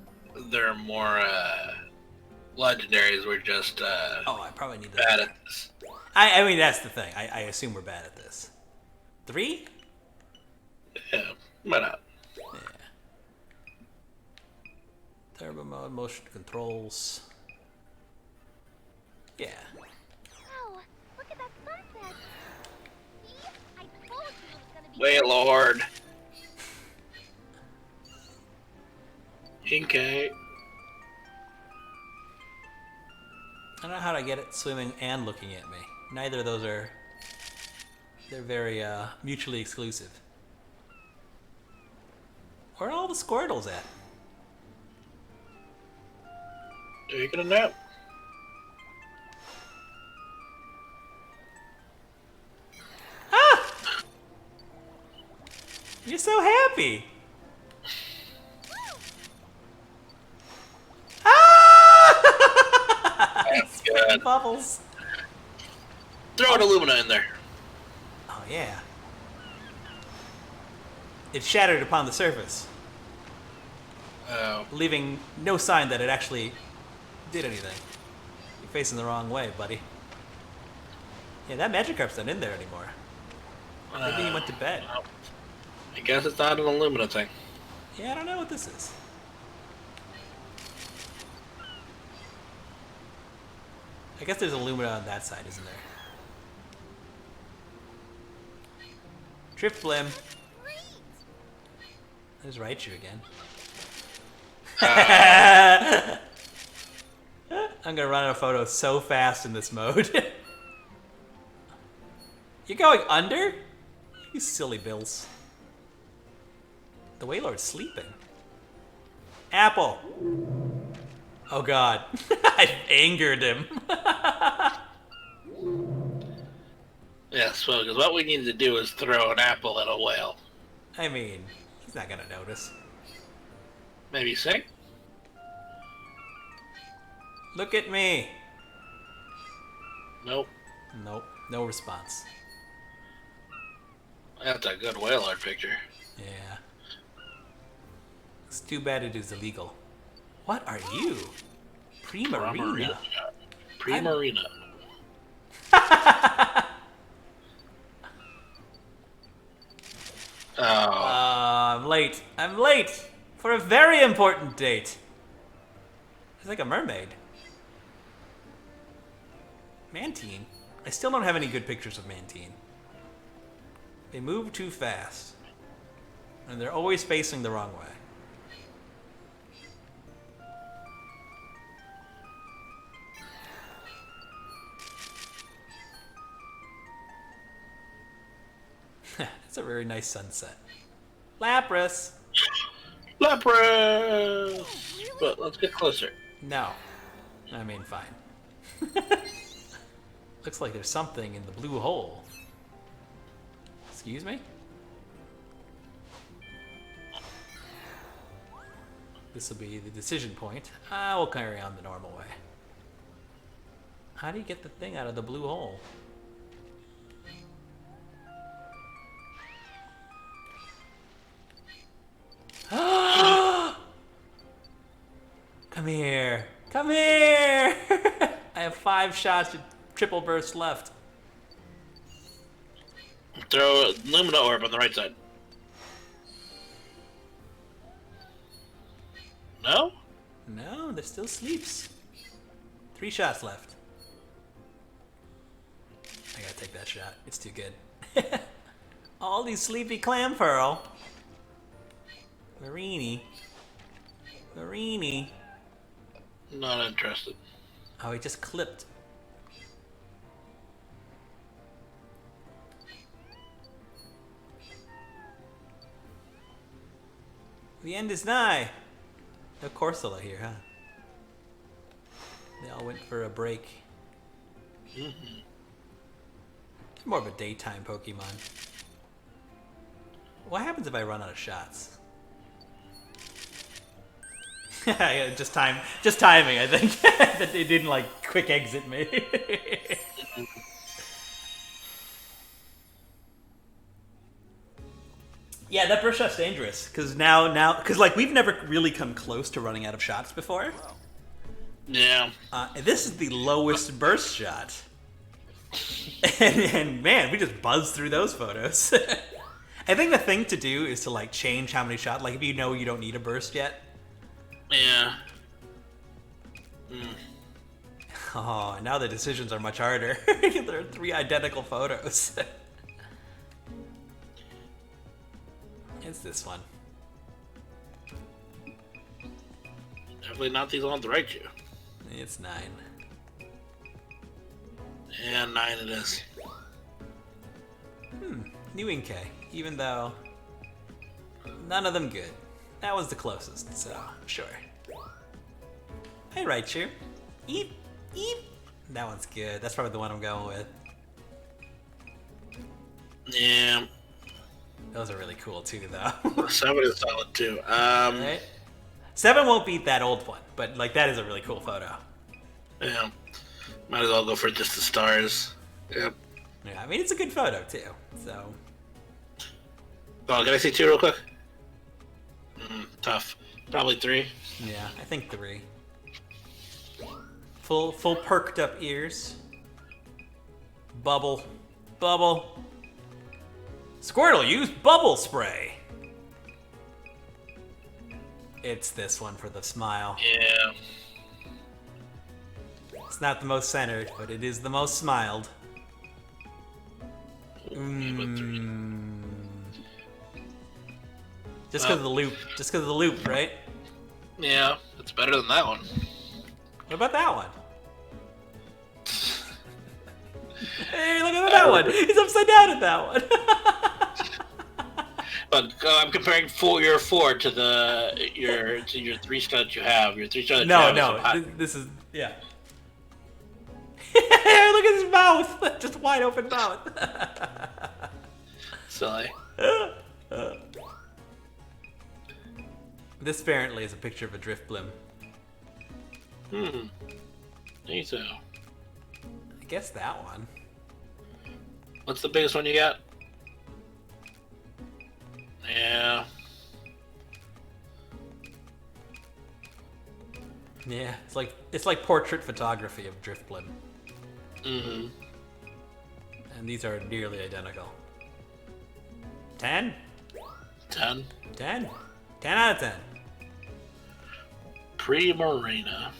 legendaries. We're just I probably need bad that. at this. I mean, that's the thing. I assume we're bad at this. 3? Yeah, why not? Yeah. Turbo mode, motion controls. Yeah. Wow, look at that sunset. See? I told you it was gonna be... Wait, Lord. Okay. I don't know how to get it swimming and looking at me. Neither of those are... They're very mutually exclusive. Where are all the Squirtles at? Taking a nap. Ah! You're so happy! Ah! That's good. Bubbles. Throw an Illumina in there. Oh yeah. it shattered upon the surface, Oh. leaving no sign that it actually did anything. You're facing the wrong way, buddy. Yeah, that Magikarp's not in there anymore. Maybe he went to bed. Well, I guess it's not an Illumina thing. Yeah, I don't know what this is. I guess there's Illumina on that side, isn't there? Drifblim. There's Raichu again. I'm gonna run out of photos so fast in this mode. You're going under? You silly bills. The Wailord's sleeping. Apple. Oh god. I angered him. Yes, well, because what we need to do is throw an apple at a whale. I mean, he's not gonna notice. Maybe sing? Look at me. Nope. Nope, no response. That's a good whale art picture. Yeah. It's too bad it is illegal. What are you? Primarina. Primarina. Oh. I'm late. I'm late for a very important date. It's like a mermaid. Mantine. I still don't have any good pictures of Mantine. They move too fast. And they're always facing the wrong way. It's a very nice sunset. Lapras! Lapras! But let's get closer. No. I mean, fine. Looks like there's something in the blue hole. Excuse me? This will be the decision point. We'll carry on the normal way. How do you get the thing out of the blue hole? Come here. Come here! I have 5 shots of triple burst left. Throw a Lumina Orb on the right side. No? No, there still sleeps. 3 shots left. I gotta take that shot. It's too good. All these sleepy clam pearl. Marini. Marini. Not interested. Oh, he just clipped. The end is nigh. No Corsola here, huh? They all went for a break. It's more of a daytime Pokemon. What happens if I run out of shots? Yeah, just timing, I think. That they didn't like quick exit me. Yeah, that burst shot's dangerous because because like we've never really come close to running out of shots before. Yeah. And this is the lowest burst shot, and man, we just buzzed through those photos. I think the thing to do is to like change how many shots. Like if you know you don't need a burst yet. Yeah. Oh, now the decisions are much harder. There are 3 identical photos. It's this one. Definitely not these ones right you. It's 9. Yeah, 9 it is. New Inkay, even though none of them good. That was the closest, so sure. Hey, Raichu. Eep, eep. That one's good. That's probably the one I'm going with. Yeah. Those are really cool too, though. 7 is solid too. Right? 7 won't beat that old one, but like that is a really cool photo. Yeah. Might as well go for just the stars. Yep. Yeah, I mean it's a good photo too. So Oh, can I see 2 real quick? Tough. Probably 3. Yeah, I think 3. Full perked up ears. Bubble. Bubble. Squirtle, use bubble spray. It's this one for the smile. Yeah. It's not the most centered, but it is the most smiled. Just because of the loop. Just because of the loop, right? Yeah, it's better than that one. What about that one? Hey, look at that one! He's upside down at that one! But I'm comparing your 4 to your 3-star that you have. Your 3-star that you have. No. This is yeah. Look at his mouth! Just wide open mouth. Silly. This apparently is a picture of a Driftblim. Think so. I guess that one. What's the biggest one you got? Yeah. Yeah, it's like portrait photography of Driftblim. Mm-hmm. And these are nearly identical. 10? 10. 10? 10 out of 10. Pre-Marina.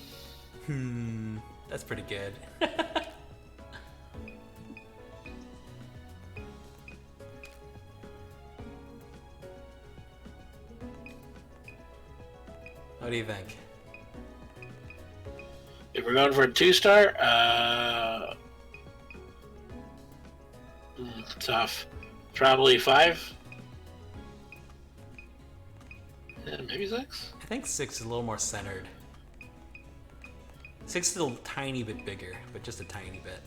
That's pretty good. What do you think? If we're going for a 2-star, tough. Probably 5. Yeah, maybe 6. I think 6 is a little more centered. 6 is a tiny bit bigger, but just a tiny bit.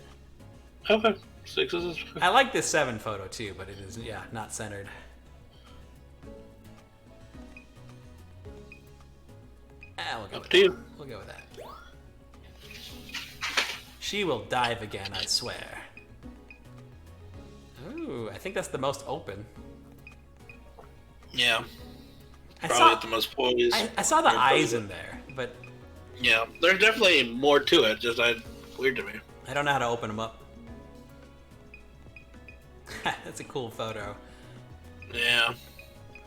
Okay, 6 is. I like this 7 photo too, but it is, yeah, not centered. We'll go Up with to that. you. We'll go with that. She will dive again, I swear. Ooh, I think that's the most open. Yeah. I Probably saw, at the most poised. I saw the eyes in there, but Yeah, there's definitely more to it. Just weird to me. I don't know how to open them up. That's a cool photo. Yeah.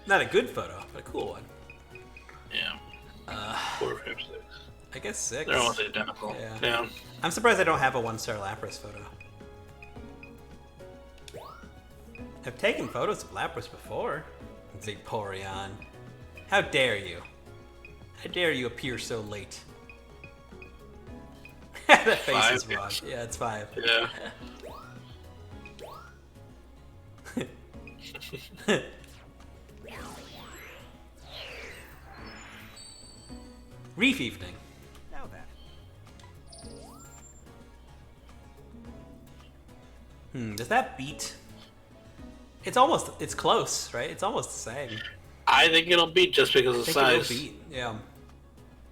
Not a good photo, but a cool one. Yeah. 4, 5, 6. I guess 6. They're almost identical. Yeah. I'm surprised I don't have a 1-star Lapras photo. I've taken photos of Lapras before. Vaporeon. How dare you? How dare you appear so late? That face 5. is wrong. Yeah, it's 5. Yeah. Reef Evening. Now that. Does that beat? It's close, right? It's almost the same. I think it'll beat just because of I think size. it'll beat, yeah.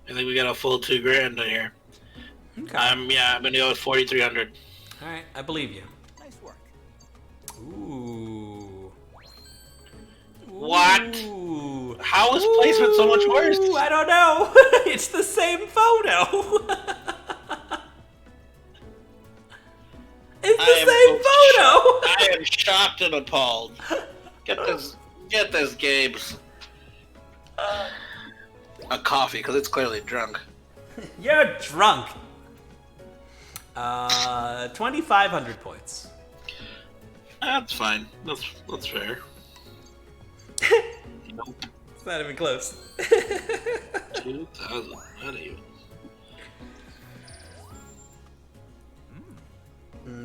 I think we got a full $2,000 in here. Okay. I'm gonna go with 4,300. Alright, I believe you. Nice work. Ooh. What? Ooh. How is placement so much worse? Ooh, I don't know. It's the same photo. It's the same photo. I am shocked and appalled. Get this, Gabe's. A coffee, because it's clearly drunk. You're drunk. 2,500 points. That's fine. That's fair. Nope. It's not even close. 2,000. How do you?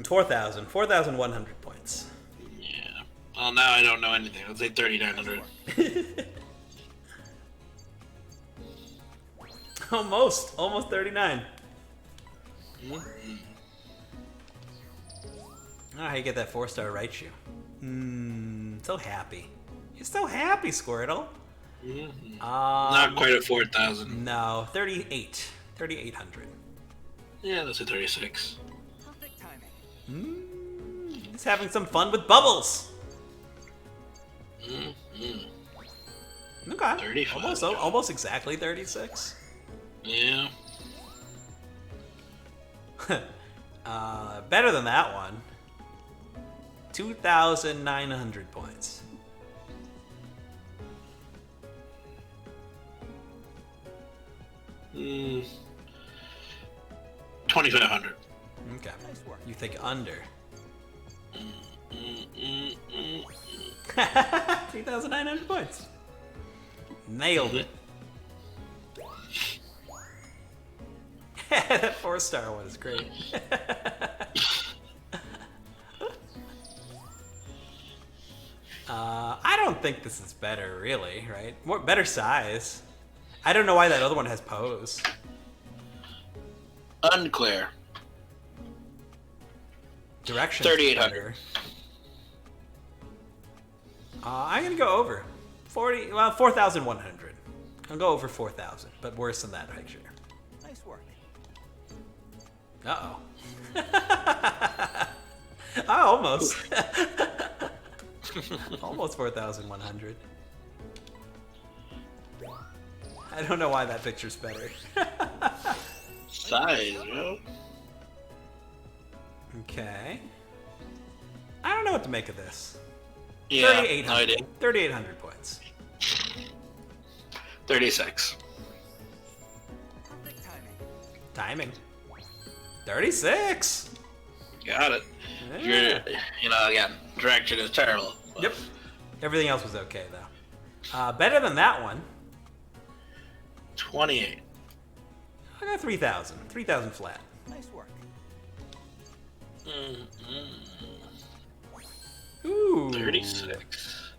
4,000. 4,100 points. Yeah. Well, now I don't know anything. Let's say 3,900. Almost 39. Oh, how you get that 4-star Raichu? So happy. You're so happy, Squirtle. Not quite at 4,000. No, 3,800. Yeah, that's a 36. Perfect timing. He's having some fun with bubbles. Okay. 35. Almost exactly 36. Yeah. Better than that one. 2,900 points. Mm. 2,500. Okay. You think under. 3,900 points. Nailed it. That 4-star one is great. I don't think this is better, really, right? Better size. I don't know why that other one has pose. Unclear. Direction. 3,800. I'm gonna go over. 4,100. I'll go over 4,000, but worse than that picture. Nice work. Uh-oh. Oh, almost. Almost 4,100. I don't know why that picture's better. Size, yo. Okay. I don't know what to make of this. Yeah, 3,800. no idea. 3,800 points. 36. Perfect timing. Timing. 36. Got it. Yeah. Again, direction is terrible. But Yep. Everything else was okay, though. Better than that one. 28. I got 3,000. 3,000 flat. Nice work. Ooh. 36.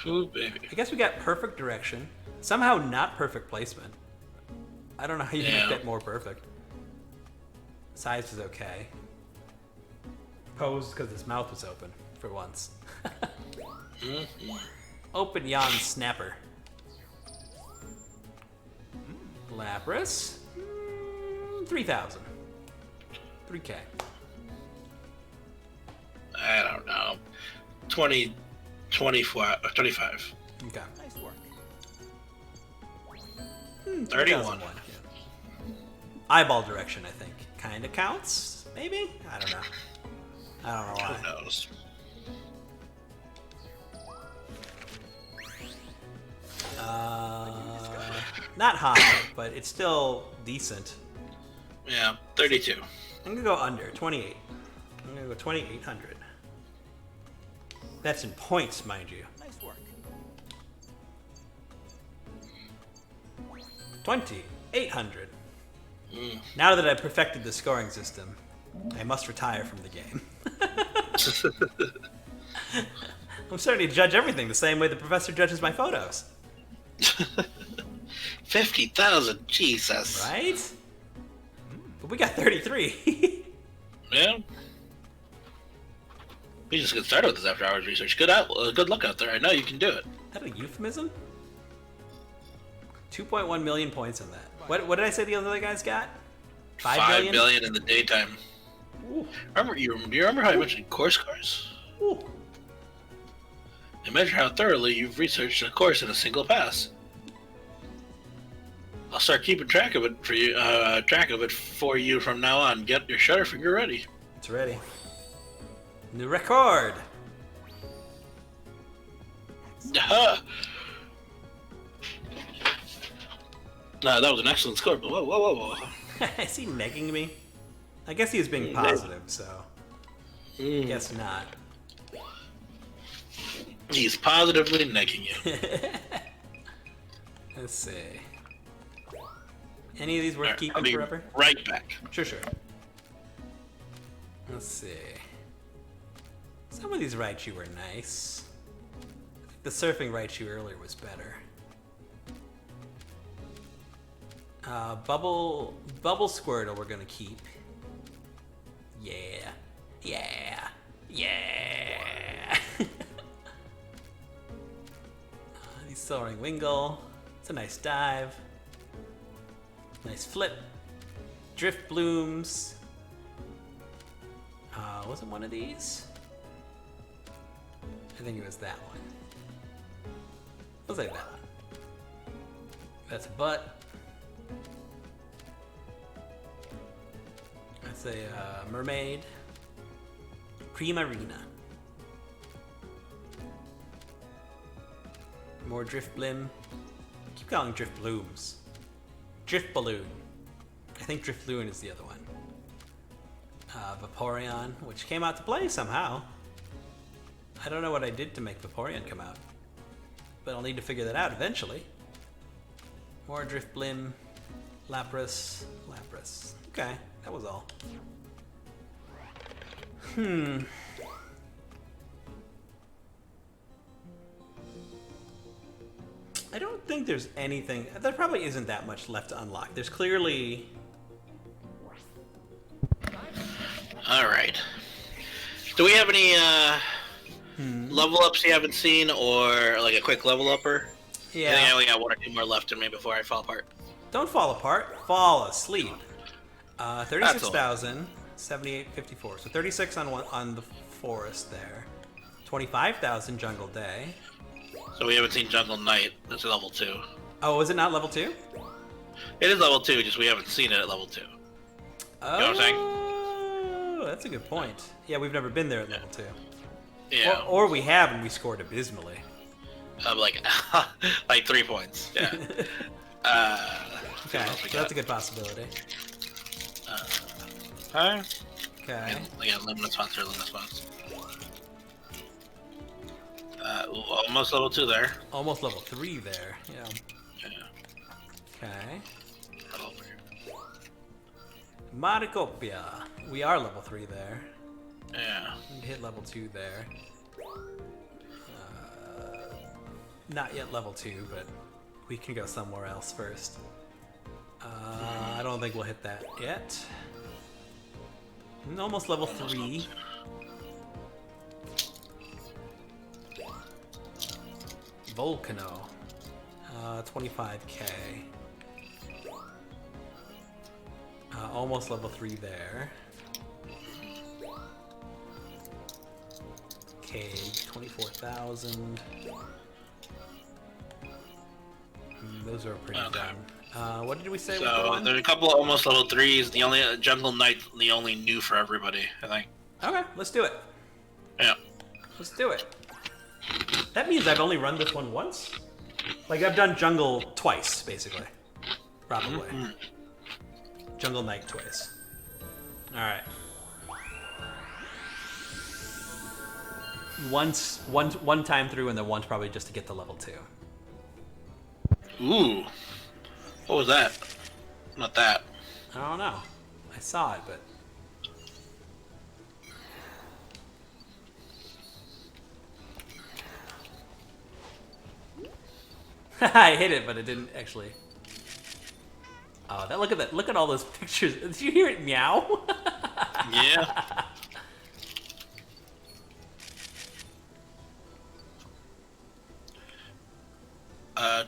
Ooh, baby. I guess we got perfect direction. Somehow not perfect placement. I don't know how you Yeah. make that more perfect. Size was okay. Pose because his mouth was open for once. Open yawn snapper. Lapras. 3,000. 3K. I don't know. 20, 24, 25. Okay. Nice work. 31. Yeah. Eyeball direction, I think. Kind of counts, maybe? I don't know. I don't know why. Who knows? Not high, but it's still decent. Yeah, 32. I'm gonna go under 28. I'm gonna go 2,800. That's in points, mind you. Nice work. 2,800. Now that I've perfected the scoring system, I must retire from the game. I'm starting to judge everything the same way the professor judges my photos. 50,000, Jesus. Right? But we got 33. Yeah. We just get started with this after hours research. Good luck out there. I know you can do it. Is that a euphemism? 2.1 million points on that. What did I say the other guys got? 5 billion in the daytime. Ooh. Do you remember how I mentioned course cars? Ooh. And measure how thoroughly you've researched a course in a single pass. I'll start keeping track of it for you from now on. Get your Shutterfinger ready. It's ready. New record. No, that was an excellent score. But whoa. Is he negging me? I guess he was being positive, so I guess not. He's positively necking you. Let's see. Any of these worth I'll keeping be forever? right back. Sure. Let's see. Some of these Raichu were nice. The surfing Raichu earlier was better. Bubble Squirtle we're gonna keep. Yeah. He's soaring Wingull. It's a nice dive. Nice flip. Drift Blooms. Was it one of these? I think it was that one. We'll say that. That's a butt. That's a mermaid. Primarina. More drift blim. Keep calling drift blooms. Drift balloon. I think drift balloon is the other one. Vaporeon, which came out to play somehow. I don't know what I did to make Vaporeon come out, but I'll need to figure that out eventually. More drift blim. Lapras. Lapras. Okay, that was all. I don't think there's anything. There probably isn't that much left to unlock. There's clearly. All right. Do we have any level ups you haven't seen, or like a quick level upper? Yeah. I think I only got 1 or 2 more left in me before I fall apart. Don't fall apart. Fall asleep. 36,000, 78.54. So 36 on the forest there. 25,000 jungle day. So we haven't seen Jungle Knight. That's level 2. Oh, is it not level 2? It is level 2, just we haven't seen it at level 2. Oh, know what I'm saying? That's a good point. Yeah, we've never been there at level 2. Yeah. Or we have and we scored abysmally. Like 3 points. Yeah. Okay, so that's a good possibility. Hi. Okay. Yeah, limit sponsor, limit sponsor. Almost level 2 there. Almost level 3 there. Yeah. Yeah. Okay. Over. Maricopia. We are level 3 there. Yeah. We hit level 2 there. Not yet level 2, but we can go somewhere else first. I don't think we'll hit that yet. Almost level 3. Volcano. 25k. Almost level 3 there. Cage, 24,000. Those are pretty done. What did we say? So there's a couple of almost level 3s. The only Jungle Knight, the only new for everybody, I think. Okay, let's do it. Yeah. Let's do it. That means I've only run this one once? Like, I've done Jungle twice, basically. Probably. Jungle Knight twice. Alright. One time through, and then once probably just to get to level 2. Ooh. What was that? Not that. I don't know. I saw it, but... I hit it, but it didn't actually. Oh, look at that! Look at all those pictures. Did you hear it meow? Yeah.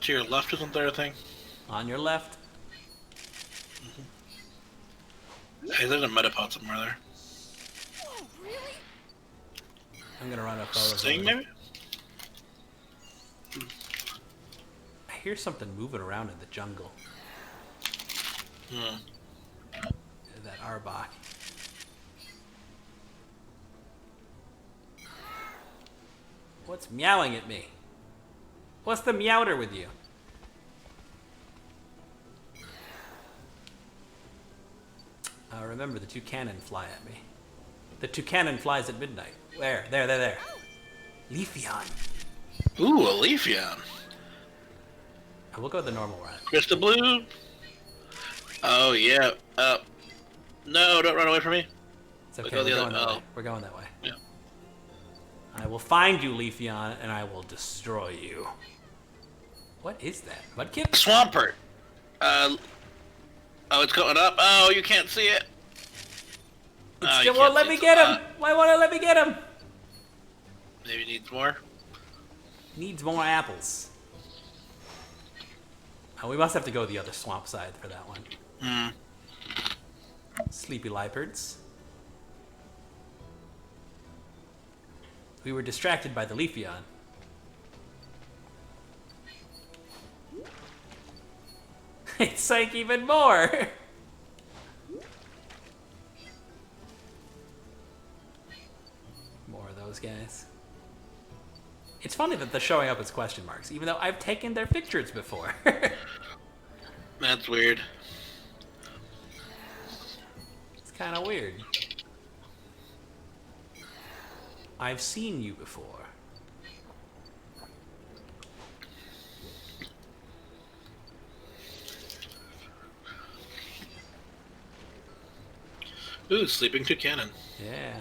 To your left isn't there a thing? On your left. Hey, there's a Metapod somewhere there. Oh, really? I'm gonna run a photo. Sting, maybe? I hear something moving around in the jungle. That Arbok. What's meowing at me? What's the meowder with you? Remember, the toucanon fly at me. The toucanon flies at midnight. Where? There. Leafeon. Ooh, a Leafeon. We'll go the normal route. Crystal Blue. Oh, yeah. No, don't run away from me. It's okay, Go the we're other- going that oh. way. We're going that way. Yeah. I will find you, Leafeon, and I will destroy you. What is that? Mudkip? Swampert. Oh, it's going up. Oh, you can't see it. Oh, It you won't can't let see me it. get him! Why won't it let me get him? Maybe it needs more. Needs more apples. Oh, we must have to go the other swamp side for that one. Sleepy Lipards. We were distracted by the Leafeon. It sank even more. More of those guys. It's funny that they're showing up as question marks, even though I've taken their pictures before. That's weird. It's kind of weird. I've seen you before. Ooh, sleeping toucan. Yeah.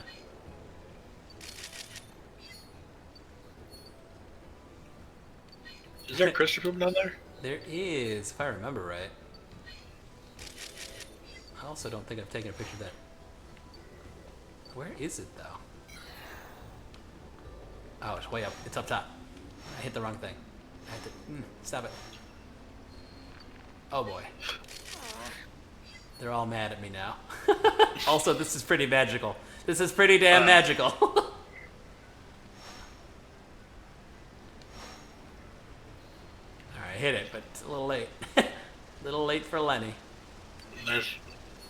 Is there a crystal room down there? There is, if I remember right. I also don't think I've taken a picture of that. Where is it, though? Oh, it's way up. It's up top. I hit the wrong thing. I had to... stop it. Oh, boy. They're all mad at me now. Also, this is pretty magical. This is pretty damn magical. Alright, hit it, but it's a little late. A little late for Lenny. There's...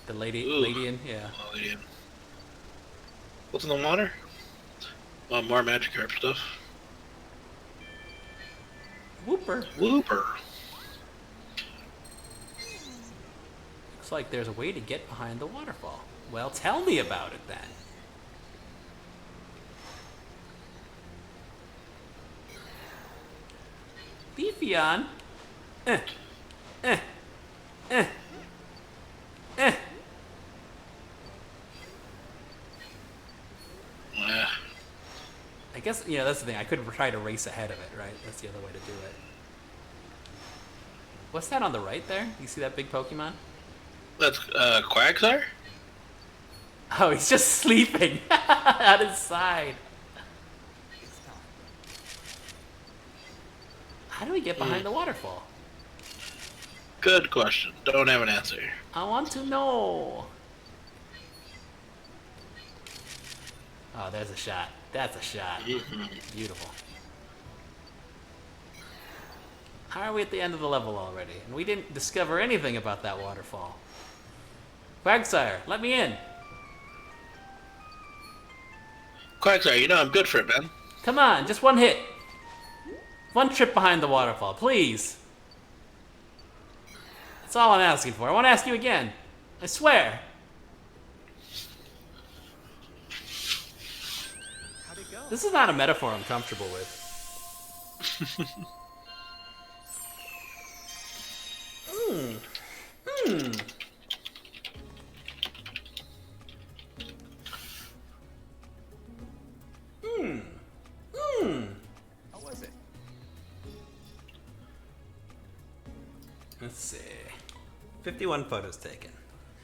The lady, Ooh. lady in, yeah. Oh, lady in. What's in the water? Oh, more Magikarp stuff. Whooper. Wooper. Looks like there's a way to get behind the waterfall. Well, tell me about it then. Beefeon. Eh. Eh. Eh. Eh. Yeah. I guess, yeah, that's the thing. I could try to race ahead of it, right? That's the other way to do it. What's that on the right there? You see that big Pokemon? That's Quagsire? Oh, he's just sleeping at his side. How do we get behind the waterfall? Good question. Don't have an answer. I want to know. Oh, there's a shot. That's a shot. Beautiful. How are we at the end of the level already? And we didn't discover anything about that waterfall. Quagsire, let me in. Quagsire, you know I'm good for it, man. Come on, just one hit. One trip behind the waterfall, please. That's all I'm asking for. I won't ask you again. I swear. How'd it go? This is not a metaphor I'm comfortable with. How was it? Let's see. 51 photos taken.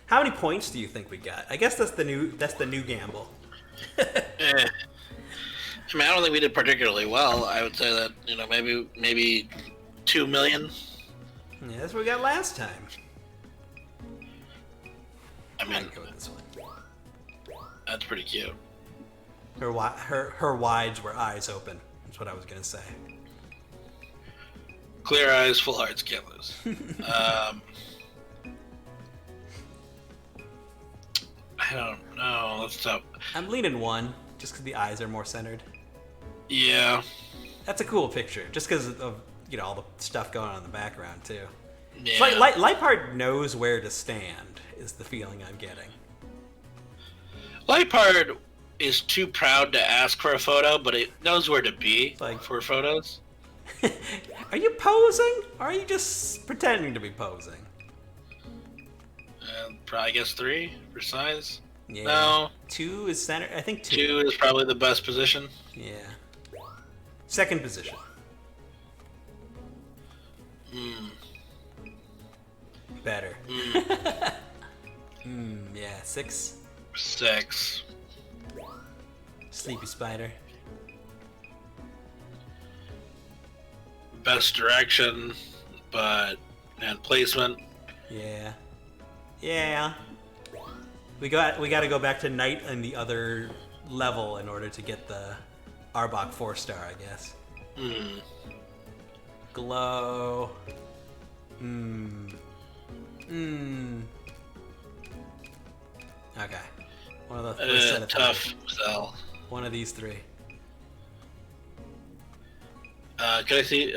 How many points do you think we got? I guess that's the new gamble. I mean, I don't think we did particularly well. I would say that, you know, maybe 2 million. Yeah, that's what we got last time. I mean, I'd go with this one. that's pretty cute. Her wides were eyes open. That's what I was gonna say. Clear eyes, full hearts, can't lose. I don't know. That's tough. I'm leaning 1, just because the eyes are more centered. Yeah. That's a cool picture, just because of all the stuff going on in the background too. Yeah. It's like Liepard knows where to stand. Is the feeling I'm getting. Liepard is too proud to ask for a photo, but it knows where to be for photos. Are you posing, or are you just pretending to be posing? I guess 3 for size. Yeah. No. 2 is center. I think 2. 2 is probably the best position. Yeah. Second position. Better. Yeah. 6. 6. Sleepy spider. Best direction, and placement. Yeah. Yeah. We got to go back to night and the other level in order to get the Arbok 4-star, I guess. Glow. Okay. One of the first set of tough three. sell. One of these three. Can I see?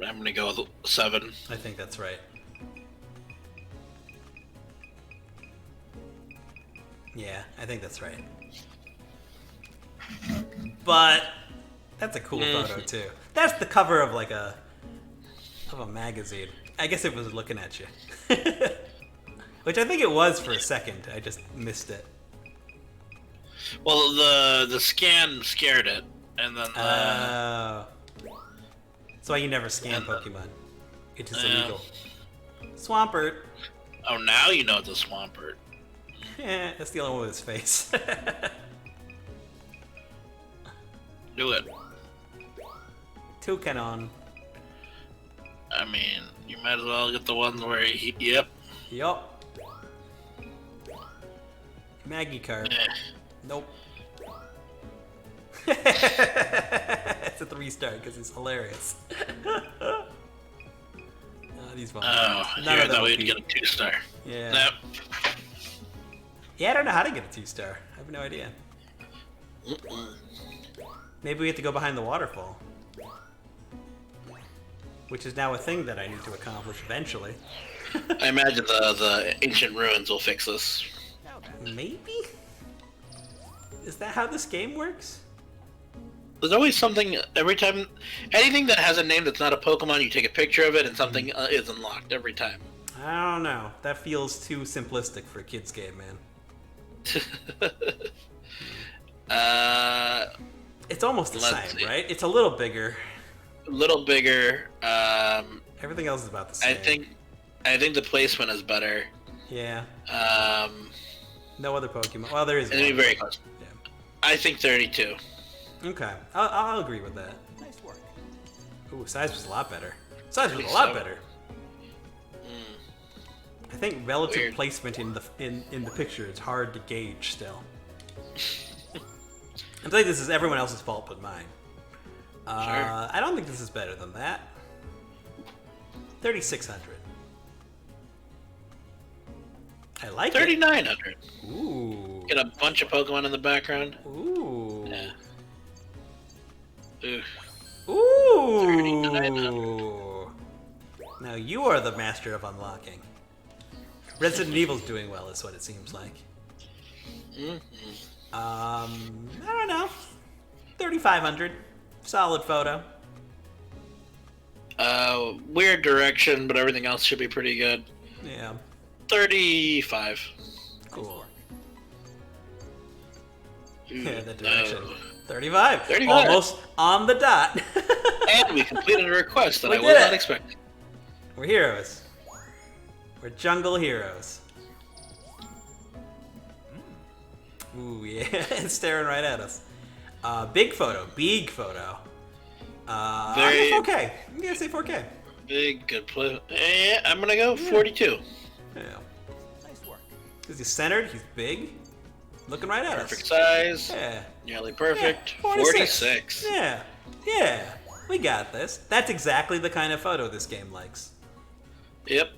I'm gonna go with 7. I think that's right. Yeah, I think that's right. But that's a cool photo too. That's the cover of like a magazine. I guess it was looking at you. Which I think it was for a second. I just missed it. Well, the scan scared it, and then that's why you never scan Pokemon. It is Yeah. illegal. Swampert. oh, now you know it's a Swampert. That's the only one with his face. Do it. Toucanon. I mean, you might as well get the ones where yep. Yup. Magikarp. Nope. It's a 3-star because he's hilarious. These ones. Oh, None here of them thought would we'd be- get a 2-star. Yeah. Nope. Yeah, I don't know how to get a 2-star. I have no idea. Maybe we have to go behind the waterfall. Which is now a thing that I need to accomplish eventually. I imagine the ancient ruins will fix this. Maybe? Is that how this game works? There's always something every time. Anything that has a name that's not a Pokemon, you take a picture of it, and something is unlocked every time. I don't know. That feels too simplistic for a kid's game, man. It's almost the Let's same, see. right? It's a little bigger. A little bigger. Everything else is about the same. I think the placement is better. Yeah. And No other Pokemon. Well, there is it'll be one. very close. Yeah. I think 32. Okay. I'll agree with that. Nice work. Ooh, size was a lot better. Size was a Think lot so. better. I think relative Weird. placement in the picture is hard to gauge still. I think this is everyone else's fault but mine. I don't think this is better than that. 3,600. I like it. 3,900. Ooh. Get a bunch of Pokemon in the background. Ooh. Yeah. Ooh. Ooh. 3,900. Now you are the master of unlocking. Resident Evil's doing well, is what it seems like. I don't know. 3,500. Solid photo. Weird direction, but everything else should be pretty good. Yeah. 35. Cool. Ooh, Yeah, that direction. no. 35. 35. Almost on the dot. And we completed a request that We I did was it. not expecting. We're heroes. We're jungle heroes. Ooh, yeah. It's staring right at us. Big photo. Big photo. Very- I'm 4K. I'm gonna say 4K. Big, good play. I'm gonna go 42. Yeah. Nice work. Because he's centered, he's big. Looking right at Perfect us. size. Yeah. Nearly perfect. Yeah, 46. Yeah. Yeah. We got this. That's exactly the kind of photo this game likes. Yep.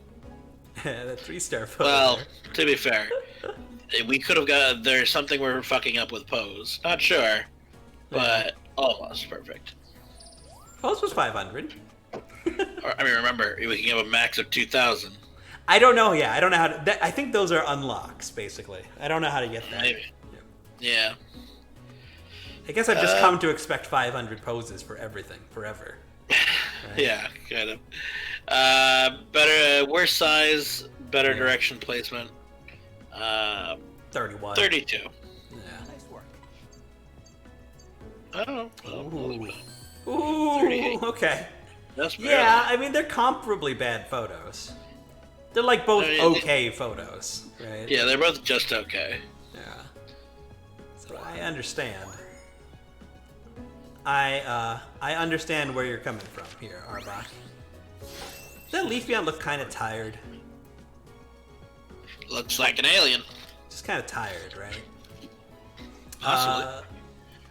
That 3-star photo. Well, there. to be fair, we could have got. There's something we're fucking up with pose. Not sure, but almost perfect. Pose was 500. Or, I mean, remember, we can have a max of 2,000. I don't know. Yeah, I don't know how to. I think those are unlocks, basically. I don't know how to get that. Maybe. Yeah. I guess I've just come to expect 500 poses for everything, forever. Right? Yeah, kind of. Better, worse size, better direction placement. 31. 32. Yeah. Nice work. Oh, Ooh. Ooh. 38. Okay. that's better. Yeah, I mean they're comparably bad photos. They're like both I mean, okay photos, right? Yeah, they're both just okay. Yeah. So I understand. I understand where you're coming from here, Arbok. Does that Leafeon look kind of tired? Looks like an alien. Just kind of tired, right? Possibly.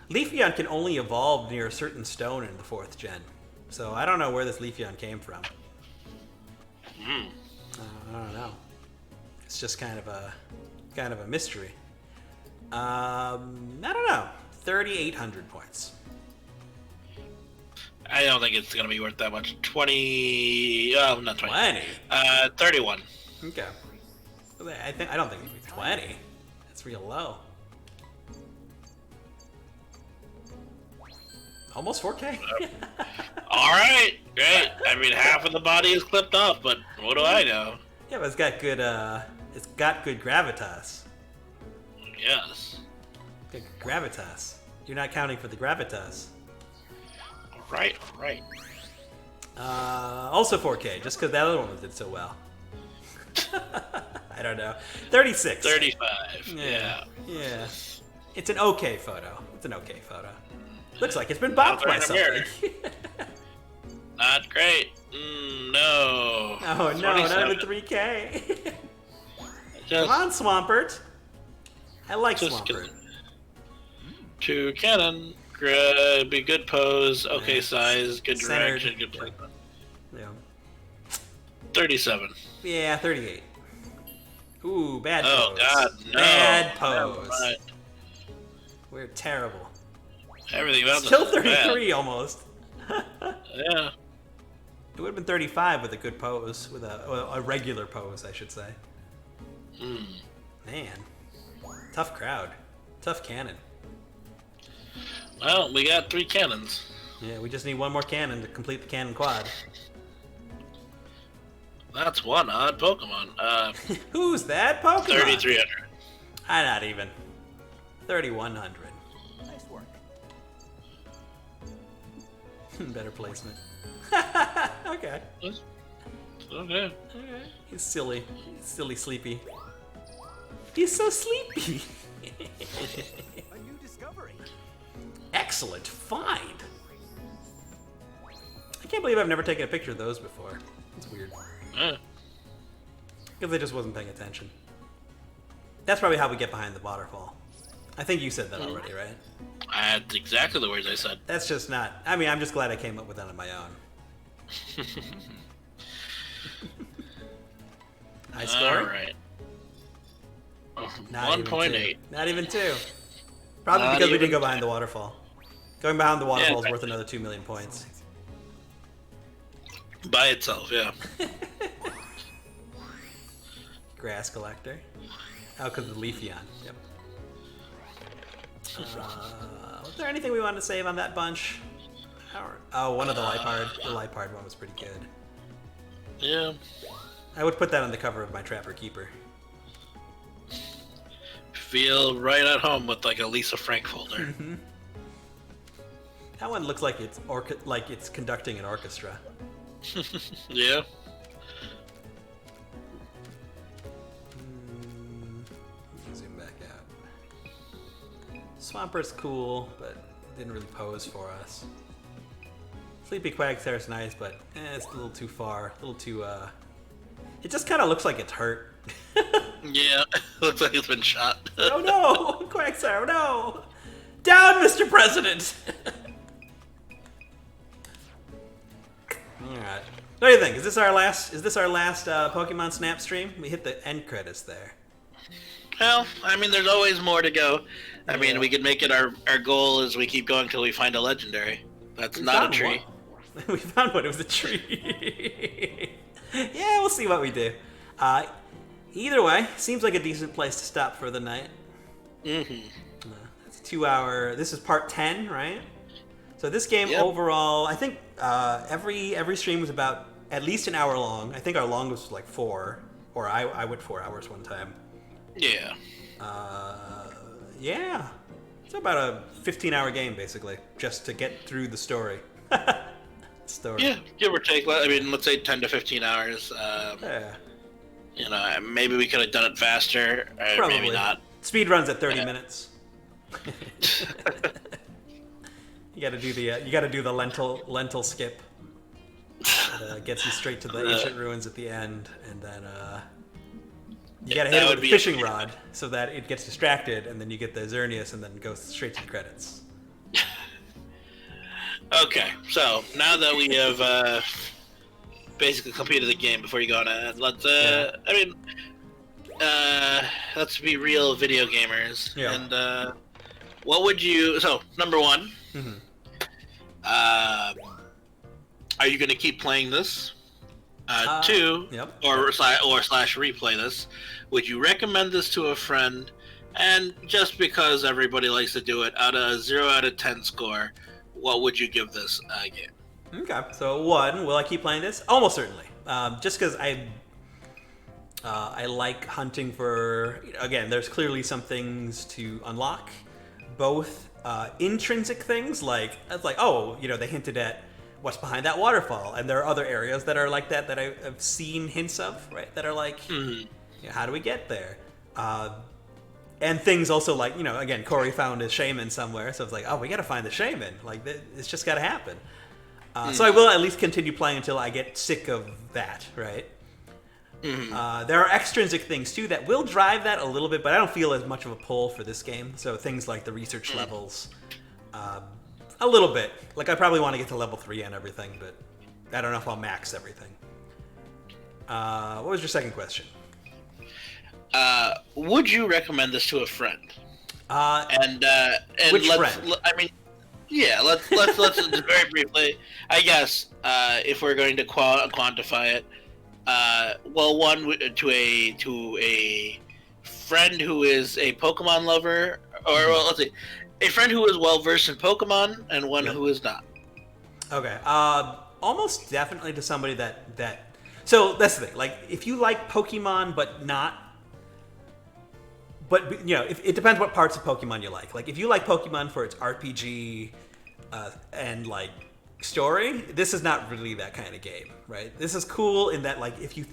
Leafeon can only evolve near a certain stone in the 4th gen. So I don't know where this Leafeon came from. I don't know. It's just kind of a mystery. I don't know. 3,800 points. I don't think it's gonna be worth that much. 20. Oh, not 20. 20. 31. Okay. I don't think it'd be 20. That's real low. Almost 4K. All right, great. I mean, half of the body is clipped off, but what do I know? Yeah, but it's got good. It's got good gravitas. Yes. Good gravitas. You're not counting for the gravitas. All right. Also 4K, just because that other one did so well. I don't know. 36. 35. Yeah. Yeah. It's an okay photo. Looks like it's been bopped by something. Not great. No. Oh no, not even 3K. Come on, Swampert. I like Swampert. 2 cannon. Be good pose, okay size, good direction, good placement. Yeah. 37. Yeah, 38. Ooh, bad pose. Oh God, no. Bad pose. Right. We're terrible. Everything about Still this is 33 almost. bad. Yeah. It would have been 35 with a good pose, with a regular pose, I should say. Man, tough crowd, tough cannon. Well, we got 3 cannons. Yeah, we just need one more cannon to complete the cannon quad. That's one odd Pokemon. Who's that Pokemon? 3,300. Not even. 3,100. Nice work. Better placement. Okay. Okay. Alright. He's silly. He's silly sleepy. He's so sleepy. A new discovery. Excellent find. I can't believe I've never taken a picture of those before. It's weird. Because I just wasn't paying attention. That's probably how we get behind the waterfall. I think you said that already, right? That's exactly the words I said. That's just not... I mean, I'm just glad I came up with that on my own. High score? Alright. Not 1.8. Not even 2. Probably Not because we even didn't go behind the waterfall. Going behind the waterfall is Yeah. worth another 2 million points. By itself, yeah. Grass collector. Oh, because of the Leafeon. Yep. Was there anything we wanted to save on that bunch? Oh, one of the Lipard. The Lipard one was pretty good. Yeah. I would put that on the cover of my Trapper Keeper. Feel right at home with like a Lisa Frank folder. That one looks like it's conducting an orchestra. Yeah. Zoom back out. Swampert's cool, but didn't really pose for us. Sleepy Quagshare's nice, but it's a little too far. A little too, It just kind of looks like it's hurt. Yeah. Looks like it's been shot. Oh no! Quagsire, no! Down, Mr. President! Alright. What do you think? Is this our last Pokemon Snap stream? We hit the end credits there. Well, I mean, there's always more to go. I mean, we could make it our goal is we keep going till we find a legendary. That's not a tree. We found one. It was a tree. Yeah, we'll see what we do. Either way, seems like a decent place to stop for the night. It's a 2-hour. This is part 10, right? So this game overall, I think every stream was about at least an hour long. I think our longest was like 4, or I went 4 hours one time. Yeah. Yeah. It's about a 15-hour game, basically, just to get through the story. Yeah, give or take. I mean, let's say 10 to 15 hours. Yeah. You know, maybe we could have done it faster. Probably. Maybe not. Speed runs at 30 minutes. You gotta do the lentil skip. It gets you straight to the ancient ruins at the end, and then you gotta hit it with a fishing rod so that it gets distracted, and then you get the Xerneas, and then go straight to the credits. Okay, so now that we have basically completed the game before you go on it. Let's let's be real video gamers. Yeah. And what would you? So number one, are you going to keep playing this? Two, or slash replay this. Would you recommend this to a friend? And just because everybody likes to do it, out of a 0 out of 10 score, what would you give this game? Okay, so 1, will I keep playing this? Almost certainly. Just because I like hunting for, again, there's clearly some things to unlock, both intrinsic things like oh, they hinted at what's behind that waterfall, and there are other areas that are like that I've seen hints of, right? That are like, how do we get there? And things also like, again, Corey found his shaman somewhere, so it's like, oh, we got to find the shaman. Like, it's just got to happen. So I will at least continue playing until I get sick of that, right? There are extrinsic things too that will drive that a little bit, but I don't feel as much of a pull for this game. So things like the research levels, a little bit. Like I probably want to get to level 3 and everything, but I don't know if I'll max everything. What was your second question? Would you recommend this to a friend? And which friend? I mean, yeah, let's just very briefly. I guess if we're going to quantify it, well, one to a friend who is a Pokemon lover, or well, let's see, a friend who is well versed in Pokemon, and one who is not. Okay, almost definitely to somebody that. So that's the thing. Like, if you like Pokemon, but not. But it depends what parts of Pokemon you like. Like, if you like Pokemon for its RPG and like story, this is not really that kind of game, right? This is cool in that, like, if you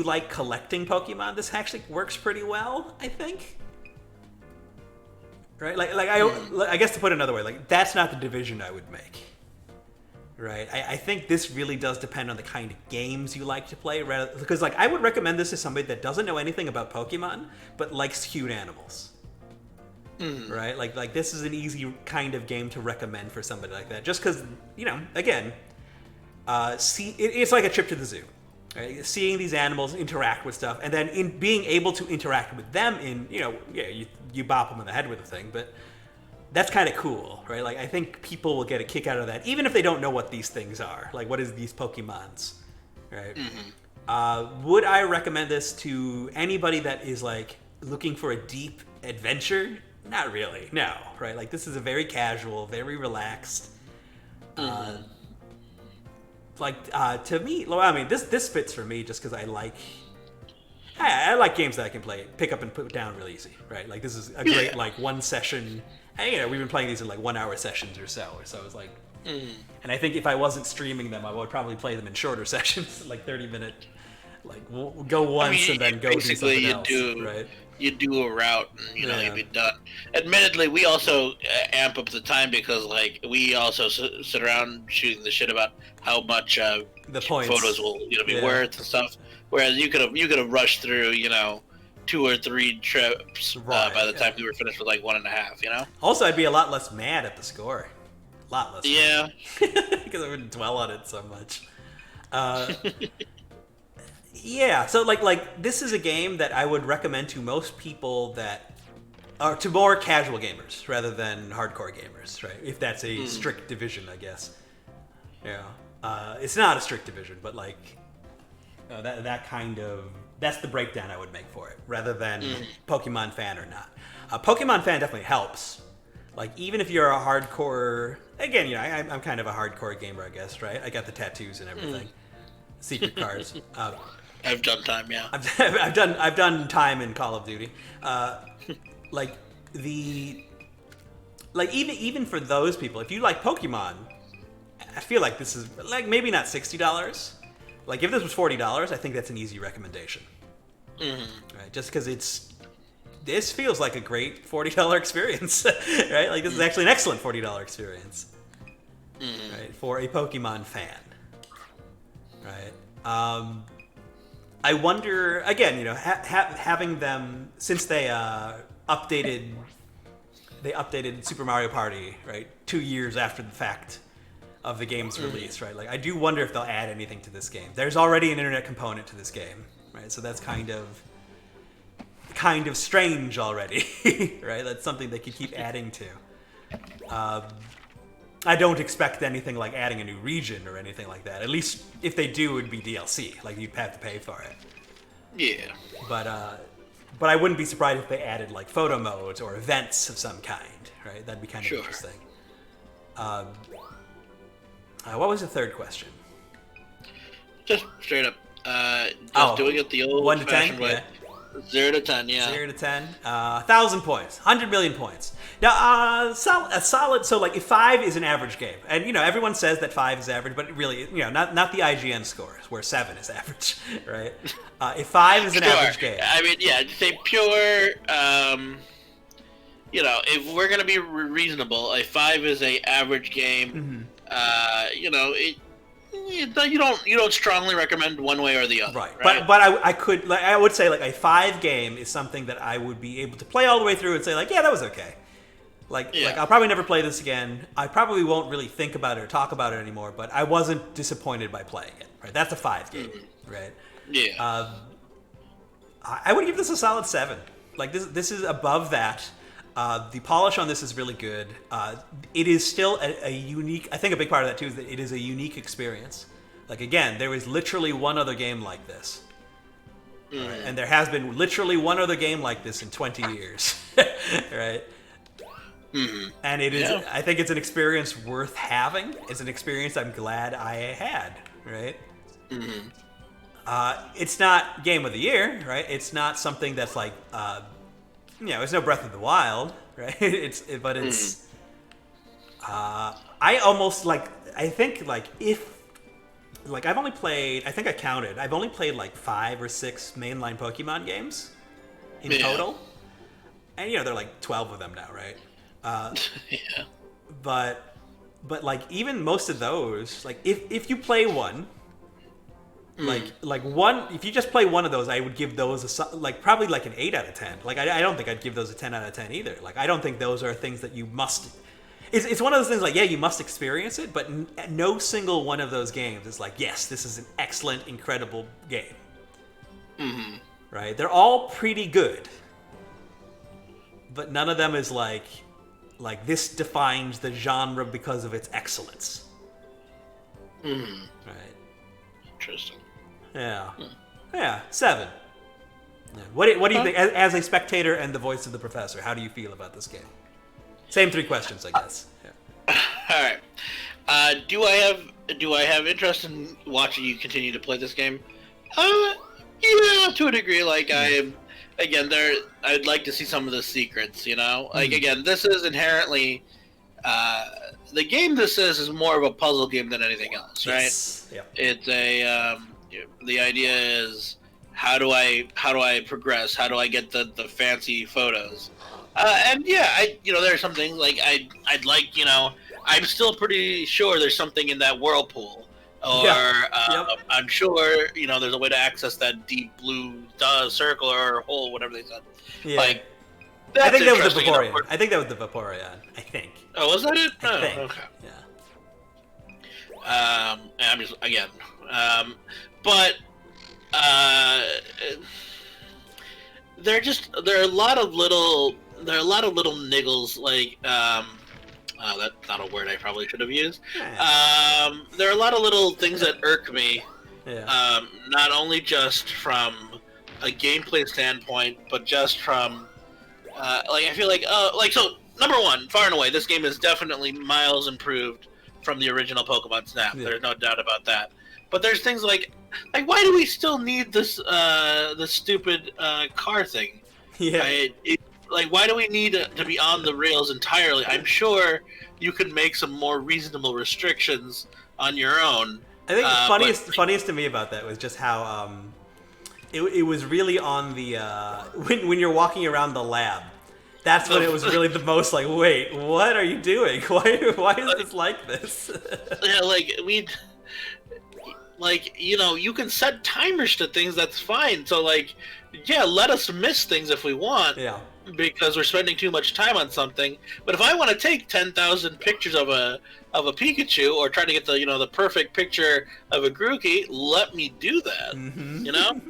like collecting Pokemon, this actually works pretty well, I think. Right? Like I guess to put it another way, like, that's not the division I would make. Right? I think this really does depend on the kind of games you like to play, because like I would recommend this to somebody that doesn't know anything about Pokemon but likes cute animals. Right? Like this is an easy kind of game to recommend for somebody like that, just because again, it's like a trip to the zoo. Right? Seeing these animals interact with stuff, and then in being able to interact with them you bop them in the head with a thing, but that's kind of cool, right? Like, I think people will get a kick out of that, even if they don't know what these things are. Like, what is these Pokemons, right? Would I recommend this to anybody that is, like, looking for a deep adventure? Not really, no, right? Like, this is a very casual, very relaxed, to me, well, I mean, this fits for me just because I like games that I can pick up and put down real easy, right? Like, this is a great, like, one session. And, we've been playing these in like 1 hour sessions or so. So it's like, and I think if I wasn't streaming them, I would probably play them in shorter sessions, like 30-minute. Like, we'll go once and then go do something else. Right? You do a route, and you'd be done. Admittedly, we also amp up the time because like we also sit around shooting the shit about how much the points. Photos will be worth and stuff. Whereas you could have rushed through 2 or 3 trips by the time we were finished with like 1.5. Also, I'd be a lot less mad at the score. A lot less. Yeah. Because I wouldn't dwell on it so much. Yeah. So like this is a game that I would recommend to most people that are to more casual gamers rather than hardcore gamers, right? If that's a strict division, I guess. Yeah. It's not a strict division, but like that kind of. That's the breakdown I would make for it, rather than Pokemon fan or not. Pokemon fan definitely helps. Like, even if you're a hardcore... Again, I'm kind of a hardcore gamer, I guess, right? I got the tattoos and everything. Secret cards. I've done time, yeah. I've done time in Call of Duty. Even for those people, if you like Pokemon, I feel like this is, like, maybe not $60. Like, if this was $40, I think that's an easy recommendation. Right? Just because this feels like a great $40 experience, right? Like, this is actually an excellent $40 experience, right? For a Pokemon fan, right? I wonder, again, having them, since they updated Super Mario Party, right? 2 years after the fact of the game's release, right? Like, I do wonder if they'll add anything to this game. There's already an internet component to this game, right? So that's kind of strange already, right? That's something they could keep adding to. I don't expect anything like adding a new region or anything like that. At least if they do, it would be DLC. Like, you'd have to pay for it. Yeah. But I wouldn't be surprised if they added like photo modes or events of some kind, right? That'd be kind of interesting. What was the third question? Just straight up. Doing it the old 1 to 10? way. Yeah. 0 to 10, yeah. 0 to 10. 1,000 points. 100 million points. Now, a solid. So, like, if 5 is an average game, and everyone says that 5 is average, but really, not the IGN scores where 7 is average, right? If 5 is an average game, I mean, yeah, say pure. If we're gonna be reasonable, a 5 is a average game. You don't strongly recommend one way or the other, right? Right? But I would say like a 5 game is something that I would be able to play all the way through and say like, yeah, that was okay. Like I'll probably never play this again. I probably won't really think about it or talk about it anymore. But I wasn't disappointed by playing it. Right? That's a 5 game, right? Yeah. I would give this a solid 7. Like this is above that. The polish on this is really good. It is still a unique. I think a big part of that too is that it is a unique experience. Like again, there is literally one other game like this, right? And there has been literally one other game like this in 20 years, right? Mm-hmm. And it is. Yeah. I think it's an experience worth having. It's an experience I'm glad I had, right? Mm-hmm. It's not Game of the Year, right? It's not something that's like. It's no Breath of the Wild, right? I almost like. I think like if, like I've only played. I think I counted. I've only played like 5 or 6 mainline Pokemon games in total, and there are like 12 of them now, right? Yeah. But like even most of those, like if you play one. Like one, if you just play one of those, I would give those probably like an 8 out of 10. Like I don't think I'd give those a 10 out of 10 either. Like I don't think those are things that you must. It's one of those things like you must experience it, but no single one of those games is like yes, this is an excellent, incredible game. Mm-hmm. Right? They're all pretty good, but none of them is like this defines the genre because of its excellence. Mm-hmm. Right. Interesting. Yeah. Yeah, 7. Yeah. What do you think, as a spectator and the voice of the professor, how do you feel about this game? Same 3 questions, I guess. Yeah. All right. Do I have interest in watching you continue to play this game? Yeah, to a degree. Like I'd like to see some of the secrets. Like again, this is inherently the game. This is more of a puzzle game than anything else, right? Yes. Yeah. It's a the idea is how do I progress? How do I get the fancy photos? And yeah, there's something like I'd like I'm still pretty sure there's something in that whirlpool, or I'm sure there's a way to access that deep blue circle or hole, whatever they said. Yeah. Like I think that was the Vaporeon. I think that was the Vaporeon. I think. Oh, was that it? I think. Okay. Yeah. I'm just again, but there are a lot of little niggles like that's not a word I probably should have used. Yeah. There are a lot of little things that irk me. Yeah. Not only just from a gameplay standpoint, but just from I feel like so number one, far and away, this game is definitely miles improved from the original Pokemon Snap. Yeah. There's no doubt about that. But there's things like why do we still need this stupid car thing? Yeah. Why do we need to be on the rails entirely? I'm sure you could make some more reasonable restrictions on your own. I think the funniest to me about that was just how it was really on the when you're walking around the lab. That's when it was really the most like, wait, what are you doing? Why is this like this? Yeah, you can set timers to things. That's fine. So let us miss things if we want. Yeah. because we're spending too much time on something. But if I want to take 10,000 pictures of a Pikachu, or try to get the perfect picture of a Grookey, let me do that. You know.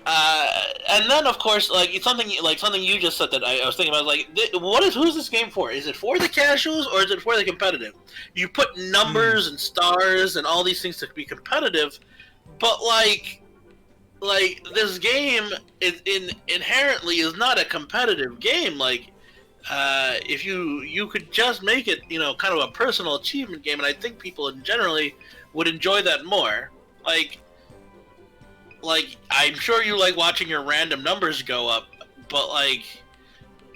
And then, of course, like it's something you just said that I was thinking about. Like, who's this game for? Is it for the casuals or is it for the competitive? You put numbers and stars and all these things to be competitive, but like this game inherently is not a competitive game. Like, if you could just make it, kind of a personal achievement game, and I think people generally would enjoy that more. Like, I'm sure you like watching your random numbers go up, but like,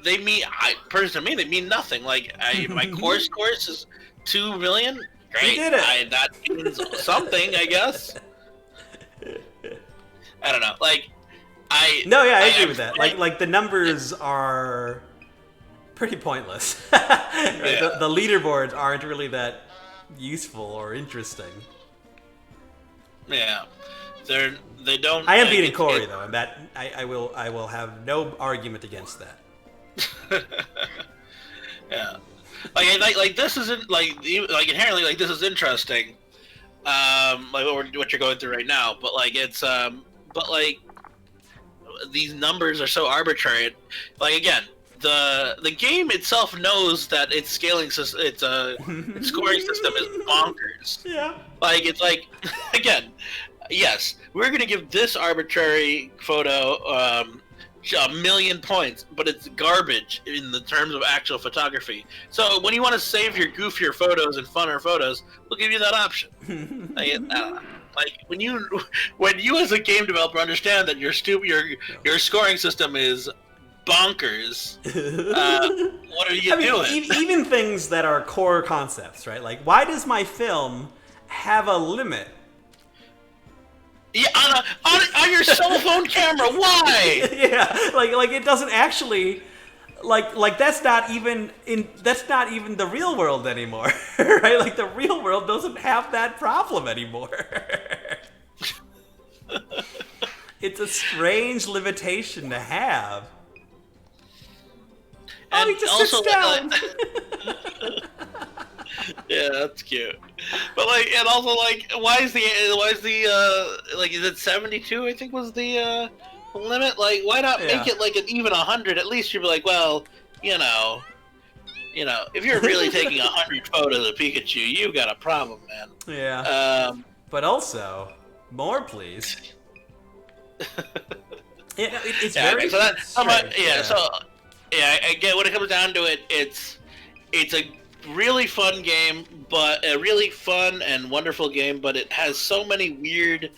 they mean, to me, they mean nothing. Like, my course is 2 million. Great, You did it. That means something, I guess. I don't know. Like, I agree with that. Like the numbers are pretty pointless. Right? Yeah. The leaderboards aren't really that useful or interesting. Yeah, they don't. I am beating Corey though, and that I will have no argument against that. Yeah, like this isn't like inherently like this is interesting. Like what you're going through right now, but like it's but like these numbers are so arbitrary. Like again, the game itself knows that its scaling system, its scoring system is bonkers. Yeah. Like it's like again, yes, we're gonna give this arbitrary photo 1 million points, but it's garbage in the terms of actual photography. So when you want to save your goofier photos and funner photos, we'll give you that option. Like when you as a game developer understand that your scoring system is bonkers, what are you doing? Even things that are core concepts, right? Like, why does my film have a limit? Yeah, on your cell phone camera. Why? Yeah, like it doesn't actually, like that's not even the real world anymore, right? Like the real world doesn't have that problem anymore. It's a strange limitation to have. And he just also, sits down. Yeah, that's cute. But like, and also like, why is the like, is it 72? I think was the limit. Like, why not make it like an even 100? At least you'd be like, well, if you're really taking 100 photos of Pikachu, you got a problem, man. Yeah. But also, more please. It's Yeah, very okay, so that strange. I get when it comes down to it, it's a really fun game, but a really fun and wonderful game, but it has so many weird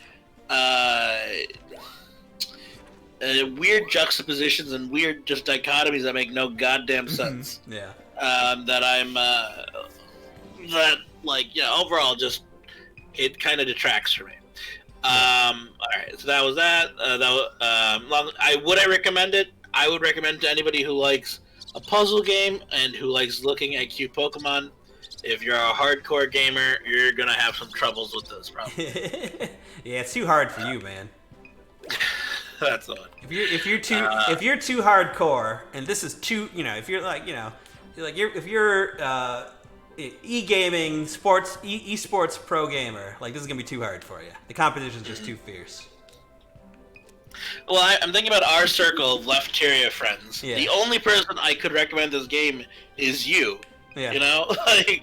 juxtapositions and weird just dichotomies that make no goddamn sense. Yeah. Overall, just it kind of detracts from me. All right, so that was that. Would I recommend it? I would recommend to anybody who likes a puzzle game and who likes looking at cute Pokemon. If you're a hardcore gamer, you're gonna have some troubles with this, probably. Yeah, it's too hard for you, man. That's the one. If you're too hardcore, and this is too, if you're if you're e-gaming esports pro gamer, like this is gonna be too hard for you. The competition's just too fierce. Well, I'm thinking about our circle of Lefteria friends. Yeah. The only person I could recommend this game is you. Yeah. Like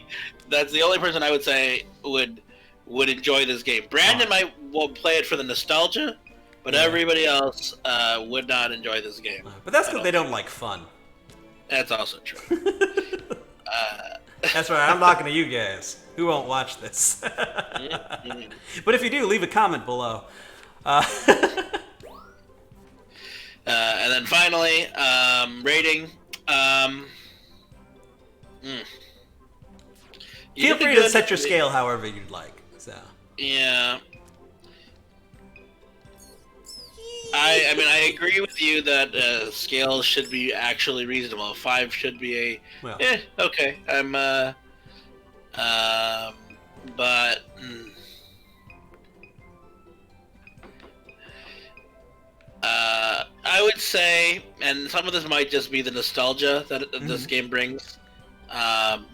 that's the only person I would say would enjoy this game. Brandon won't play it for the nostalgia, but everybody else would not enjoy this game. But that's because they don't like fun. That's also true. That's right. I'm talking to you guys who won't watch this. But if you do, leave a comment below. And then finally, rating. Feel free to set your scale however you'd like. So. Yeah. I agree with you that scale should be actually reasonable. 5 should be okay. But. would say, and some of this might just be the nostalgia that this game brings. I'm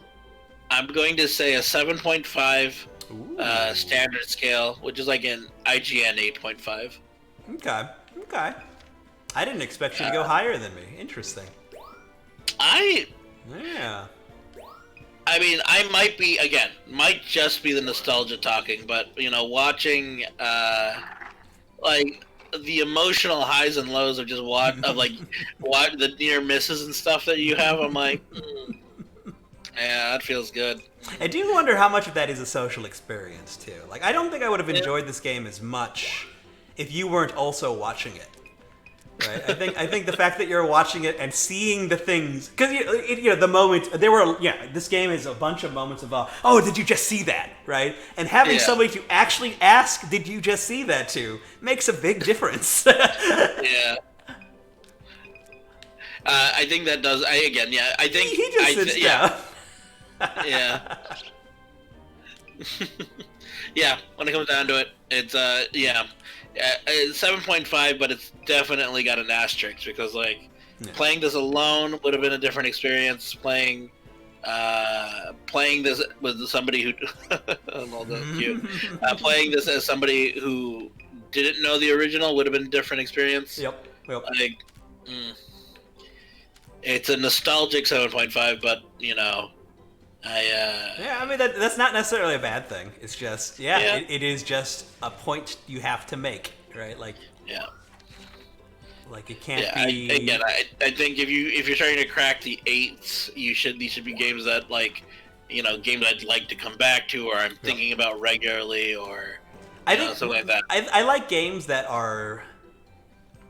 going to say a 7.5 standard scale, which is like an IGN 8.5. Okay. I didn't expect you to go higher than me. Interesting. Yeah. I mean, I might just be the nostalgia talking, but watching like the emotional highs and lows of just what the near misses and stuff that you have, I'm like, yeah, that feels good. I do wonder how much of that is a social experience too. Like, I don't think I would have enjoyed this game as much if you weren't also watching it. Right? I think the fact that you're watching it and seeing the things, because the moment this game is a bunch of moments of oh, did you just see that, right? And having somebody to actually ask, did you just see that too, makes a big difference. Yeah. I think that does. I think he just sits down. Yeah. Yeah. When it comes down to it, it's 7.5, but it's definitely got an asterisk because playing this alone would have been a different experience. Playing this with somebody who playing this as somebody who didn't know the original would have been a different experience. Yep. It's a nostalgic 7.5, but I mean that's not necessarily a bad thing. It's just it is just a point you have to make, right? Like it can't be. I think if you're trying to crack the 8s, these should be games that games I'd like to come back to, or I'm thinking about regularly, or I think something like that. I like games that are.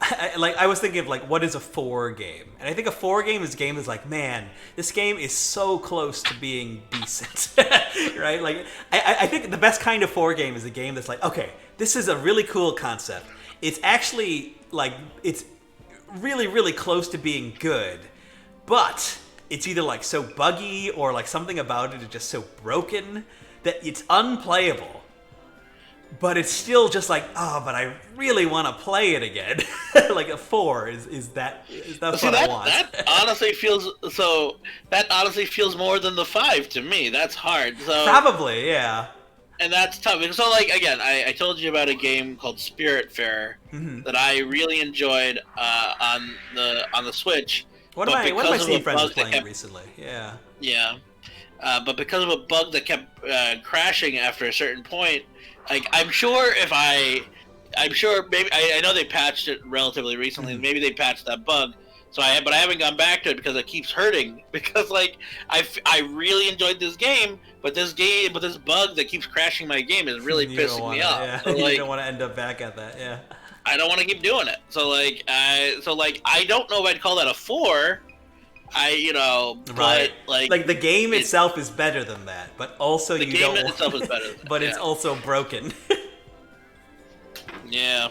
I was thinking of what is a 4 game, and I think a 4 game is a game that's like, man, this game is so close to being decent, right? Like I think the best kind of 4 game is a game that's like, okay, this is a really cool concept. It's actually it's really, really close to being good, but it's either so buggy or something about it is just so broken that it's unplayable. But it's still just but I really want to play it again. A 4 is that what I want. That honestly feels more than the 5 to me. That's hard. So probably, yeah. And that's tough. So again, I told you about a game called Spiritfarer that I really enjoyed on the Switch. One of my Steam friends was playing it recently. Yeah. Yeah. But because of a bug that kept crashing after a certain point, I'm sure maybe I know they patched it relatively recently. Maybe they patched that bug. But I haven't gone back to it because it keeps hurting. Because I really enjoyed this game, but this bug that keeps crashing my game is really pissing me off. Yeah. So, you don't want to end up back at that. Yeah. I don't want to keep doing it. So I don't know if I'd call that a 4. Right. But the game itself is better than that, but also the game itself is better than that, but it's also broken. Yeah.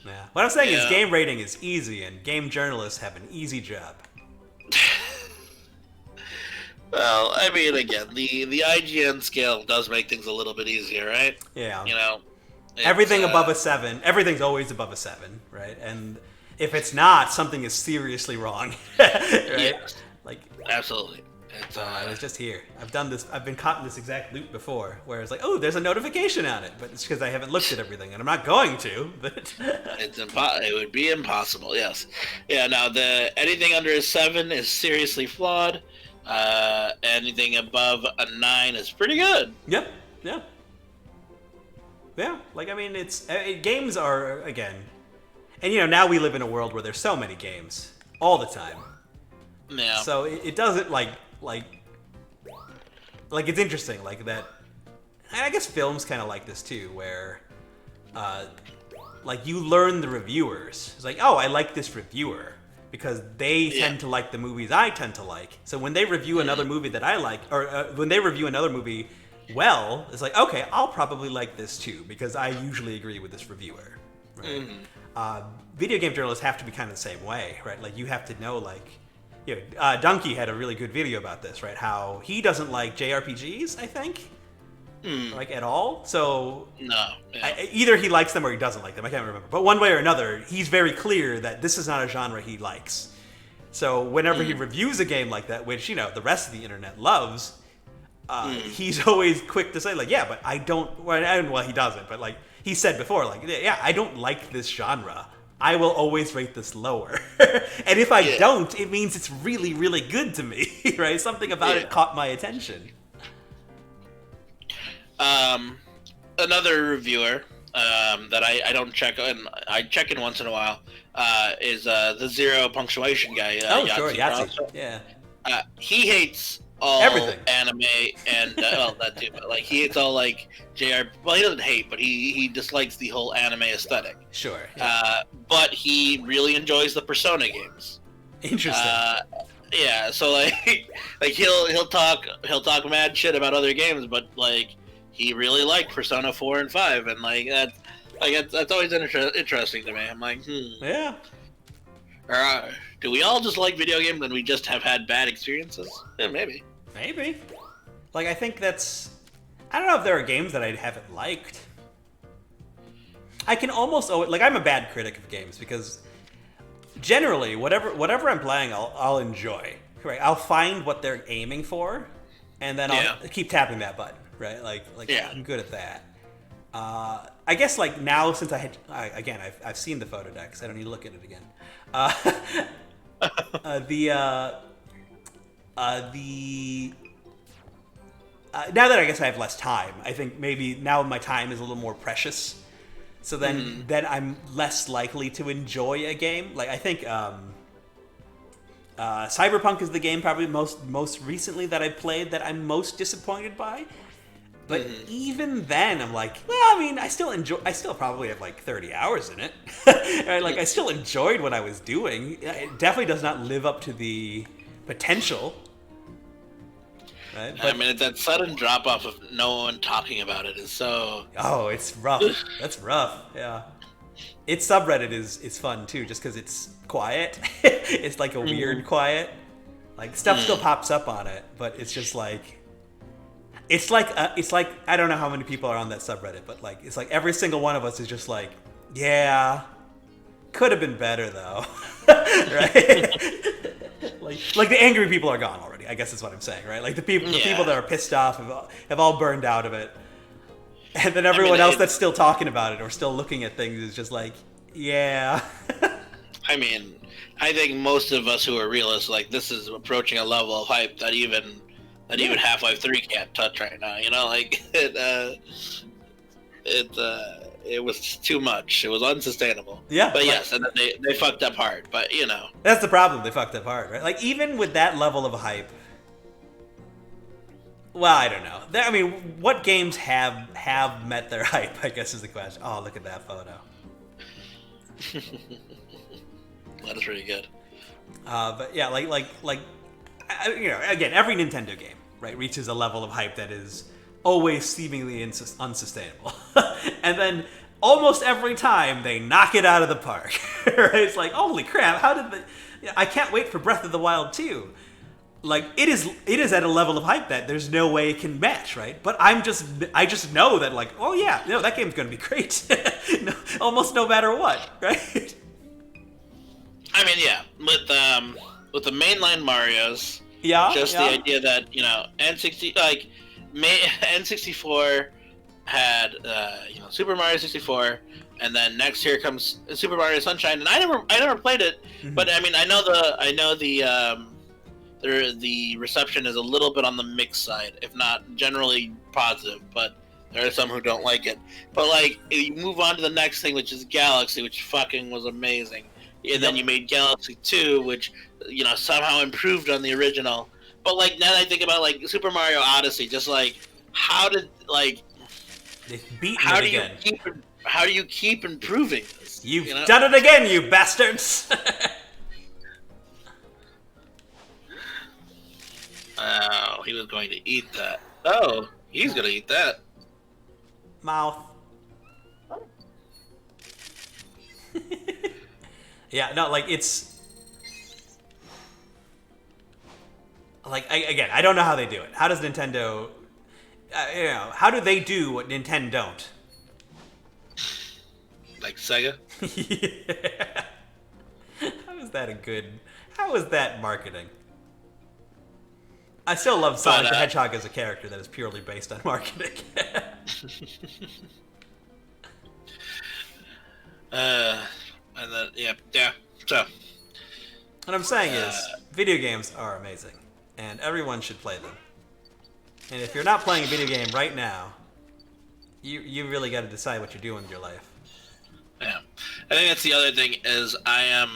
Yeah. What I'm saying is game rating is easy, and game journalists have an easy job. Well, I mean, again, the IGN scale does make things a little bit easier, right? Yeah. Everything above a 7, everything's always above a 7, right? And if it's not, something is seriously wrong, right? Yes. Absolutely. I was just here. I've done this. I've been caught in this exact loop before, where it's oh, there's a notification on it, but it's because I haven't looked at everything, and I'm not going to. But it would be impossible. Yes. Yeah. Now anything under a 7 is seriously flawed. Anything above a 9 is pretty good. Yep. Yeah. Yeah. I mean, games are again. And now we live in a world where there's so many games all the time. Yeah. So it doesn't it's interesting that. And I guess films kind of like this too, where you learn the reviewers. It's oh, I like this reviewer because they tend to like the movies I tend to like. So when they review another movie that I like, or when they review another movie, it's okay, I'll probably like this too because I usually agree with this reviewer. Right? Video game journalists have to be kind of the same way, right? You have to know, Donkey had a really good video about this, right? How he doesn't like JRPGs, I think. like at all. So No. Yeah. either he likes them or he doesn't like them. I can't remember. But one way or another, he's very clear that this is not a genre he likes. So whenever he reviews a game like that, which, the rest of the internet loves, he's always quick to say, like, yeah, but I don't, well, he doesn't, but, like, he said before, like, yeah, I don't like this genre. I will always rate this lower. And if I don't, it means it's really, really good to me, right? Something about it caught my attention. Another reviewer that I don't check, and I check in once in a while, is the Zero Punctuation guy. Sure, Yahtzee. Yeah. He hates all everything, anime, and well, that too. But like, he hates all like JR. Well, he doesn't hate, but he dislikes the whole anime aesthetic. Sure. Yeah. But he really enjoys the Persona games. Interesting. Yeah. So like he'll talk mad shit about other games, but like he really liked Persona 4 and 5, and like that's always interesting to me. I'm like, Yeah. Do we all just like video games and we just have had bad experiences? Yeah, maybe. Maybe. Like, I think that's... I don't know if there are games that I haven't liked. I can almost... Like, I'm a bad critic of games because generally, whatever I'm playing, I'll enjoy. Right? I'll find what they're aiming for, and then I'll keep tapping that button. Right? Like I'm good at that. I guess, like, now since I've seen the photo decks, I don't need to look at it again. Now that I guess I have less time, I think maybe now my time is a little more precious. So then I'm less likely to enjoy a game. Like, I think Cyberpunk is the game probably most recently that I played that I'm most disappointed by. But even then, I'm like, well, I mean, I still probably have like 30 hours in it. Right? Like, I still enjoyed what I was doing. It definitely does not live up to the potential. Right? But, I mean, that sudden drop off of no one talking about it is so... Oh, it's rough. That's rough, yeah. Its subreddit is fun, too, just because it's quiet. It's like a weird quiet. Like, stuff still pops up on it, but it's just like... It's like I don't know how many people are on that subreddit, but like it's like every single one of us is just like, yeah, could have been better though, right? like the angry people are gone already. I guess is what I'm saying, right? Like the people that are pissed off have all burned out of it, and then everyone else that's still talking about it or still looking at things is just like, yeah. I mean, I think most of us who are realists, like, this is approaching a level of hype that even Half-Life 3 can't touch right now, like, it was too much. It was unsustainable. Yeah. But yes, and then they fucked up hard, but, That's the problem, they fucked up hard, right? Like, even with that level of hype, well, I don't know. I mean, what games have met their hype, I guess is the question. Oh, look at that photo. That is really good. But yeah, like, again, every Nintendo game, right, reaches a level of hype that is always seemingly unsustainable. And then almost every time they knock it out of the park. Right? It's like, holy crap, how did I can't wait for Breath of the Wild 2. Like, it is at a level of hype that there's no way it can match, right? But I just know that, like, oh yeah, that game's gonna be great. Almost no matter what, right? I mean, yeah, with the mainline Marios, the idea that N64 had Super Mario 64, and then next here comes Super Mario Sunshine, and I never played it, but I mean I know the reception is a little bit on the mixed side, if not generally positive, but there are some who don't like it. But like, you move on to the next thing, which is Galaxy, which fucking was amazing. And then you made Galaxy 2, which, somehow improved on the original. But, like, now that I think about, like, Super Mario Odyssey, just, like, how do you keep improving this? You've done it again, you bastards! Oh, he was going to eat that. Oh, he's going to eat that. Mouth. Yeah, no, like, it's... Like, I don't know how they do it. How does Nintendo... how do they do what Nintendo don't? Like Sega? Yeah. How is that marketing? I still love Sonic the Hedgehog as a character that is purely based on marketing. And then, yeah. So, What I'm saying is, video games are amazing, and everyone should play them. And if you're not playing a video game right now, you really got to decide what you're doing with your life. yeah. I think that's the other thing is I am,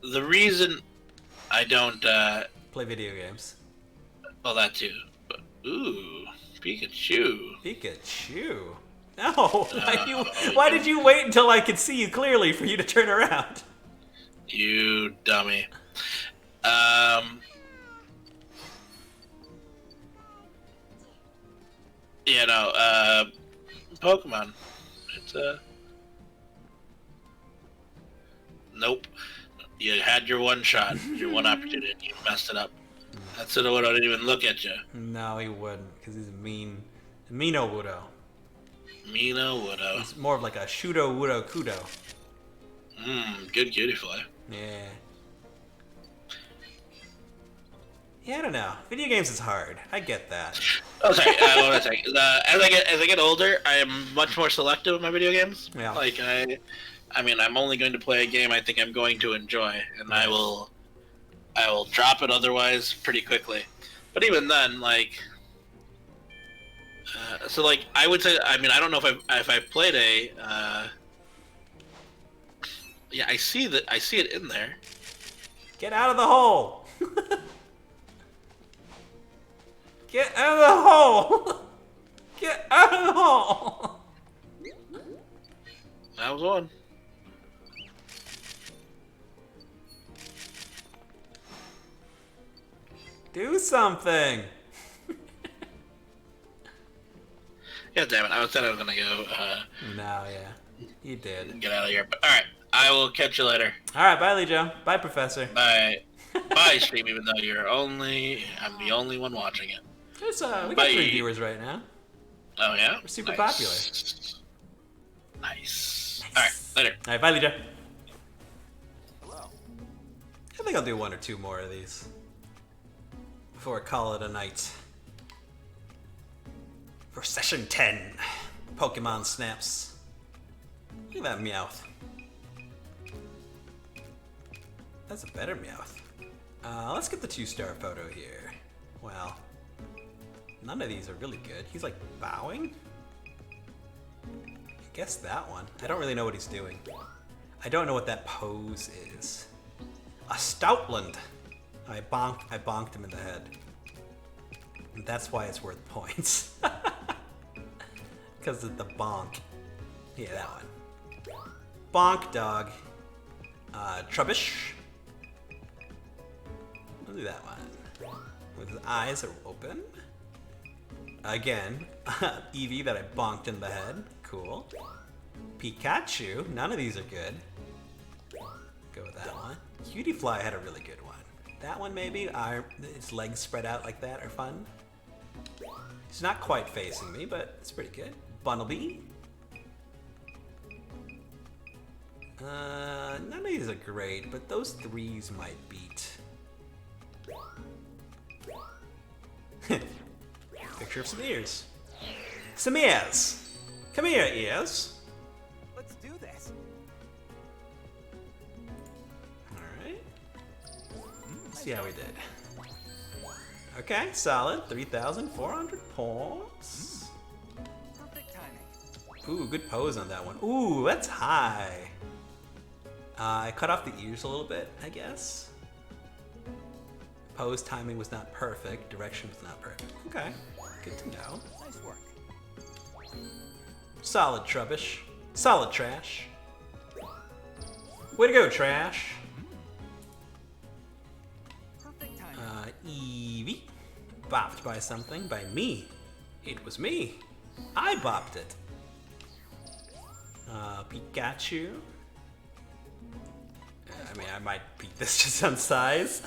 the reason I don't, Play video games. well, that too. But, ooh, Pikachu. Pikachu? No! Why did you wait until I could see you clearly for you to turn around? You dummy. Pokemon. It's nope. You had your one shot, your one opportunity, and you messed it up. That's it. I didn't even look at you. No, he wouldn't, because he's a Mino Wudo. Mino Widow. He's more of like a Shudo Wudo Kudo. Good cutie fly. Yeah. Yeah, I don't know. Video games is hard. I get that. Okay, hold on a second. As I get older, I am much more selective with my video games. Yeah. Like I mean, I'm only going to play a game I think I'm going to enjoy, and I will drop it otherwise pretty quickly. But even then, like, so like I would say, I mean, I don't know if I've played a. Yeah, I see it in there. Get out of the hole! Get out of the hole! Get out of the hole! That was one. Do something! Yeah, damn it! I said I was gonna go. No, yeah. You did. Get out of here. But all right, I will catch you later. Alright, bye, Lijo. Bye, Professor. Bye. Bye, stream. Even though I'm the only one watching it. We got Bye. 3 viewers right now. Oh yeah. We're super Nice. All right, later. Alright, bye, Lijo. Hello. I think I'll do 1 or 2 more of these before I call it a night. For session 10, Pokemon Snaps. Look at that Meowth. That's a better Meowth. Let's get the 2-star photo here. Well, none of these are really good. He's like bowing? I guess that one. I don't really know what he's doing. I don't know what that pose is. A Stoutland. I bonked him in the head. And that's why it's worth points. Because of the bonk. Yeah, that one. Bonk dog. Trubbish. I'll do that one. With his eyes are open. Again, Eevee that I bonked in the head. Cool. Pikachu. None of these are good. Go with that one. Cutiefly had a really good one. That one maybe. Its legs spread out like that are fun. He's not quite facing me, but it's pretty good. Bunnelby. None of these are great, but those 3s might beat. Picture of some ears. Some ears! Come here, ears! Let's do this. Alright. Let's see how we did. Okay, solid. 3,400 points. Perfect timing. Ooh, good pose on that one. Ooh, that's high. I cut off the ears a little bit, I guess. Pose timing was not perfect. Direction was not perfect. Okay, good to know. Nice work. Solid Trubbish. Solid Trash. Way to go, Trash. Perfect timing. Eevee. Bopped by something. By me. It was me. I bopped it. Pikachu. I mean, I might beat this just on size.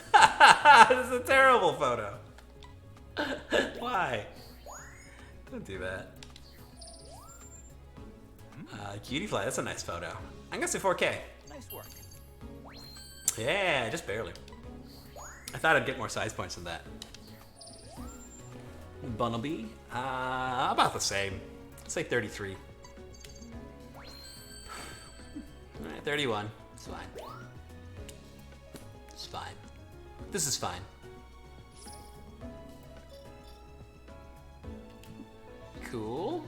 This is a terrible photo. Why? Don't do that. Cutie fly, that's a nice photo. I'm gonna say 4K. Nice work. Yeah, just barely. I thought I'd get more size points than that. Bunnelby, about the same. Let's say 33. Alright, 31. It's fine. It's fine. This is fine. Cool.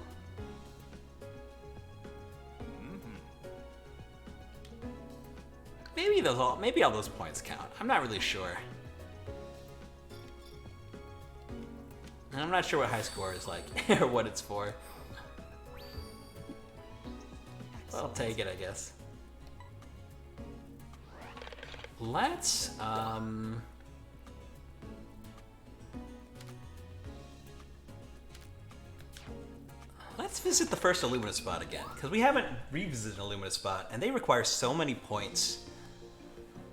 Maybe all those points count. I'm not really sure. And I'm not sure what high score is like or what it's for. But I'll take it, I guess. Let's visit the first Illumina spot again, because we haven't revisited an Illumina spot, and they require so many points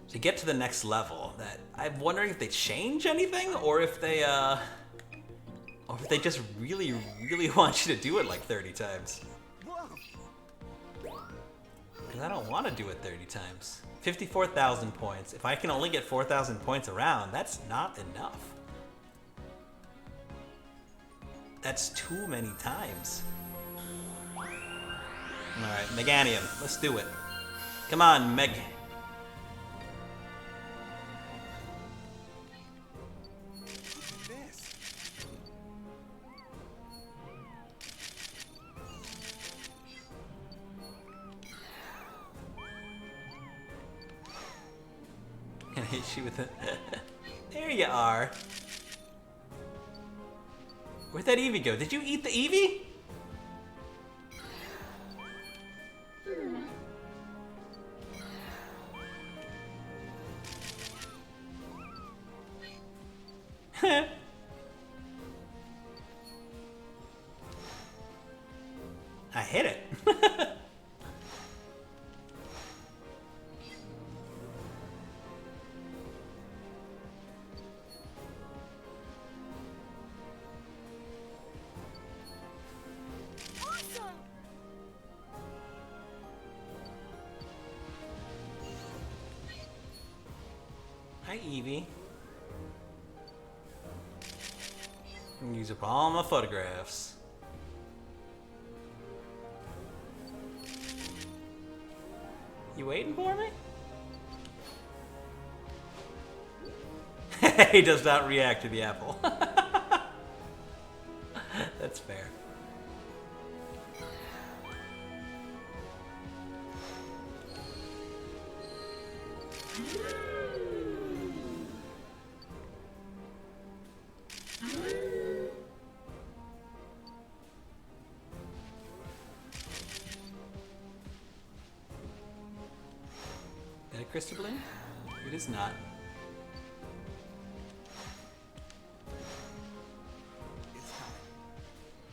to get to the next level that I'm wondering if they change anything, or if they just really, really want you to do it like 30 times. Because I don't want to do it 30 times. 54,000 points. If I can only get 4,000 points around, that's not enough. That's too many times. Alright, Meganium, let's do it. Come on, Meg. This. Gonna hit you with it. There you are. Where'd that Eevee go? Did you eat the Eevee? I hit it. Awesome! Hi, Eevee. Use up all my photographs. You waiting for me? He does not react to the apple. That's fair. Is that a Crystalline? It is not.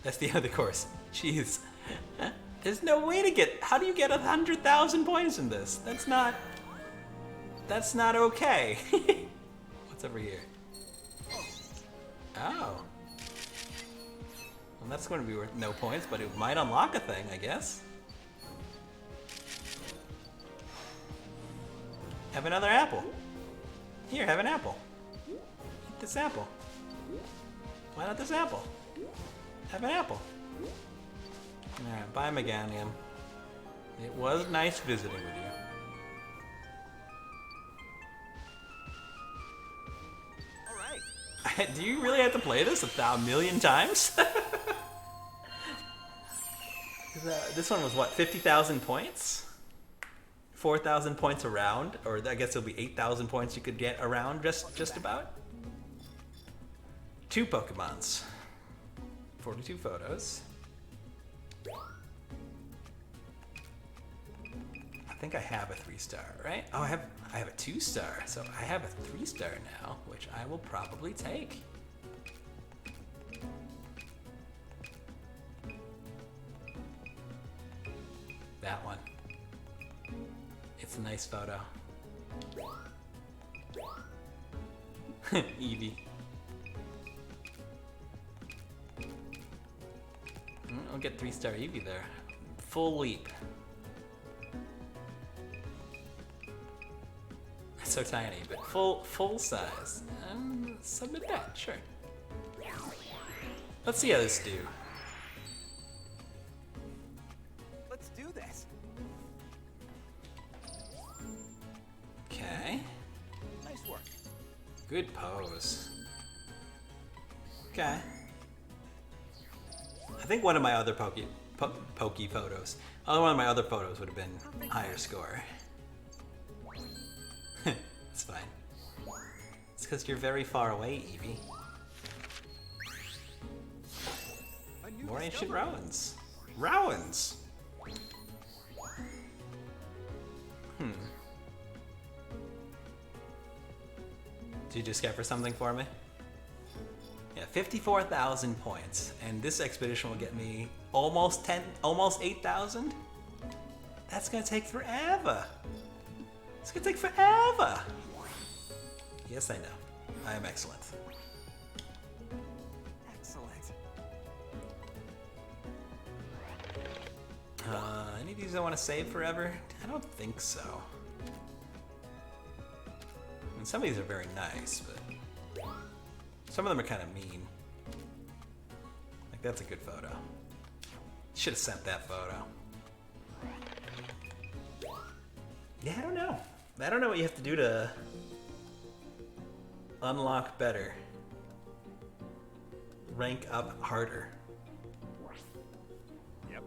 That's the end of the course. Jeez. There's no way to get... How do you get 100,000 points in this? That's not okay. What's over here? Oh. Well, that's going to be worth no points, but it might unlock a thing, I guess. Have another apple. Here, have an apple. Eat this apple. Why not this apple? Have an apple. Alright, bye Meganium. It was nice visiting with you. All right. Do you really have to play this a million times? This one was what, 50,000 points? 4,000 points around, or I guess it'll be 8,000 points you could get around just about. 2 Pokemons. 42 photos. I think I have a 3-star, right? Oh, I have a 2-star, so I have a 3-star now, which I will probably take. That one. It's a nice photo. Eevee. I'll get 3-star Eevee there. Full leap. It's so tiny, but full size. Submit that, sure. Let's see how this do. Let's do this. Okay. Nice work. Good pose. Okay. I think one of my other pokey photos. One of my other photos would have been higher score. It's fine. It's because you're very far away, Eevee. More ancient Rowans. Rowans! Did you just get for something for me? Yeah, 54,000 points. And this expedition will get me almost 8,000? That's gonna take forever. It's gonna take forever. Yes, I know. I am excellent. Excellent. Any of these I want to save forever? I don't think so. I mean, some of these are very nice, but some of them are kind of mean. Like, that's a good photo. Should have sent that photo. Yeah, I don't know. I don't know what you have to do to unlock better. Rank up harder. Yep.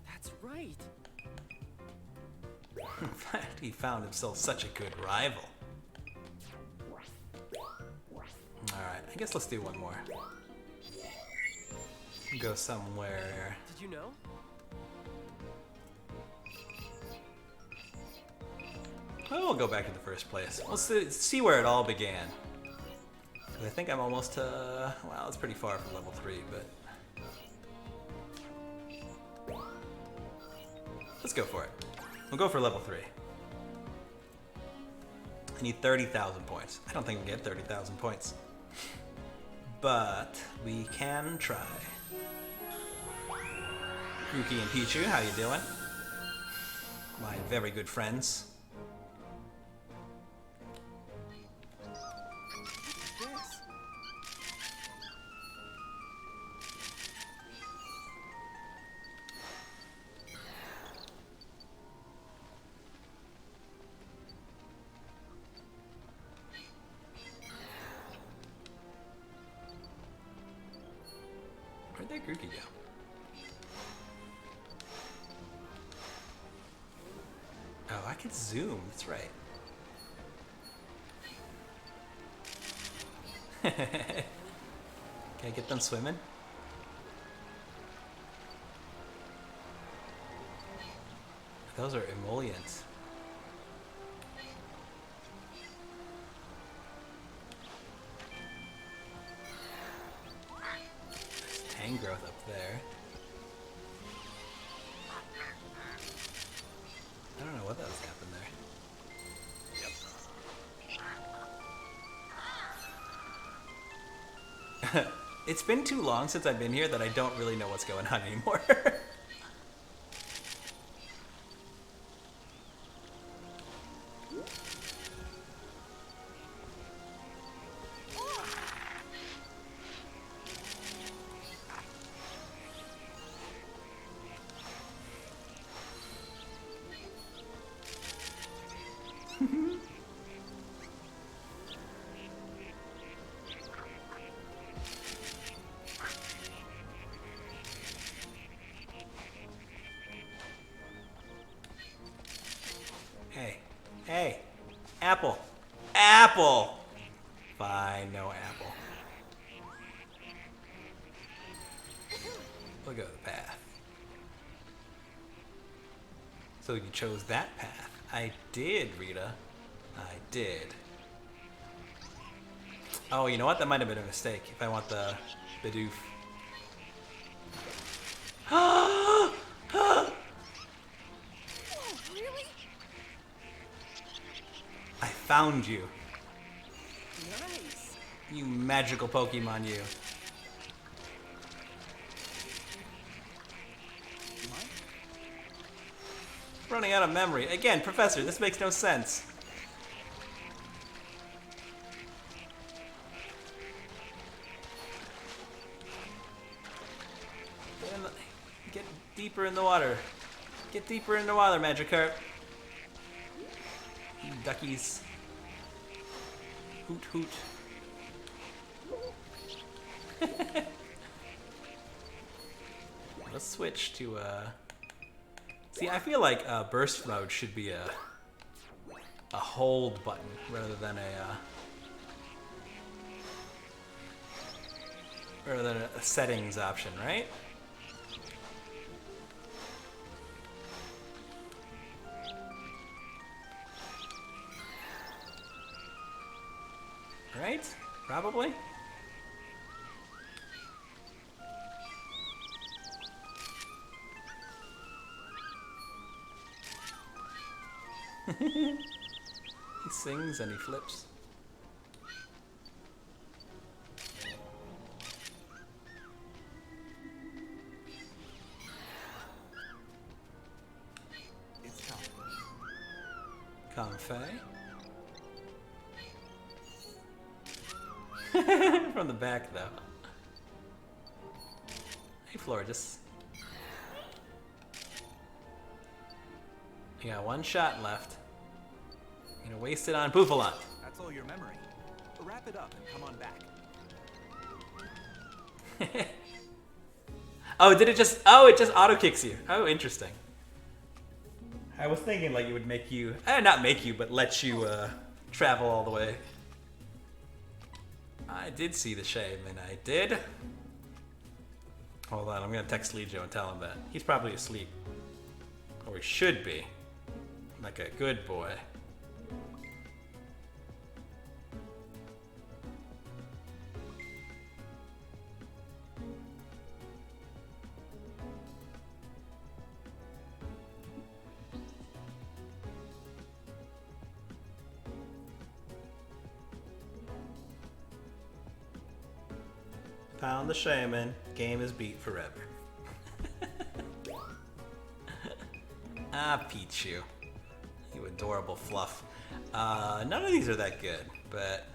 That's right. In fact, he found himself such a good rival. Alright, I guess let's do one more. Go somewhere. Did you know? Well, we'll go back to the first place. Let's see where it all began. 'Cause I think I'm almost to... Well, it's pretty far from level 3, but... Let's go for it. We'll go for level 3. I need 30,000 points. I don't think we can get 30,000 points. But we can try. Grookey and Pichu, how you doing? My very good friends. Yes. Where'd that Grookey go? Oh, I could zoom. That's right. Can I get them swimming? Those are emollients. There's tang growth up there. I don't know what that was happening there. Yep. It's been too long since I've been here that I don't really know what's going on anymore. Hey, apple. Apple! Fine, no apple. We'll go the path. So you chose that path. I did, Rita. I did. Oh, you know what? That might have been a mistake. If I want the Bidoof. Oh, really? I found you. Nice. You magical Pokemon, you. You mind? Running out of memory. Again, Professor, this makes no sense. Get deeper in the water. Get deeper in the water, Magikarp. You duckies. Hoot hoot. Let's switch to see, I feel like burst mode should be a hold button rather than a settings option, right? Right? Probably. He sings and he flips. It's time. Comfey. From the back, though. Hey, Florges. You got one shot left. You're gonna waste it on Bouffalant. That's all your memory. Wrap it up and come on back. Oh, did it just... Oh, it just auto-kicks you. Oh, interesting. I was thinking like it would make you... not make you, but let you travel all the way. I did see the shaman, I did. Hold on, I'm gonna text Lejo and tell him that. He's probably asleep. Or he should be. Like a good boy. Found the shaman. Game is beat forever. Ah, Pichu. You adorable fluff. None of these are that good, but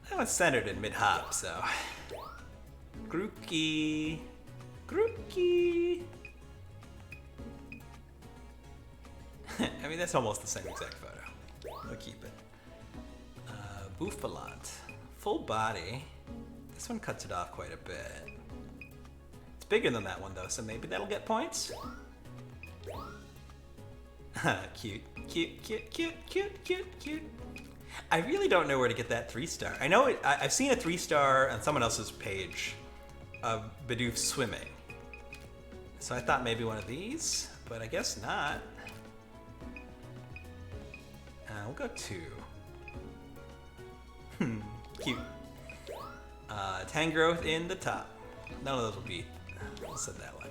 that one's centered in mid-hop, so. Grookey. Grookey. I mean, that's almost the same exact photo. I'll keep it. Bouffalant. Full body. This one cuts it off quite a bit. It's bigger than that one though, so maybe that'll get points. Cute, cute, cute, cute, cute, cute, cute. I really don't know where to get that 3-star. I know I've seen a 3-star on someone else's page of Bidoof swimming. So I thought maybe one of these, but I guess not. We'll go 2. Cute. Tangrowth in the top. None of those will beat. I said that one.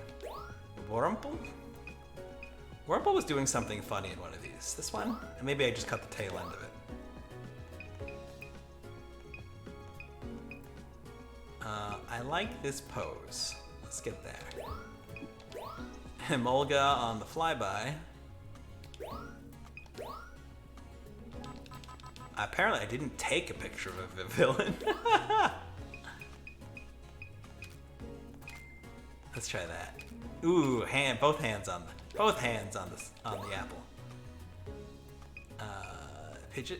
Wurmple? Wurmple was doing something funny in one of these. This one? And maybe I just cut the tail end of it. I like this pose. Let's get there. Emolga on the flyby. Apparently I didn't take a picture of a villain. Let's try that. Ooh, both hands on the apple. Pidgeot.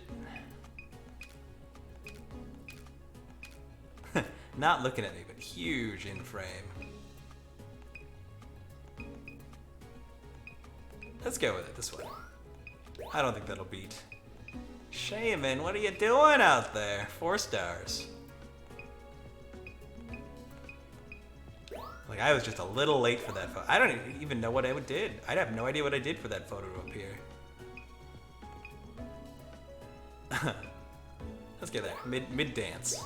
Not looking at me, but huge in frame. Let's go with it this way. I don't think that'll beat. Shaman, what are you doing out there? 4 stars. Like, I was just a little late for that photo. I don't even know what I did. I have no idea what I did for that photo to appear. Let's get there. Mid dance.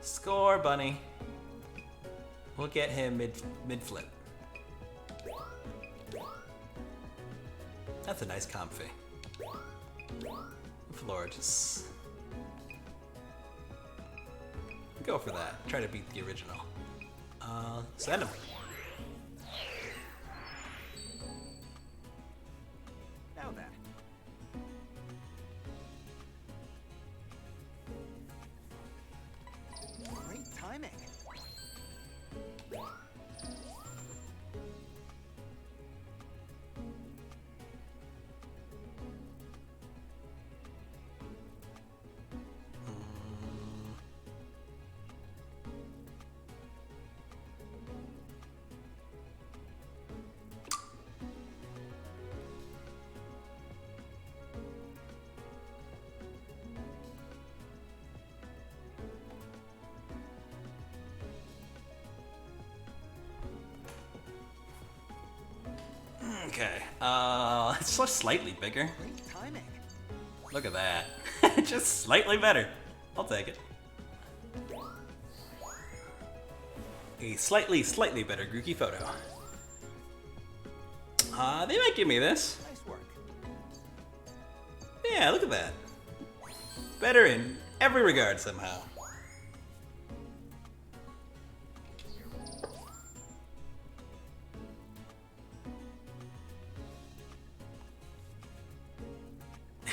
Score, bunny. We'll get him mid flip. That's a nice Comfey. Florges. go for that. Try to beat the original. Send him. Now then. Great timing. Okay. It's just slightly bigger. Great timing. Look at that. Just slightly better. I'll take it. A slightly better Grookey photo. They might give me this. Nice work. Yeah, look at that. Better in every regard somehow.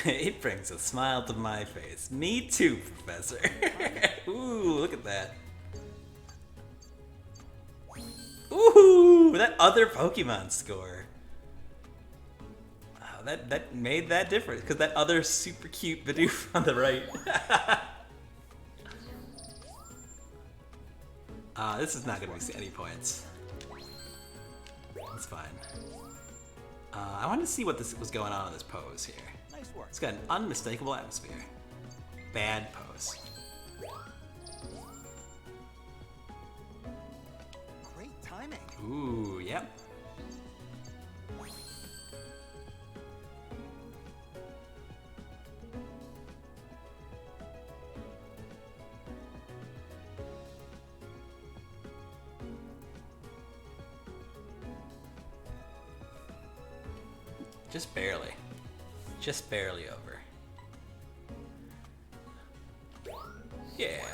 It brings a smile to my face. Me too, Professor. Ooh, look at that. Ooh, that other Pokemon score. Oh, that made that difference because that other super cute Bidoof on the right. This is not going to be any points. That's fine. I wanted to see what this was going on in this pose here. Nice work. It's got an unmistakable atmosphere. Bad pose. Great timing. Ooh, yep. Just barely. Just barely over. Yeah.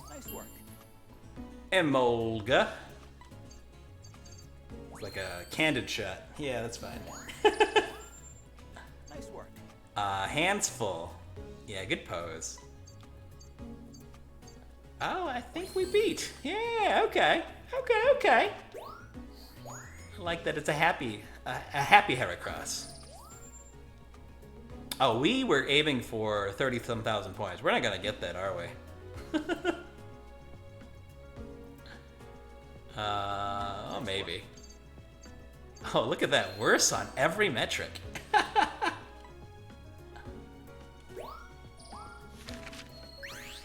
Nice work. Emolga. Like a candid shot. Yeah, that's fine. Nice work. Hands full. Yeah, good pose. Oh, I think we beat. Yeah, okay. Okay. I like that it's a happy Heracross. Oh, we were aiming for 30-some thousand points. We're not gonna get that, are we? Oh, maybe. Oh, look at that. Worse on every metric.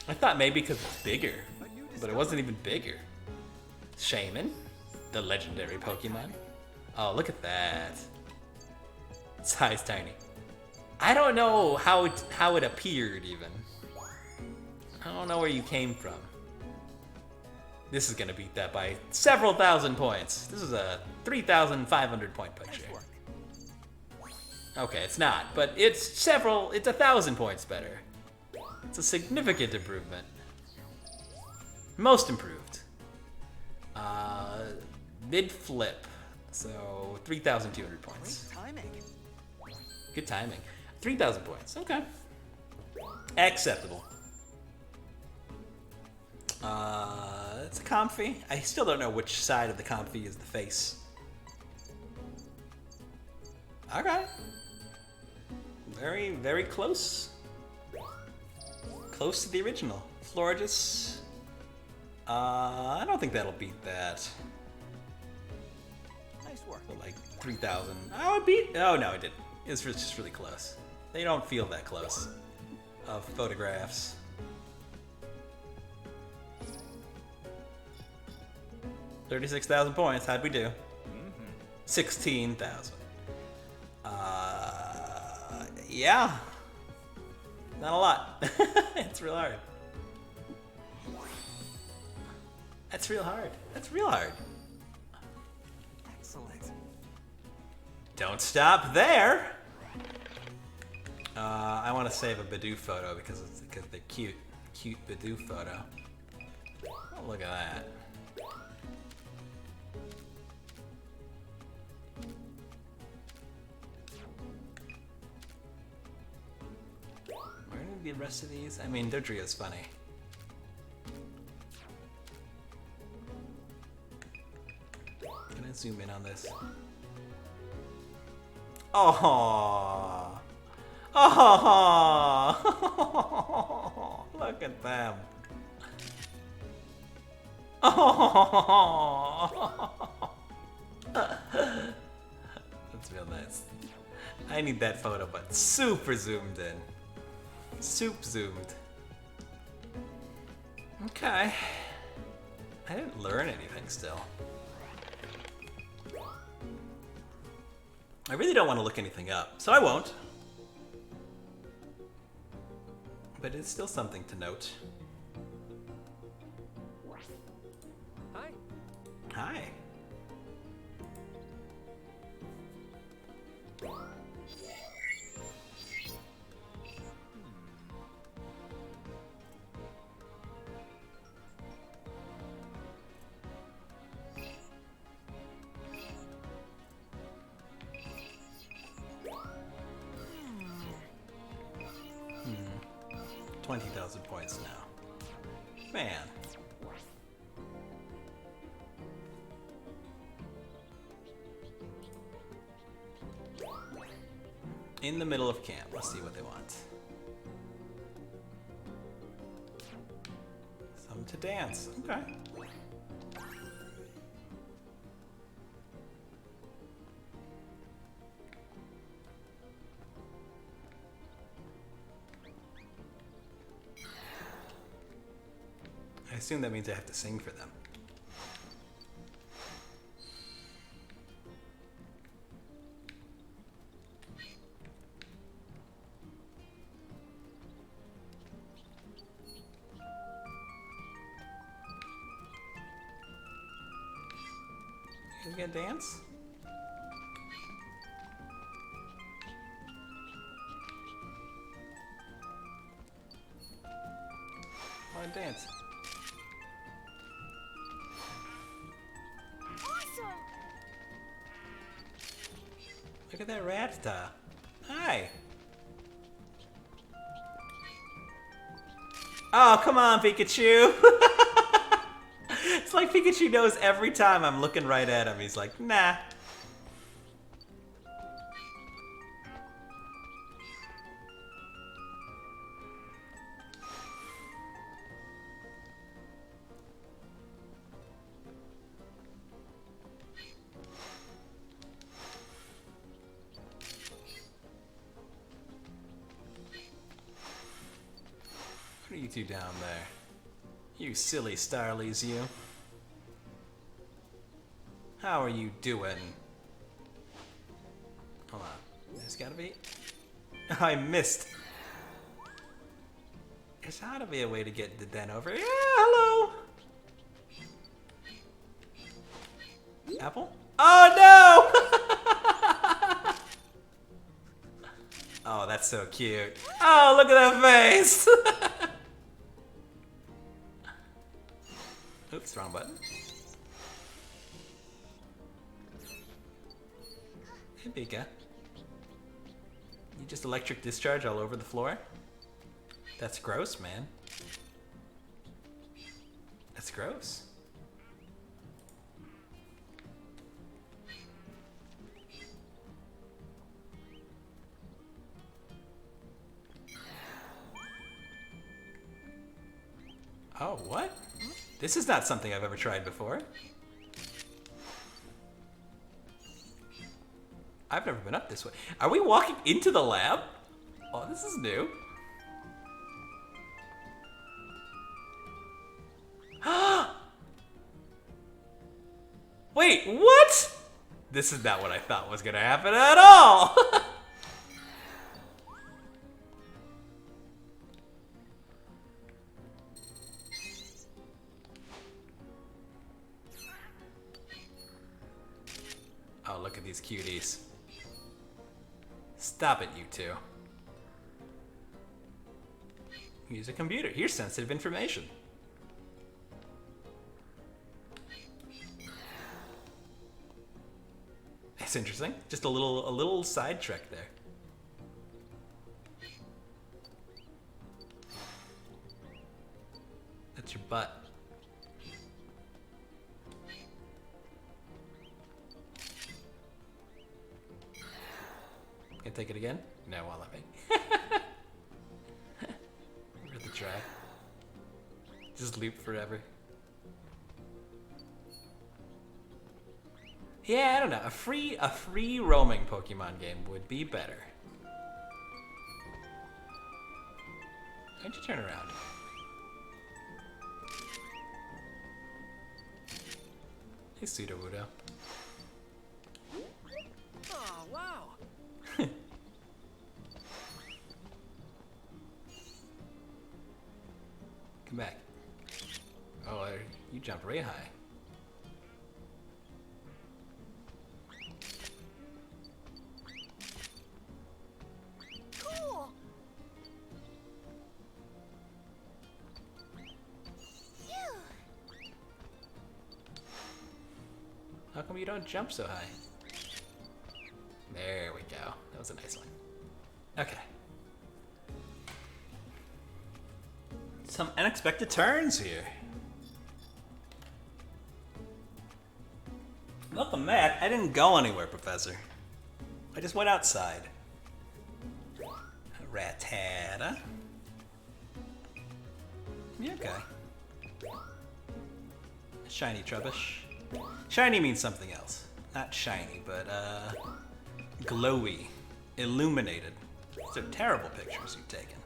I thought maybe because it's bigger, but it wasn't even bigger. Shaman, the legendary Pokemon. Oh, look at that. Size tiny. I don't know how it appeared even. I don't know where you came from. This is gonna beat that by several thousand points. This is a 3,500 point picture. Nice work. Okay, it's not, but it's 1,000 points better. It's a significant improvement. Most improved. Mid flip. So 3,200 points. Great timing. Good timing. 3,000 points. Okay. Acceptable. It's a Comfy. I still don't know which side of the Comfy is the face. Okay. Very, very close. Close to the original. Florges. I don't think that'll beat that. Nice work. But like 3,000. Oh, it beat. Oh, no, it didn't. It's just really close. They don't feel that close of photographs. $36,000 points. How'd we do? 16,000. Yeah. Not a lot. It's real hard. That's real hard. That's real hard. Excellent. Don't stop there. I want to save a Bidoof photo because they're cute. Cute Badoo photo. Oh, look at that. Where are the rest of these? I mean, Dodrio's funny. Can I zoom in on this? Oh, oh, look at them. Oh, that's real nice. I need that photo, but super zoomed in. Soup zoomed. Okay. I didn't learn anything still. I really don't want to look anything up, so I won't. But it's still something to note. Hi. Hi. Hmm. 20,000 points now. Man. In the middle of camp. Let's see what they want. Some to dance. Okay. I assume that means I have to sing for them. You guys gonna dance? Wanna dance? Awesome! Look at that Rattata. Hi. Oh, come on, Pikachu. It's like Pikachu knows every time I'm looking right at him. He's like, nah. What are you two down there? You silly starlies, you. How are you doing? Hold on. There's gotta be... I missed. There's gotta be a way to get the den over. Yeah, hello! Apple? Oh, no! Oh, that's so cute. Oh, look at that face! Oops, wrong button. Hey, Pika. You just electric discharge all over the floor? That's gross, man. That's gross. Oh, what? This is not something I've ever tried before. I've never been up this way. Are we walking into the lab? Oh, this is new. Wait, what? This is not what I thought was gonna happen at all. Oh, look at these cuties. Stop it, you two. Use a computer. Here's sensitive information. That's interesting. Just a little sidetrack there. That's your butt. Can I take it again? No, it won't let me. Worth a try. Just loop forever. Yeah, I don't know. A free roaming Pokemon game would be better. Why'd you turn around? Hey, Sudowoodo. Oh, wow. Come back. Oh, you jumped way high. Cool. Phew. How come you don't jump so high? There we go. That was a nice one. Okay. Some unexpected turns here. Welcome back. I didn't go anywhere, Professor. I just went outside. Rattata. Yeah, okay. Shiny Trubbish. Shiny means something else. Not shiny, but glowy. Illuminated. These are terrible pictures you've taken.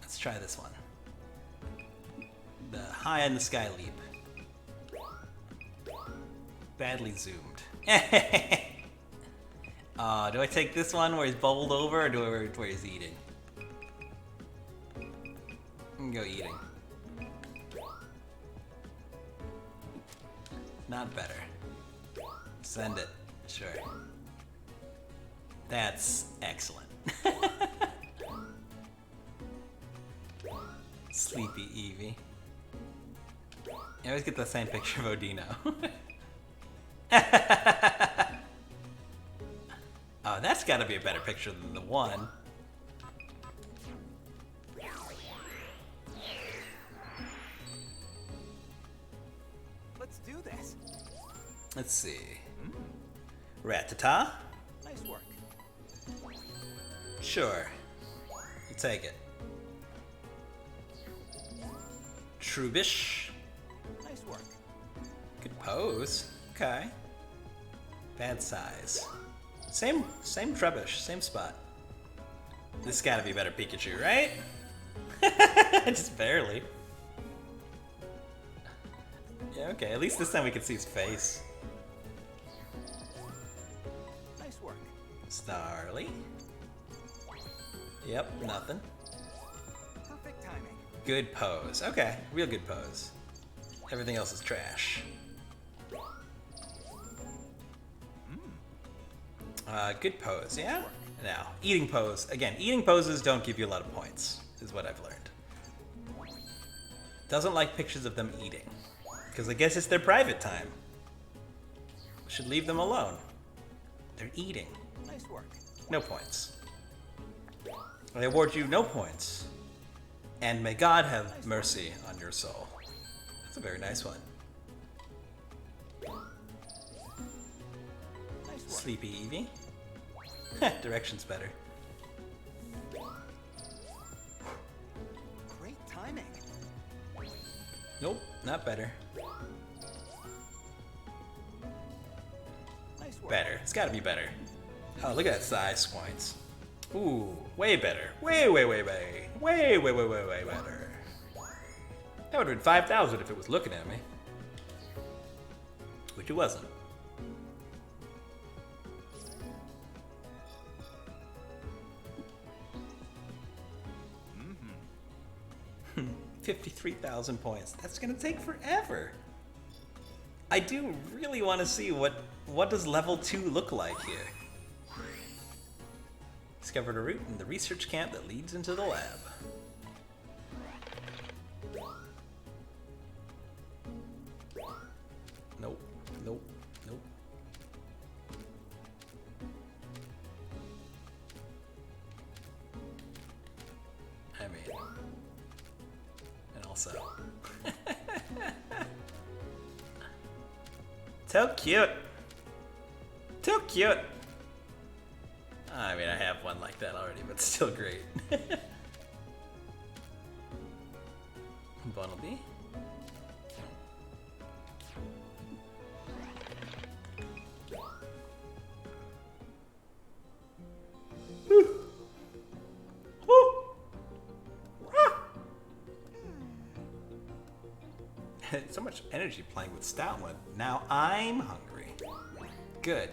Let's try this one. The high in the sky leap. Badly zoomed. Do I take this one where he's bubbled over, or do I where he's eating? I'm gonna go eating. Not better. Send it. Sure. That's excellent. Sleepy Eevee. I always get the same picture of Odino. Oh, that's gotta be a better picture than the one. Let's do this. Let's see. Rattata? Nice work. Sure. You take it. Trubbish? Nice work. Good pose. Okay. Bad size. Same Trubbish, same spot. This gotta be better Pikachu, right? Just barely. Yeah, okay. At least this time we can see his face. Nice work. Starly. Yep, nothing. Perfect timing. Good pose. Okay, real good pose. Everything else is trash. Good pose, yeah? Now, eating pose. Again, eating poses don't give you a lot of points, is what I've learned. Doesn't like pictures of them eating. Because I guess it's their private time. Should leave them alone. They're eating. Nice work. No points. I award you no points. And may God have mercy on your soul. That's a very nice one. Nice work. Sleepy Eevee. Direction's better. Great timing. Nope, not better. Nice work. Better. It's gotta be better. Oh, look at that size points. Ooh, way better. Way better. That would have been 5,000 if it was looking at me. Which it wasn't. 53,000 points. That's gonna take forever. I do really want to see what does level 2 look like here. Discovered a route in the research camp that leads into the lab. Too cute. Too cute. I mean, I have one like that already, but still great. Bumblebee. So much energy playing with Stoutwood. Now I'm hungry. Good.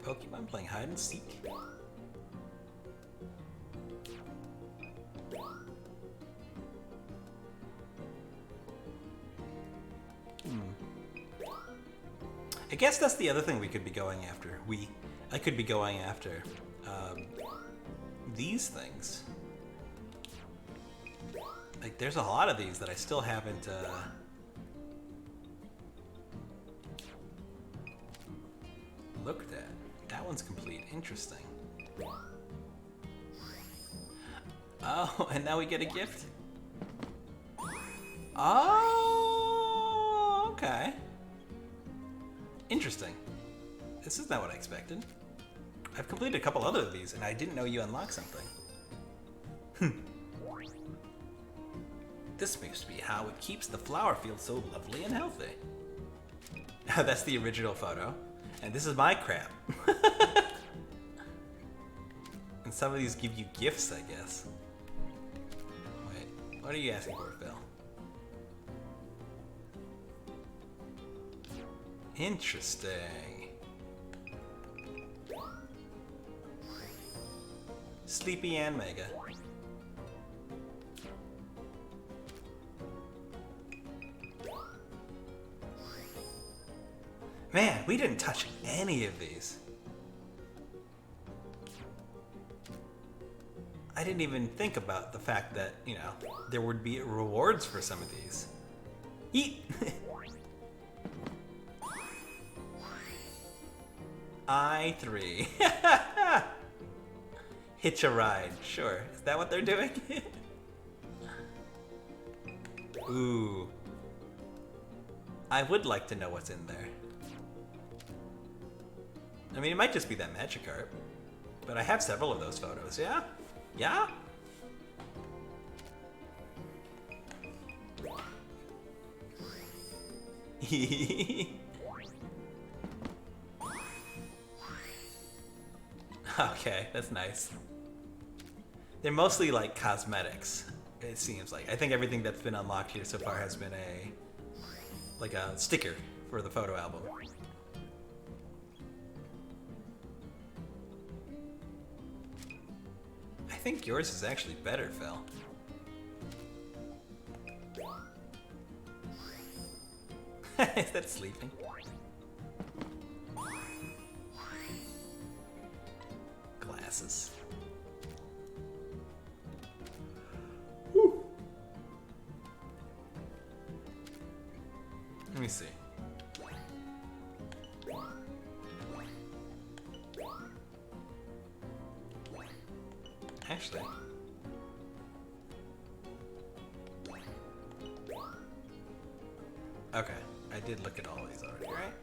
Pokemon playing hide and seek. I guess that's the other thing we could be going after. I could be going after these things. Like, there's a lot of these that I still haven't looked at. That one's complete. Interesting. Oh, and now we get a gift? Oh, okay. Interesting. This is not what I expected. I've completed a couple other of these, and I didn't know you unlocked something. This must be how it keeps the flower field so lovely and healthy. That's the original photo. And this is my crap. And some of these give you gifts, I guess. Wait, what are you asking for, Phil? Interesting. Sleepy and Mega. Man, we didn't touch any of these. I didn't even think about the fact that, you know, there would be rewards for some of these. Eat! I3. Hitch a ride, sure. Is that what they're doing? Ooh. I would like to know what's in there. I mean, it might just be that Magikarp. But I have several of those photos, yeah? Yeah? Okay, that's nice. They're mostly like cosmetics, it seems like. I think everything that's been unlocked here so far has been a sticker for the photo album. I think yours is actually better, Phil. Is that sleeping? Glasses. Whew. Let me see. Actually, okay, I did look at all these already, right?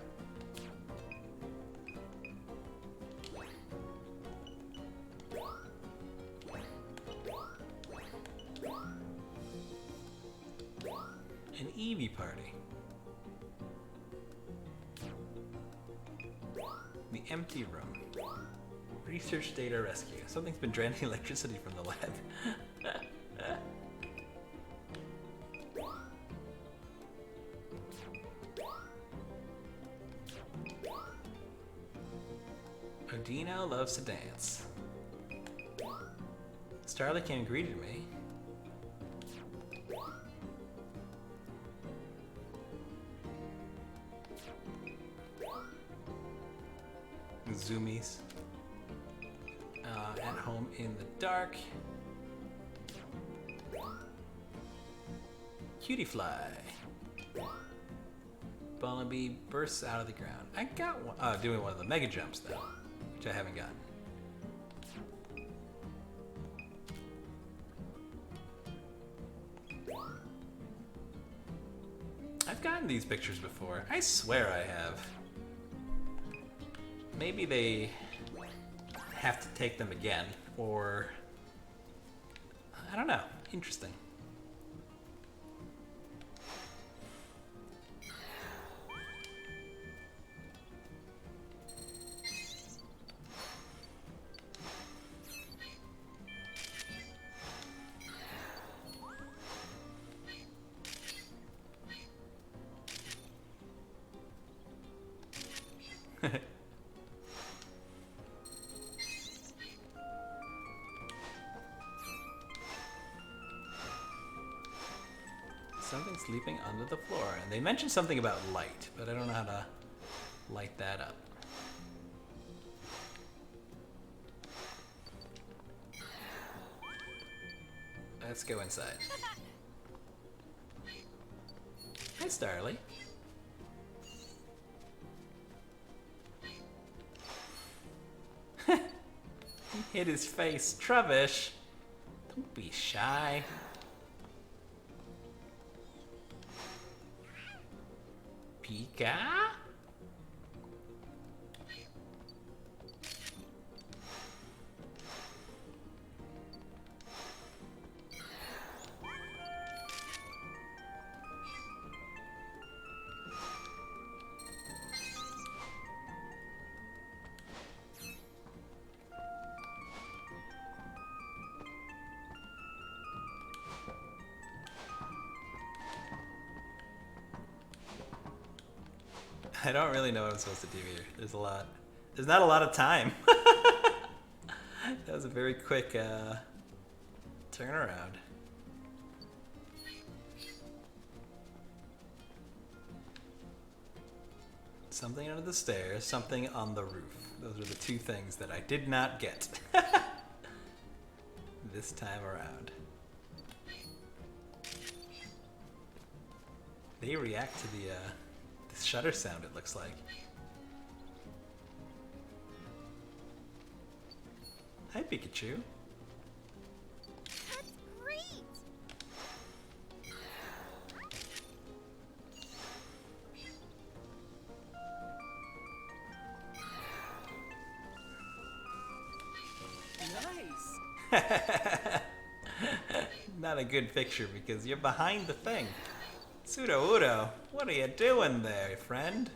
An Eevee party. The empty room. Research data rescue. Something's been draining electricity from the lab. Odino loves to dance. Starly came and greeted me. Zoomies. At home in the dark. Cutie fly. Bumblebee bursts out of the ground. I got one. Oh, doing one of the mega jumps though. which I haven't gotten. I've gotten these pictures before. I swear I have. Maybe they have to take them again, or I don't know. Interesting. Something sleeping under the floor. And they mentioned something about light, but I don't know how to light that up. Let's go inside. Hi, Starly. He hit his face. Trubbish, don't be shy. Pika? I don't really know what I'm supposed to do here. There's not a lot of time. That was a very quick turnaround. Something under the stairs, something on the roof. Those are the two things that I did not get this time around. They react to the shutter sound, it looks like. Hi, Pikachu. That's great! Nice. Not a good picture because you're behind the thing. Sudowoodo, what are you doing there, friend?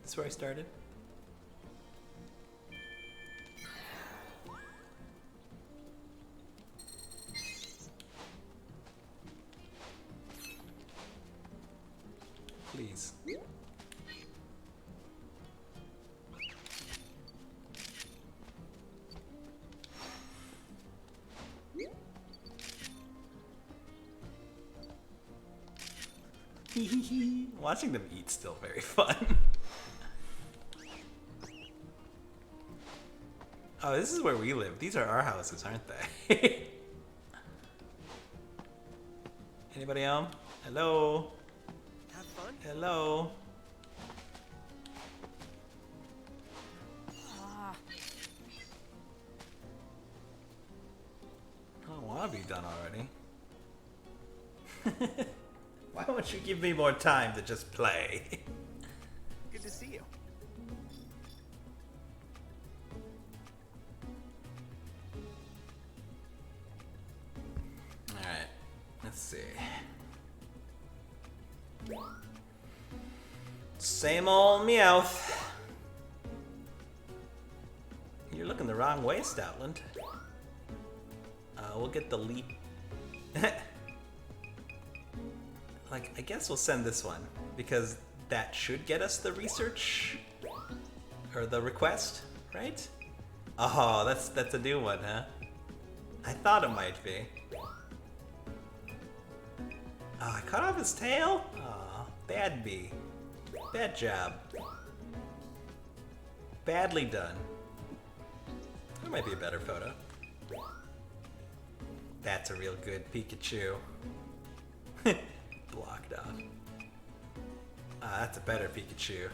This is where I started. Please. Watching them eat's still very fun. Oh, this is where we live. These are our houses, aren't they? Anybody home? Hello? Have fun. Hello? Ah, I don't want to be done already. Why don't you give me more time to just play? Good to see you. Alright, let's see. Same old Meowth. You're looking the wrong way, Stoutland. We'll get the leap. Like, I guess we'll send this one, because that should get us the research, or the request, right? Oh, that's a new one, huh? I thought it might be. Oh, I cut off his tail? Aw, bad bee. Bad job. Badly done. That might be a better photo. That's a real good Pikachu. Blocked off. That's a better Pikachu.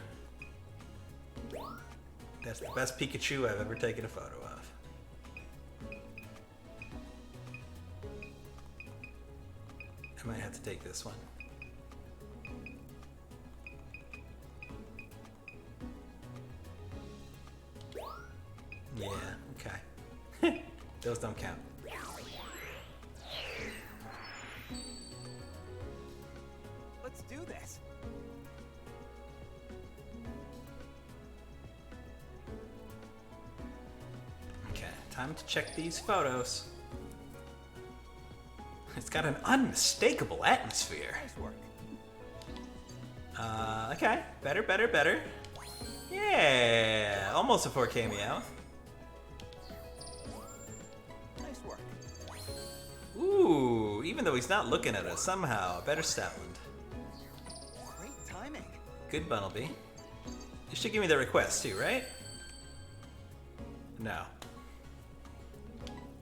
That's the best Pikachu I've ever taken a photo of. I might have to take this one. Yeah, okay. Those don't count. Let's do this. Okay, time to check these photos. It's got an unmistakable atmosphere. Nice work. Okay. Better. Yeah, almost a 4K meow. Nice work. Ooh, even though he's not looking at us, somehow, better Statland. Great timing. Good Bunnelby. You should give me the request too, right? No.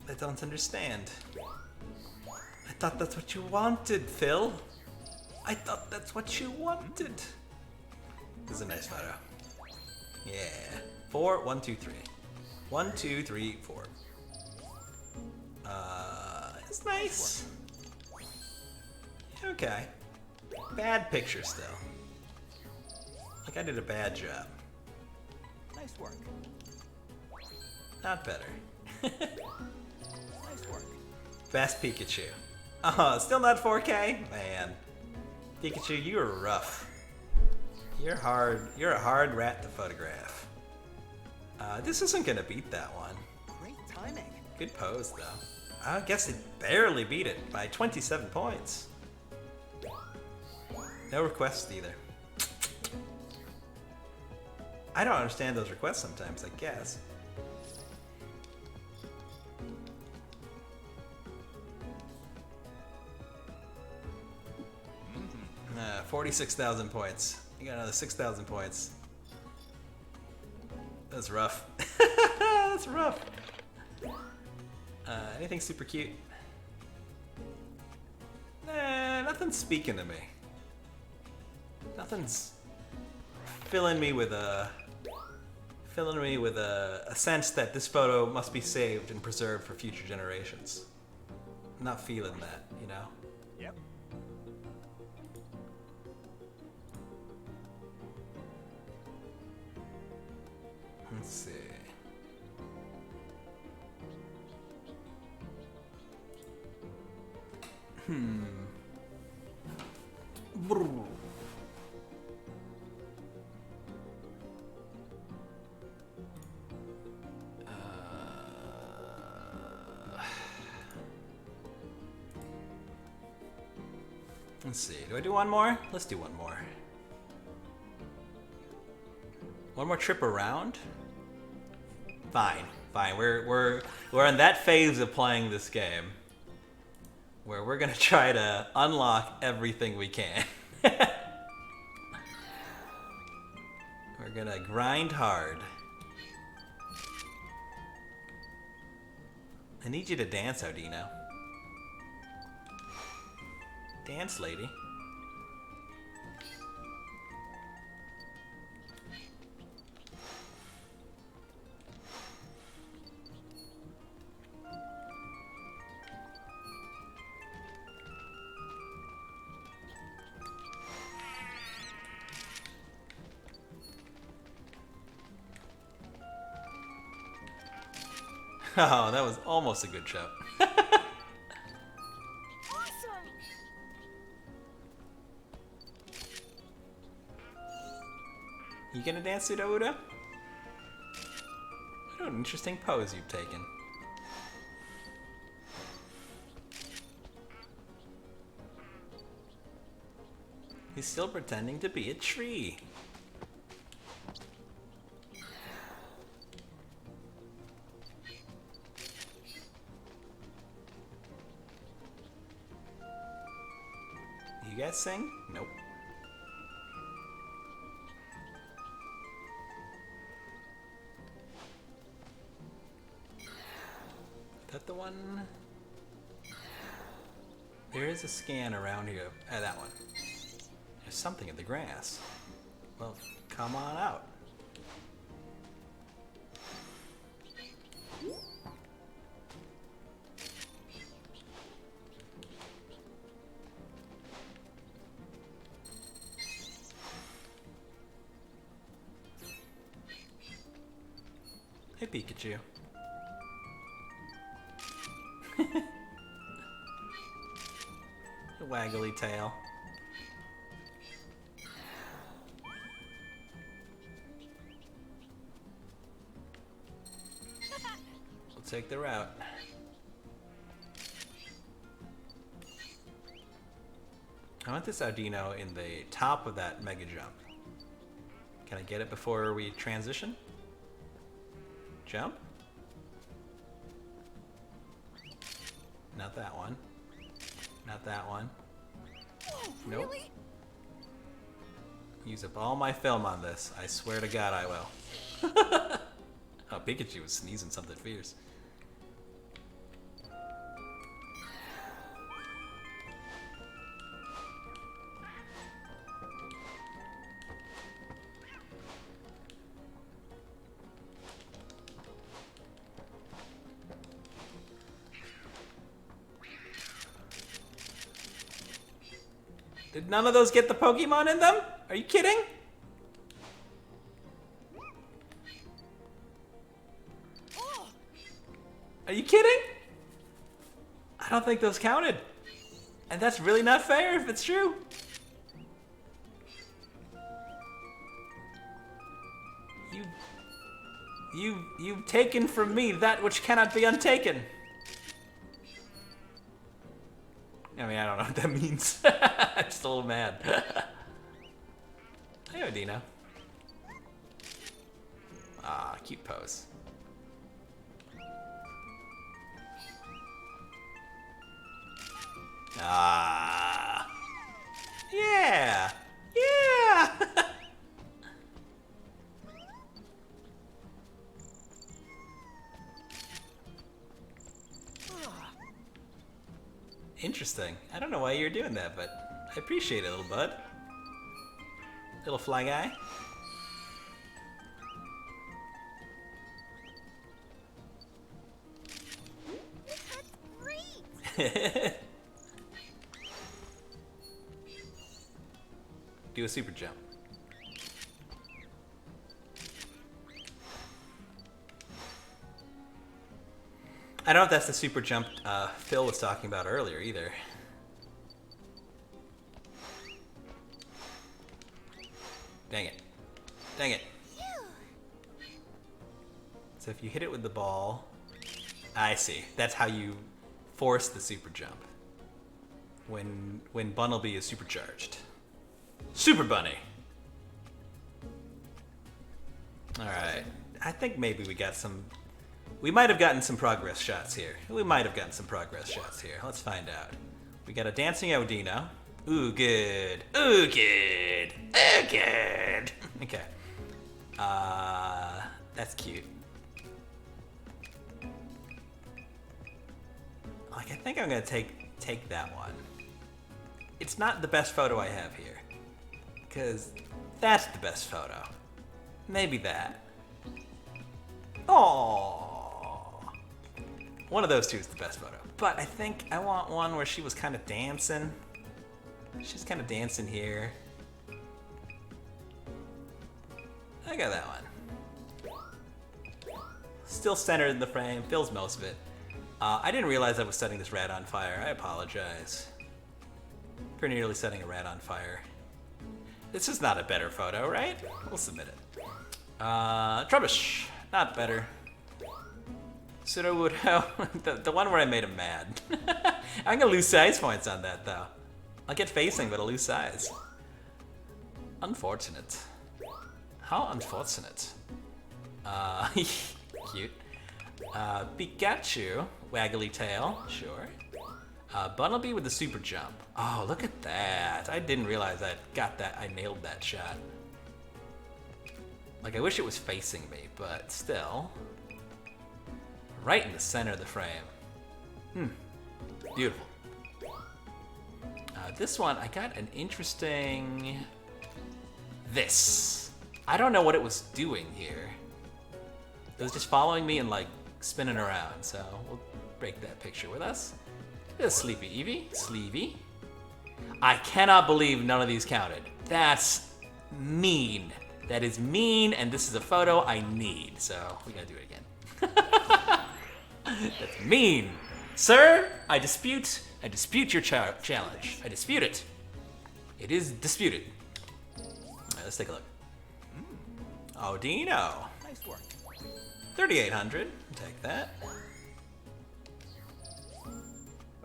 I don't understand. I thought that's what you wanted, Phil. I thought that's what you wanted. This is a nice photo. Yeah. 4, 1, 2, 3. 1, 2, 3, 4. It's nice. Okay. Bad picture still. Like I did a bad job. Nice work. Not better. Nice work. Best Pikachu. Oh, still not 4K? Man. Pikachu, you are rough. You're hard. You're a hard rat to photograph. This isn't gonna beat that one. Great timing. Good pose, though. I guess it barely beat it by 27 points. No requests either. I don't understand those requests sometimes, I guess. 46,000 points. You got another 6,000 points. That's rough. That's rough. Anything super cute? Nah, nothing's speaking to me. Nothing's filling me with a sense that this photo must be saved and preserved for future generations. I'm not feeling that, you know? Yep. Let's see. Brr. Let's see. Do I do one more? Let's do one more. One more trip around? Fine. We're in that phase of playing this game where we're gonna try to unlock everything we can. We're gonna grind hard. I need you to dance, Odino. Dance, lady. Oh, that was almost a good show. Awesome! You gonna dance, Uda? What an interesting pose you've taken. He's still pretending to be a tree. You guys sing? Nope. Is that the one? There is a scan around here. That one. There's something in the grass. Well, come on out. Hey, Pikachu. Waggly tail. We'll take the route. I want this Audino in the top of that mega jump. Can I get it before we transition? Jump? Not that one. Not that one. Whoa, Nope. really? Use up all my film on this. I swear to God I will. Oh, Pikachu was sneezing something fierce. Did none of those get the Pokemon in them? Are you kidding? Oh, Are you kidding? I don't think those counted. And that's really not fair if it's true. You've taken from me that which cannot be untaken. I mean, I don't know what that means. I'm just a little mad. Hey, Audino. Ah, cute pose. Ah. Yeah. Yeah. Interesting. I don't know why you're doing that, but I appreciate it, little bud. Little fly guy. That's great! Do a super jump. I don't know if that's the super jump Phil was talking about earlier either. Dang it. Dang it. So if you hit it with the ball... I see. That's how you force the super jump. When Bunnelby is supercharged. Super Bunny! Alright. I think maybe we got some... We might have gotten some progress shots here. Let's find out. We got a dancing Audino. Ooh, good. Ooh, good. Ooh, good. Okay. That's cute. Like, I think I'm gonna take that one. It's not the best photo I have here. Because that's the best photo. Maybe that. Aww. One of those two is the best photo. But I think I want one where she was kind of dancing. She's kind of dancing here. I got that one. Still centered in the frame, fills most of it. I didn't realize I was setting this rat on fire. I apologize. Pretty nearly setting a rat on fire. This is not a better photo, right? We'll submit it. Trubbish. Not better. Pseudo-Woodhoe. the one where I made him mad. I'm gonna lose size points on that, though. I'll get facing, but I'll lose size. Unfortunate. How unfortunate. Cute. Pikachu, waggly tail, sure. Bunnelby with the super jump. Oh, look at that. I didn't realize I got that. I nailed that shot. Like, I wish it was facing me, but still. Right in the center of the frame. Beautiful. This one, I got an interesting... This. I don't know what it was doing here. It was just following me and, like, spinning around, so we'll break that picture with us. There's Sleepy Eevee, Sleevey. I cannot believe none of these counted. That's mean. That is mean, and this is a photo I need, so we gotta do it again. That's mean. Sir, I dispute your challenge. I dispute it. It is disputed. All right, let's take a look. Odino. Nice work. 3,800. Take that.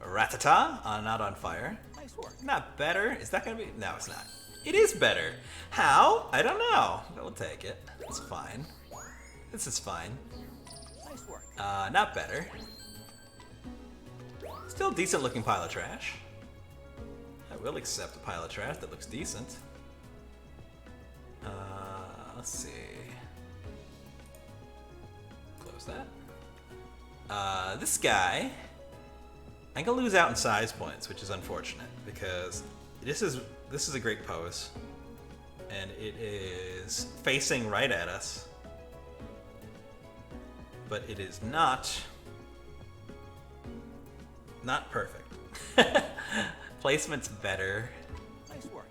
Rattata, not on fire. Nice work. Not better. Is that gonna be? No, it's not. It is better. How? I don't know. But we'll take it. It's fine. This is fine. Nice work. Not better. Still decent looking pile of trash. I will accept a pile of trash that looks decent. Let's see. Close that. This guy, I'm gonna lose out in size points, which is unfortunate because this is a great pose, and it is facing right at us, but it is not perfect. Placement's better. Nice work.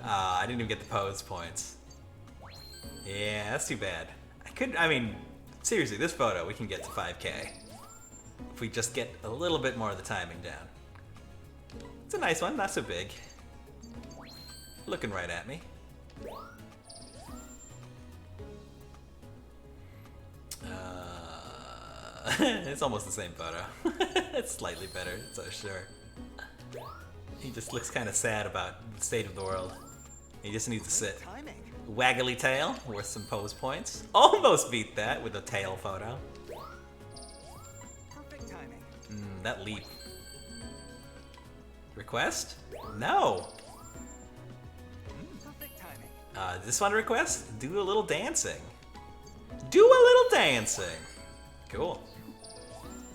I didn't even get the pose points. Yeah, that's too bad. I mean, seriously, this photo, we can get to 5K. If we just get a little bit more of the timing down. It's a nice one, not so big. Looking right at me. It's almost the same photo. It's slightly better, so sure. He just looks kind of sad about the state of the world. He just needs to sit. Timing. Waggly tail, worth some pose points. Almost beat that with a tail photo. Perfect timing. That leap. Request? No. Perfect timing. This one request? Do a little dancing. Do a little dancing. Cool.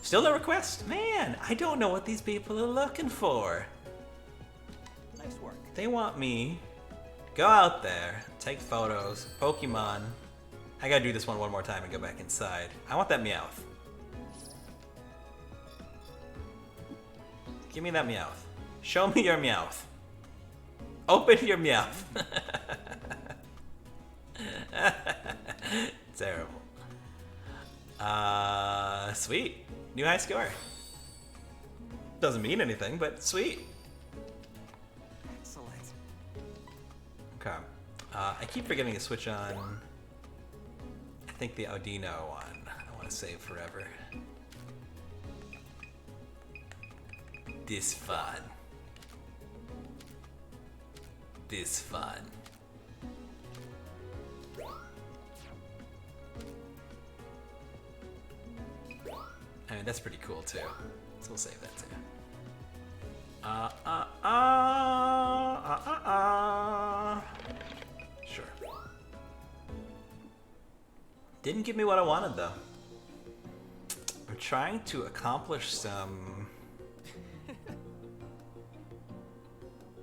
Still no request? Man, I don't know what these people are looking for. Nice work. They want me to go out there, take photos, Pokemon. I gotta do this one more time and go back inside. I want that Meowth. Give me that Meowth. Show me your Meowth. Open your Meowth. Terrible. Sweet. New high score. Doesn't mean anything, but sweet. Excellent. Okay. I keep forgetting to switch on, I think, the Odino one. I want to save forever. This fun. This fun. I mean, that's pretty cool too. So we'll save that too. Sure. Didn't give me what I wanted though. I'm trying to accomplish some...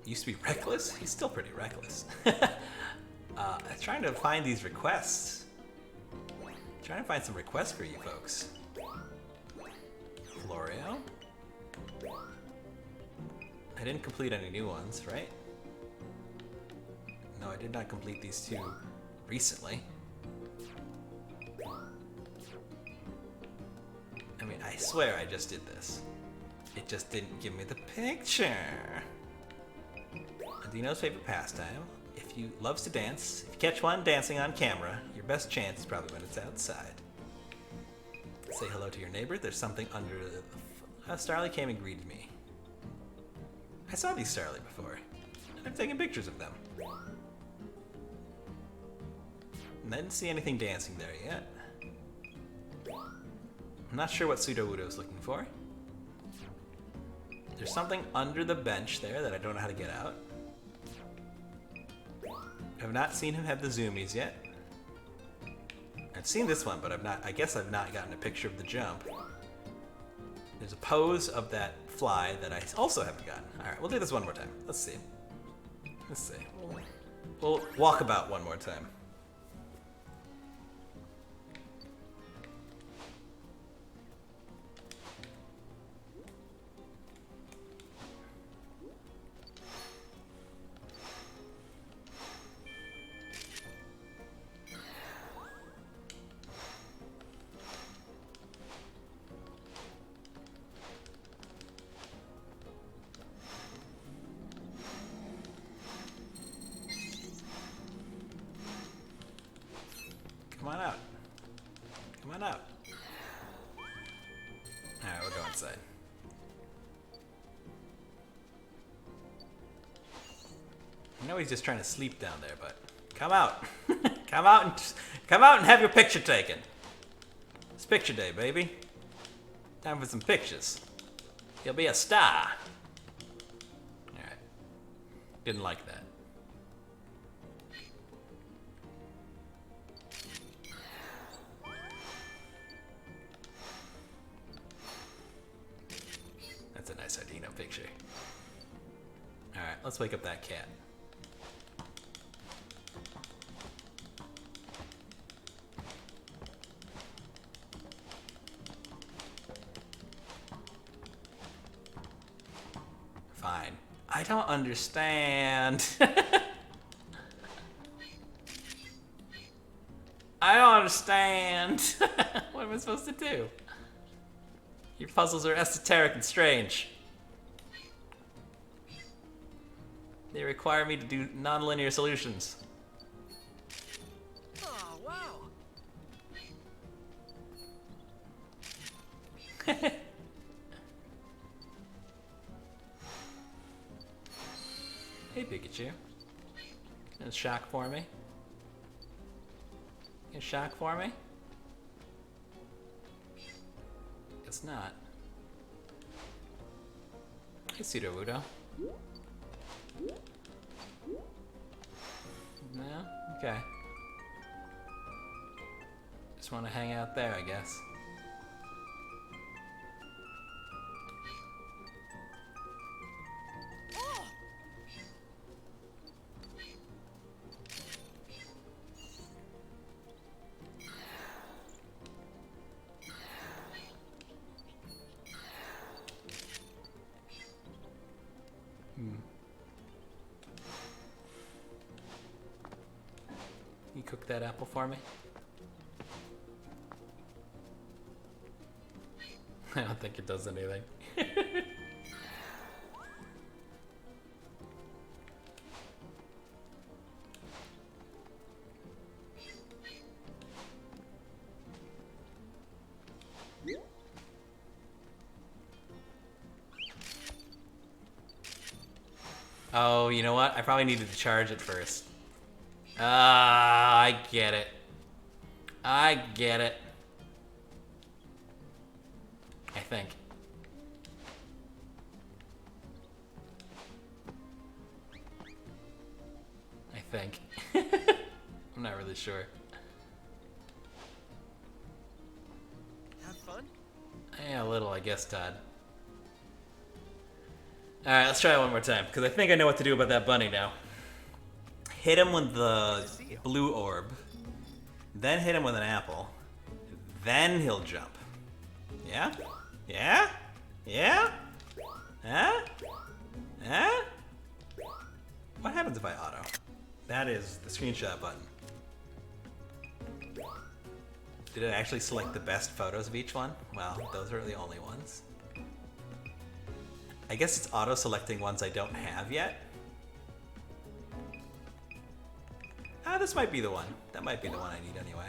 Used to be reckless? He's still pretty reckless. I'm trying to find these requests. Trying to find some requests for you folks. Florio. I didn't complete any new ones, right? No, I did not complete these two recently. I mean, I swear I just did this. It just didn't give me the picture. Adino's favorite pastime. If you loves to dance, if you catch one dancing on camera, your best chance is probably when it's outside. Say hello to your neighbor. There's something under the... Starly came and greeted me. I saw these Starly before, and I've taken pictures of them. Didn't see anything dancing there yet. I'm not sure what Sudowoodo's looking for. There's something under the bench there that I don't know how to get out. I've not seen him have the zoomies yet. I've seen this one, but I guess I've not gotten a picture of the jump. There's a pose of that fly that I also haven't gotten. Alright, we'll do this one more time. Let's see. Let's see. We'll walk about one more time. Come on out. Come on out. Alright, we'll go inside. I know he's just trying to sleep down there, but come out. come out and have your picture taken. It's picture day, baby. Time for some pictures. You'll be a star. Alright. Didn't like that. That's a nice Ardino picture. Alright, let's wake up that cat. Fine. I don't understand. I don't understand. What am I supposed to do? Your puzzles are esoteric and strange. They require me to do nonlinear solutions. Oh, wow. Hey, Pikachu. You a shock for me? You a shock for me? It's not. Hey, Sudowoodo. No? Okay. Just want to hang out there, I guess. Oh! You cook that apple for me? I don't think it does anything. Oh, you know what? I probably needed to charge it first. Ah, I get it. I get it. I think. I think. I'm not really sure. Have fun? Yeah, a little, I guess, Todd. Alright, let's try it one more time, because I think I know what to do about that bunny now. Hit him with the blue orb, then hit him with an apple, then he'll jump. Yeah? Yeah? Yeah? Huh? Huh? What happens if I auto? That is the screenshot button. Did it actually select the best photos of each one? Well, those are the only ones. I guess it's auto-selecting ones I don't have yet. Ah, this might be the one. That might be the one I need anyway.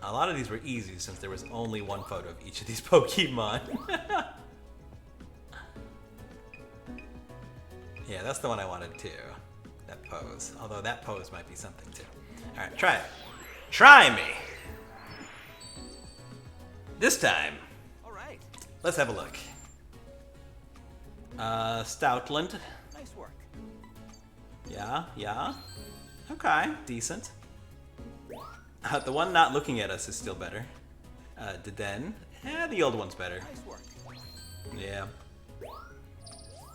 A lot of these were easy since there was only one photo of each of these Pokemon. Yeah, that's the one I wanted too. That pose. Although that pose might be something too. Alright, try it. Try me. This time, All right. let's have a look. Stoutland. Nice work. Yeah. Okay, decent. The one not looking at us is still better. Deden. The old one's better. Nice work. Yeah.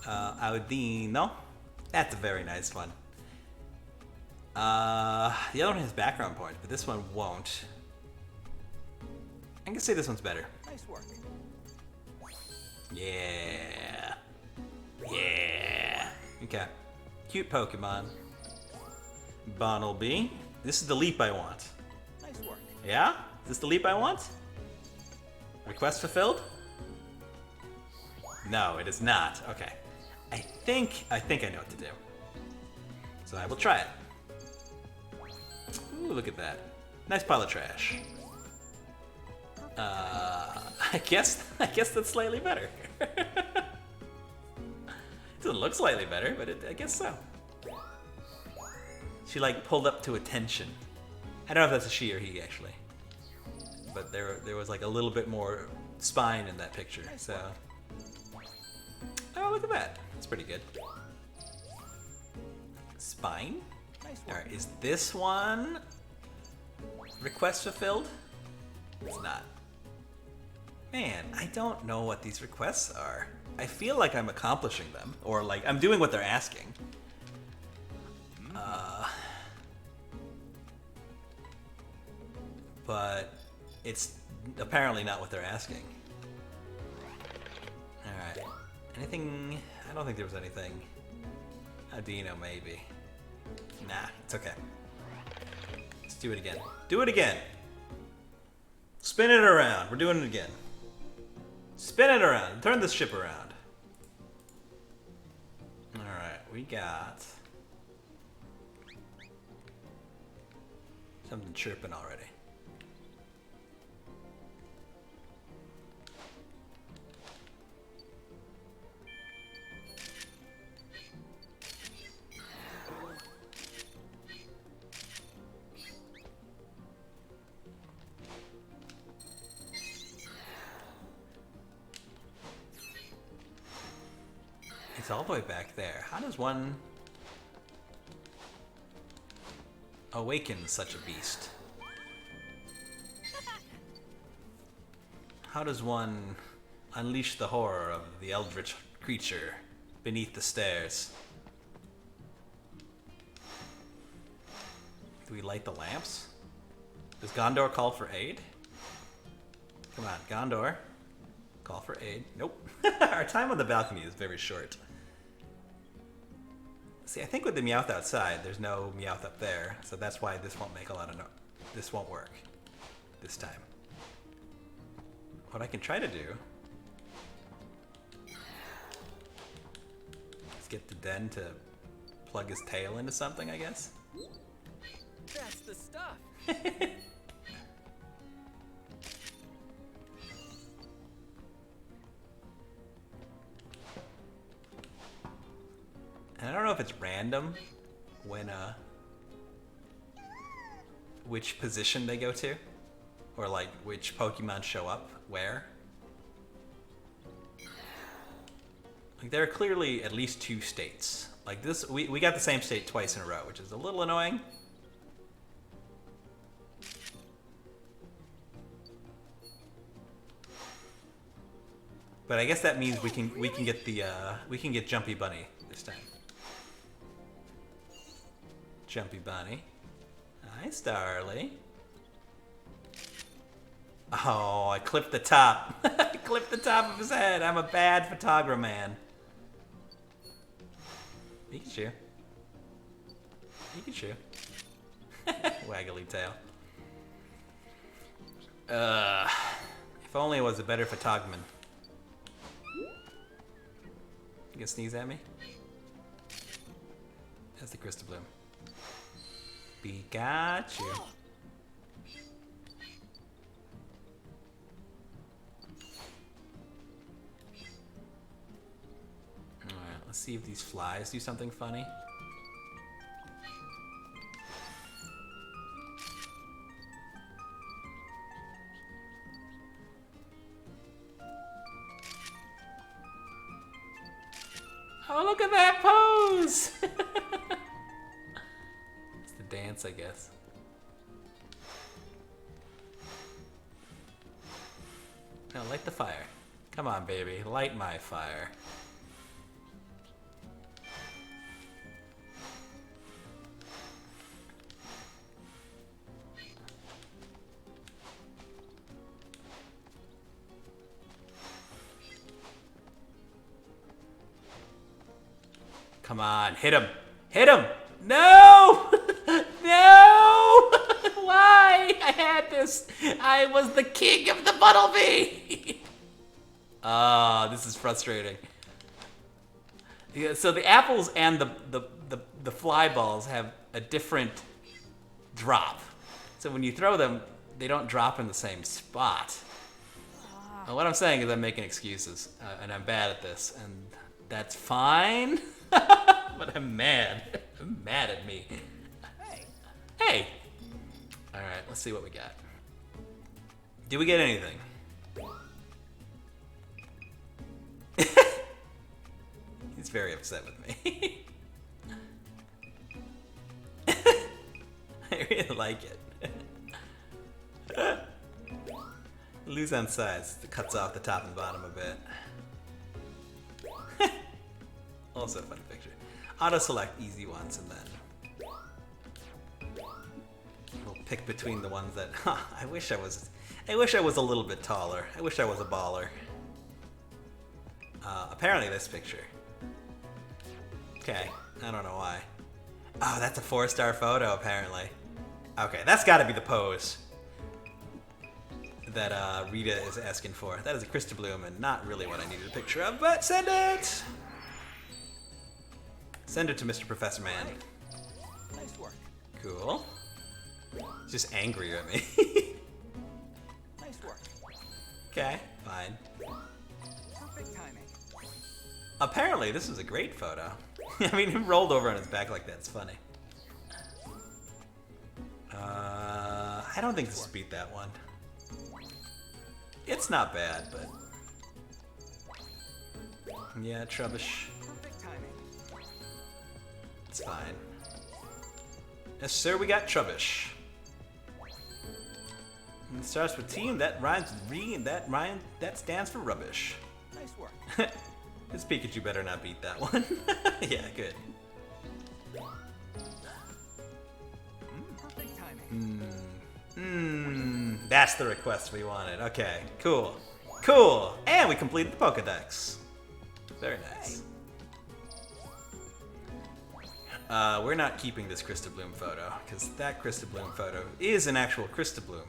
Audino. That's a very nice one. The other one has background points, but this one won't. I can say this one's better. Nice work. Yeah. Okay. Cute Pokemon. Bonnelby. This is the leap I want. Nice work. Yeah? Is this the leap I want? Request fulfilled? No, it is not. Okay. I think I know what to do. So I will try it. Ooh, look at that. Nice pile of trash. I guess that's slightly better. It doesn't look slightly better, but I guess so. She like pulled up to attention. I don't know if that's a she or he actually, but there was like a little bit more spine in that picture. So, oh look at that, that's pretty good. Spine. Nice All work. right, is this one request fulfilled? It's not. Man, I don't know what these requests are. I feel like I'm accomplishing them, or like I'm doing what they're asking. But it's apparently not what they're asking. Alright. Anything? I don't think there was anything. Adino, maybe. Nah, it's okay. Let's do it again. Do it again! Spin it around. We're doing it again. Spin it around. Turn this ship around. Alright, we got something chirping already. It's all the way back there. How does one awaken such a beast? How does one unleash the horror of the eldritch creature beneath the stairs? Do we light the lamps? Does Gondor call for aid? Come on, Gondor. Call for aid. Nope. Our time on the balcony is very short. See, I think with the Meowth outside, there's no Meowth up there, so that's why this won't make a lot of this won't work this time. What I can try to do is get the Den to plug his tail into something, I guess. That's the stuff. And I don't know if it's random when which position they go to, or like which Pokemon show up where. Like there are clearly at least two states. Like this, we got the same state twice in a row, which is a little annoying. But I guess that means we can get the we can get Jumpy Bunny this time. Jumpy Bunny. Hi, Starly. Oh, I clipped the top. I clipped the top of his head. I'm a bad photographer man. Pikachu. Pikachu. Waggly tail. If only I was a better photogman. You gonna sneeze at me? That's the Crystal Bloom. Pikachu. Alright, let's see if these flies do something funny. Look at that pose! It's the dance, I guess. Now light the fire. Come on, baby. Light my fire. Come on, hit him! Hit him! No! No! Why? I had this. I was the king of the Buttlebee! Ah, this is frustrating. Yeah, so the apples and the fly balls have a different drop. So when you throw them, they don't drop in the same spot. Now, what I'm saying is I'm making excuses, and I'm bad at this, and that's fine. But I'm mad. I'm mad at me. Hey, Hey! Alright, let's see what we got. Do we get anything? He's very upset with me. I really like it. Lose on size. It cuts off the top and bottom a bit. Also a fun picture. Auto select easy ones and then we'll pick between the ones that I wish I was a little bit taller. I wish I was a baller. Apparently this picture. Okay, I don't know why. Oh, that's a 4-star photo apparently. Okay, that's gotta be the pose that Rita is asking for. That is a Christabloom and not really what I needed a picture of, but send it! Send it to Mr. Professor Man. nice work. Cool. He's just angry at me. Nice work. Okay, fine. Perfect timing. Apparently, this is a great photo. I mean, him rolled over on his back like that's funny. I don't think this beat that one. It's not bad, but yeah, Trubbish. Perfect timing. It's fine. Yes, sir, we got Trubbish. And it starts with T, and that rhymes with re, and that stands for rubbish. Nice work. This Pikachu better not beat that one. Yeah, good. Perfect timing. That's the request we wanted. Okay, cool. Cool! And we completed the Pokedex. Very nice. We're not keeping this Christabloom photo, because that Christabloom photo is an actual Christabloom.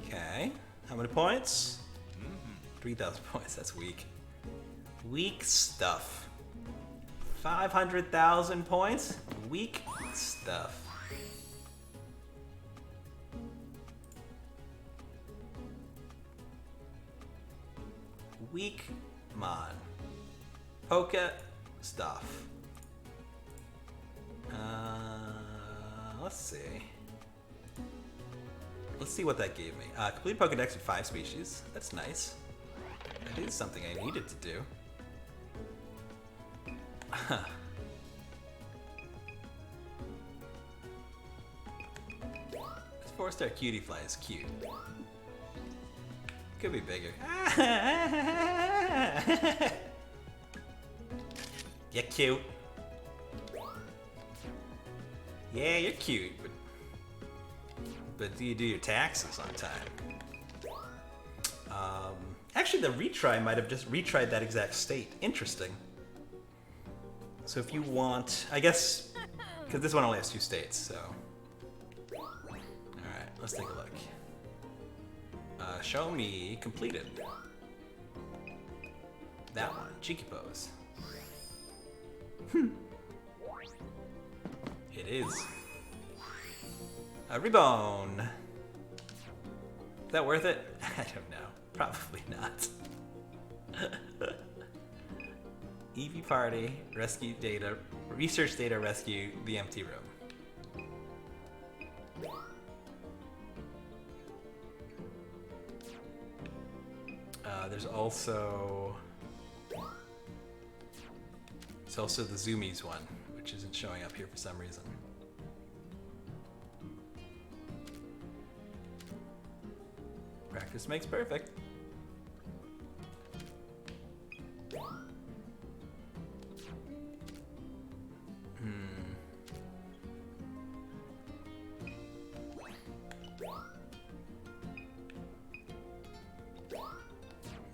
Okay, how many points? 3,000 points, that's weak. Weak stuff. 500,000 points? Weak stuff. Weak mon. Poke stuff. Let's see. Let's see what that gave me. Complete Pokedex with 5 species. That's nice. That is something I needed to do. This 4-star cutie fly is cute. Could be bigger. You're cute. Yeah, you're cute, but do you do your taxes on time? Actually, the retry might have just retried that exact state. Interesting. So if you want, I guess, because this one only has 2 states, so. Alright, let's take a look. Show me completed. That one, cheeky pose. It is. A Rebone. Is that worth it? I don't know. Probably not. Eevee Party, rescue data, research data, rescue the empty room. There's also the Zoomies one, which isn't showing up here for some reason. Practice makes perfect.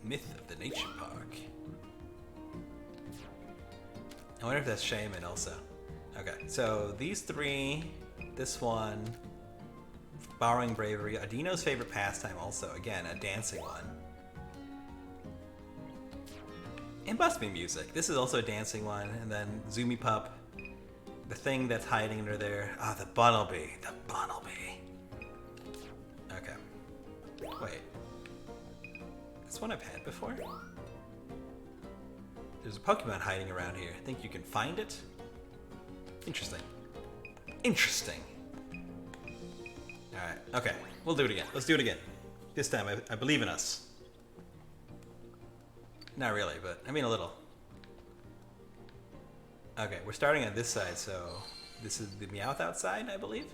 Myth of the Nature Park. I wonder if that's Shaman also. Okay, so these three, this one, Borrowing Bravery, Adino's favorite pastime also, again, a dancing one. It must be music. This is also a dancing one, and then Zoomy Pup, the thing that's hiding under there. Ah, the Bunnelby, the Bunnelby. Okay, wait. This one I've had before? There's a Pokemon hiding around here. I think you can find it? Interesting. Interesting. Alright, okay. We'll do it again. Let's do it again. This time, I believe in us. Not really, but I mean a little. Okay, we're starting on this side, so this is the Meowth outside, I believe?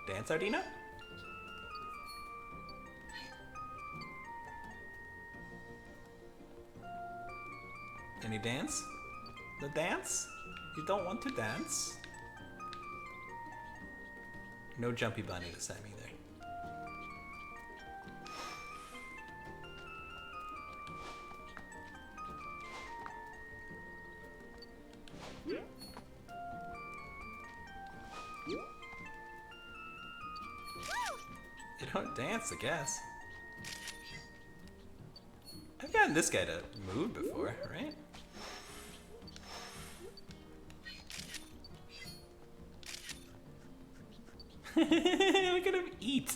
Dance, Ardina? Any dance? The dance? You don't want to dance? No Jumpy Bunny this time either. You don't dance, I guess. I've gotten this guy to move before, right? Look at him eat.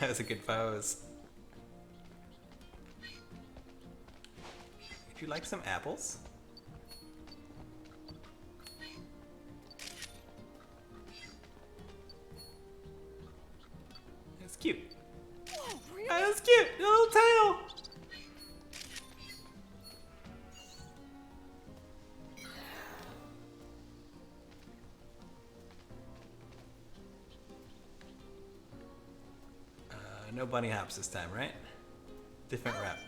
That was a good pose. Would you like some apples? That's cute. Whoa, really? That's cute. Little tail. No bunny hops this time, right? Different route.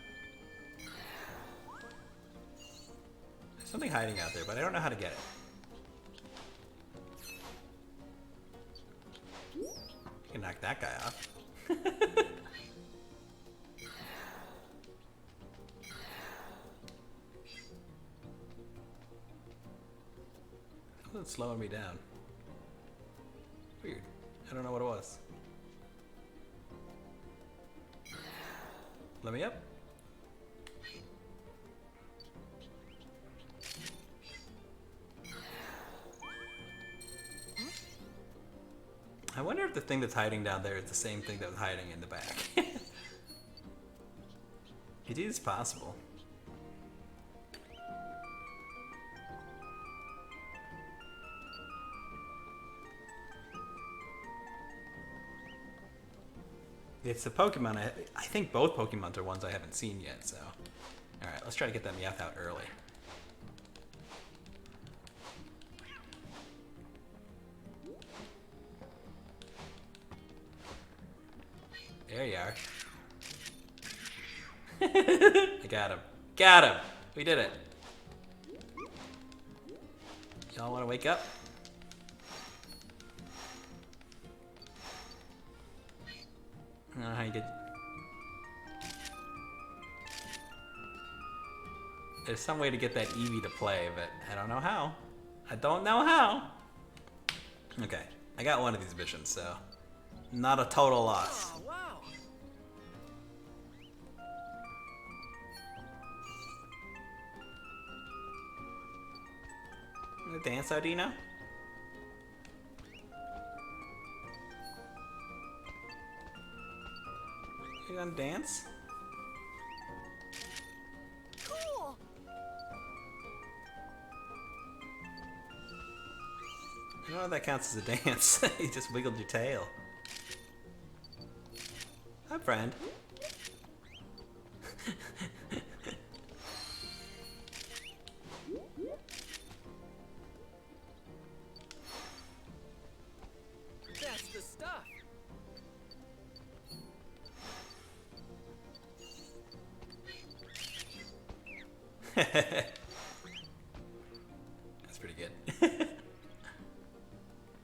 There's something hiding out there, but I don't know how to get it. You can knock that guy off. It's slowing me down. Weird. I don't know what it was. Let me up. I wonder if the thing that's hiding down there is the same thing that was hiding in the back. It is possible. It's a Pokemon. I think both Pokemons are ones I haven't seen yet, so. Alright, let's try to get that Meowth out early. There you are. I got him. Got him! We did it. Y'all want to wake up? I don't know how you get. There's some way to get that Eevee to play, but I don't know how. I don't know how. Okay, I got one of these missions, so not a total loss. Oh, wow. Wanna dance, Ardina? You gonna dance? Cool. I don't know if that counts as a dance. You just wiggled your tail. friend. That's the stuff. That's pretty good.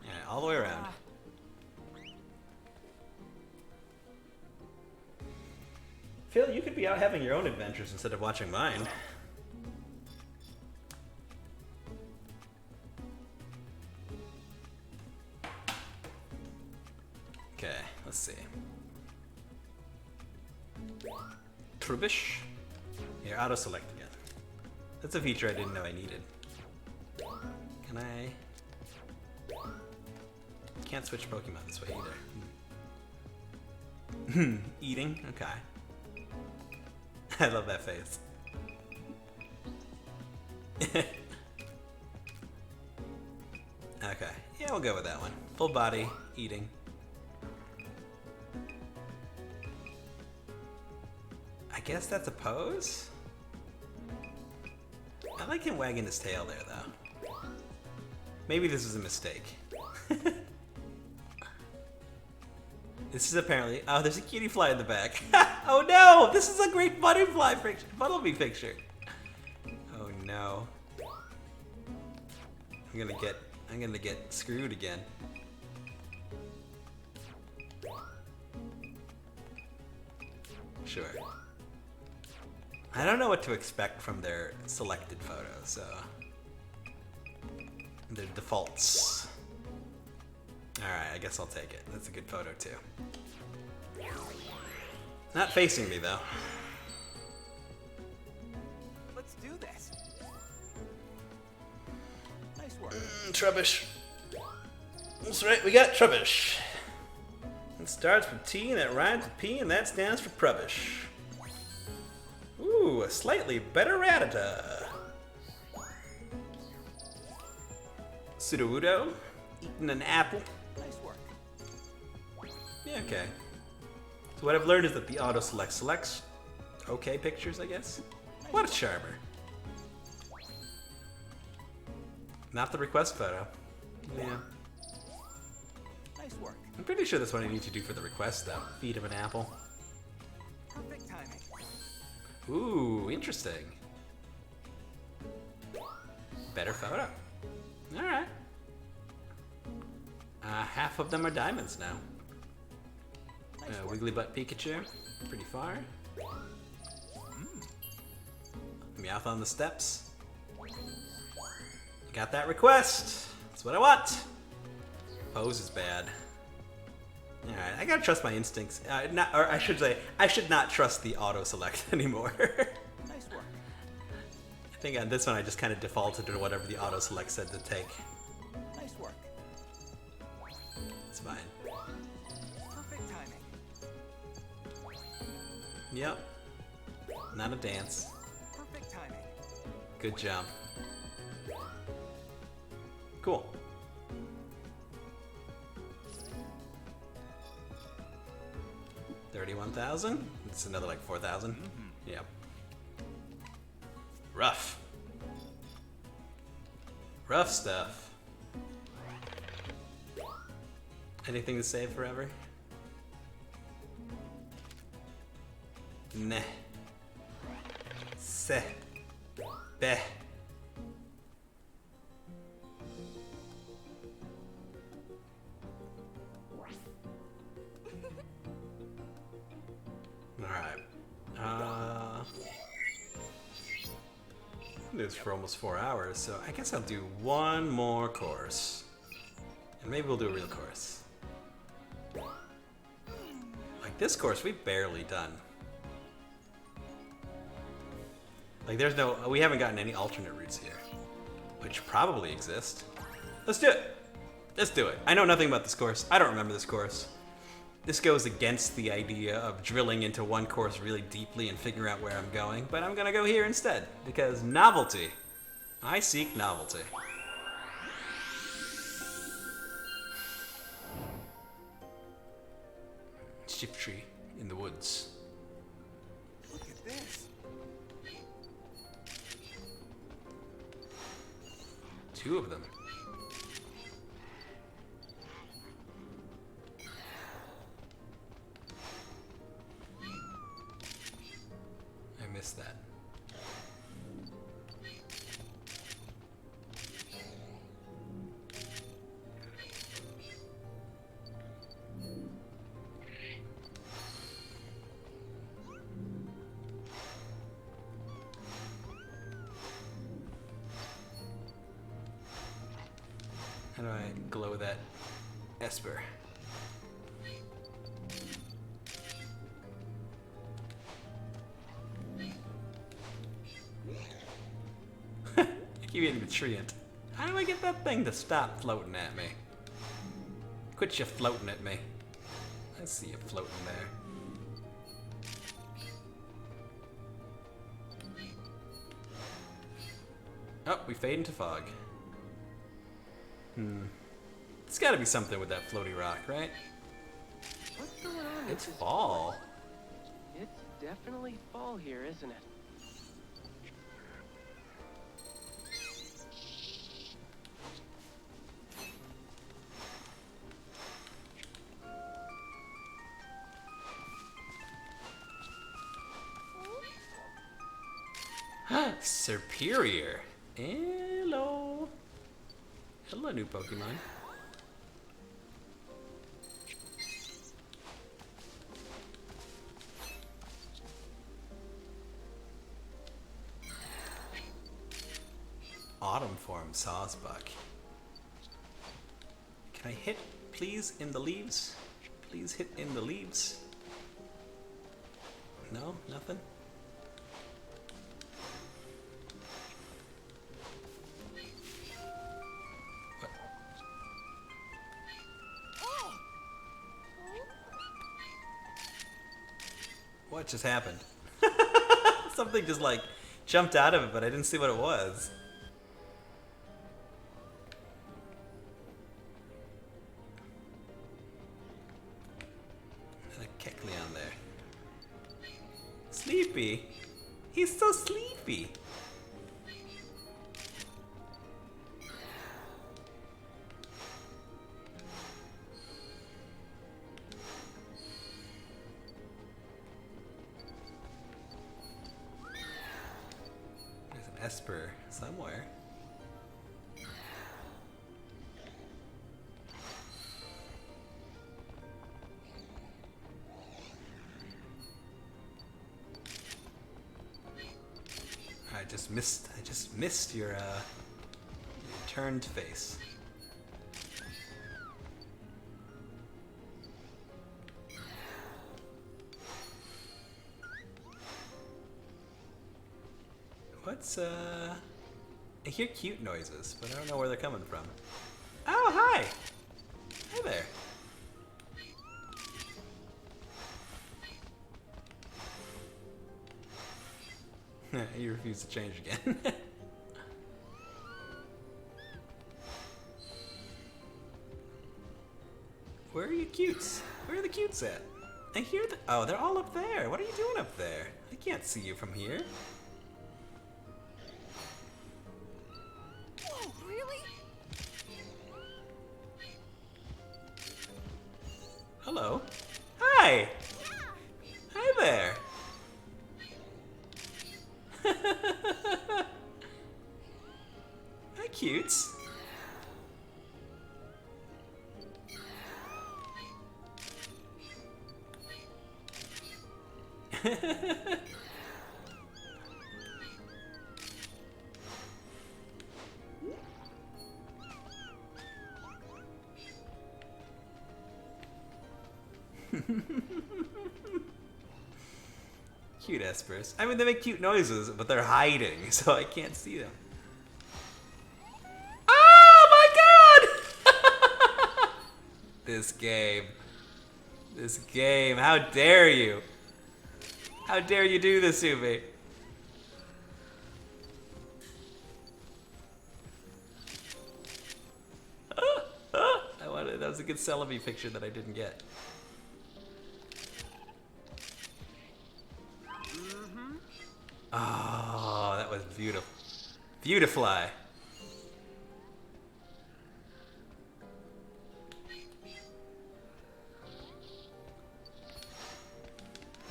Alright, all the way around. Phil, you could be out having your own adventures instead of watching mine. Okay, let's see. Trubbish. Here, auto select again. That's a feature I didn't know I needed. Can I? Can't switch Pokemon this way either. Eating? Okay. I love that face. Okay, yeah, we'll go with that one. Full body, eating. I guess that's a pose? I like him wagging his tail there, though. Maybe this is a mistake. This is apparently... Oh, there's a cutie fly in the back. Oh no! This is a great butterfly picture. Buttlebee picture. Oh no. I'm gonna get screwed again. Sure. I don't know what to expect from their selected photos, so... Their defaults. Alright, I guess I'll take it. That's a good photo, too. Not facing me, though. Let's do this. Nice work. Trubbish. That's right, we got Trubbish. It starts with T and it rhymes with P and that stands for Prubbish. Ooh, a slightly better Rattata. Sudowoodo, eating an apple. Nice work. Yeah, okay. So what I've learned is that the auto select selects okay pictures, I guess. What a charmer. Not the request photo. Yeah. Nice work. I'm pretty sure that's what I need to do for the request, though. Feed him an apple. Perfect timing. Ooh, interesting. Better photo. Alright. Half of them are diamonds now. Wiggly Butt Pikachu. Pretty far. Meowth on the steps. Got that request. That's what I want. Pose is bad. Alright, I gotta trust my instincts. Or I should say, I should not trust the auto select anymore. Nice work. I think on this one I just kind of defaulted to whatever the auto select said to take. Nice work. It's fine. Perfect timing. Yep. Not a dance. Perfect timing. Good jump. Cool. $31,000? It's another like 4,000. Yep. Rough. Rough stuff. Anything to save forever? Nah. Se. Beh. Alright. This for almost 4 hours, so I guess I'll do one more course. And maybe we'll do a real course. Like this course, we've barely done. Like we haven't gotten any alternate routes here. Which probably exist. Let's do it! Let's do it. I know nothing about this course. I don't remember this course. This goes against the idea of drilling into one course really deeply and figuring out where I'm going, but I'm gonna go here instead, because novelty. I seek novelty. Shift tree in the woods. Look at this. Two of them. I missed that. How do I glow that Esper? I keep hitting the treant. How do I get that thing to stop floating at me? Quit you floating at me. I see you floating there. Oh, we fade into fog. It's gotta be something with that floaty rock, right? What's going on? It's fall. It's definitely fall here, isn't it? Superior. Hello. Hello, new Pokemon. Autumn form Sawsbuck. Can I hit, please, in the leaves? Please hit in the leaves. No? Nothing? What? What just happened? Something just like jumped out of it, but I didn't see what it was. And a Kecleon there. Sleepy? He's so sleepy. There's an Esper somewhere. I just missed your turned face. What's I hear cute noises, but I don't know where they're coming from. Oh, hi! Hi there. You refuse to change again. Where are you cutes? Where are the cutes at? I hear the— oh, they're all up there. What are you doing up there? I can't see you from here. Whoa, really? Hello. Hi! Yeah. Hi there. Hi, cutes. Cute Espers. I mean, they make cute noises, but they're hiding, so I can't see them. Oh my god! This game. This game. How dare you? How dare you do this to me? That was a good Celebi picture that I didn't get. Oh, that was beautiful. Beautifly.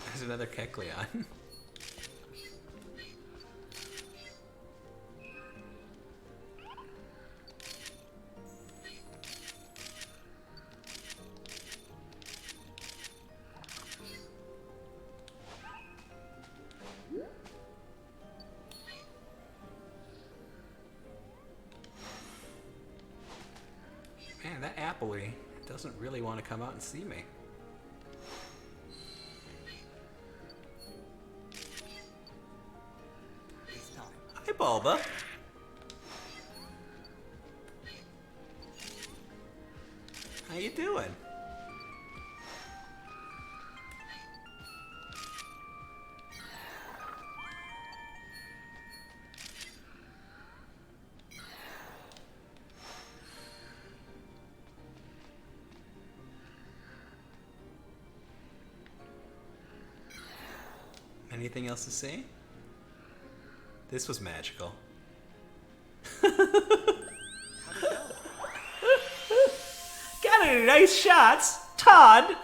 There's another Kecleon. Man, that Appley doesn't really want to come out and see me. Hi, Bulba. How you doing? Anything else to say? This was magical. Got any nice shots? Todd!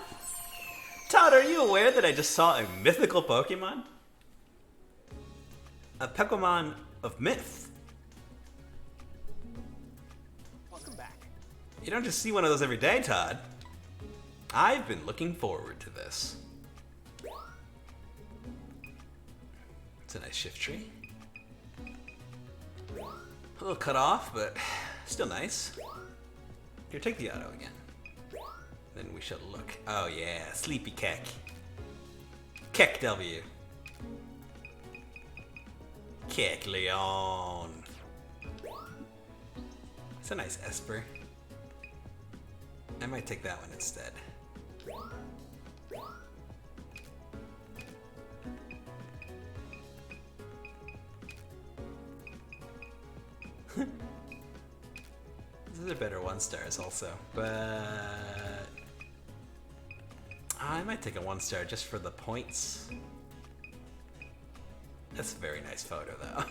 Todd, are you aware that I just saw a mythical Pokemon? A Pokemon of myth. Welcome back. You don't just see one of those every day, Todd. I've been looking forward to this. It's a nice shift tree. A little cut off, but still nice. Here, take the auto again. Then we shall look. Oh yeah, Sleepy Keck. Keck W. Kecleon. It's a nice Esper. I might take that one instead. These are better 1-stars also, but I might take a 1-star just for the points. That's a very nice photo though.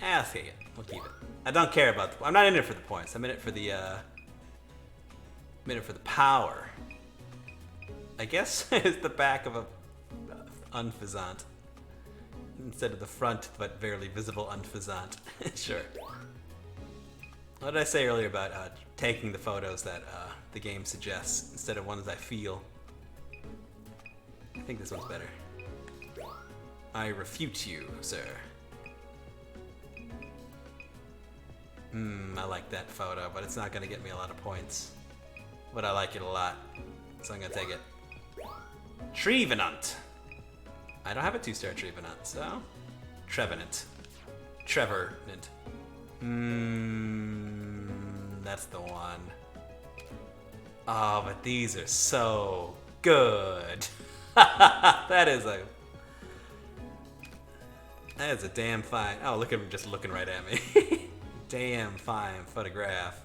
I'll take it. We'll keep it. I don't care about I'm not in it for the points. I'm in it for the power. I guess it's the back of a Unfazant instead of the front but barely visible Unfazant. Sure. What did I say earlier about taking the photos that the game suggests instead of ones I feel? I think this one's better. I refute you, sir. I like that photo, but it's not gonna get me a lot of points. But I like it a lot, so I'm gonna take it. Trevenant! I don't have a 2-star Trevenant, so... Trevenant. Trevornant. That's the one. Oh, but these are so good. That is a damn fine. Oh, look at him just looking right at me. Damn fine photograph.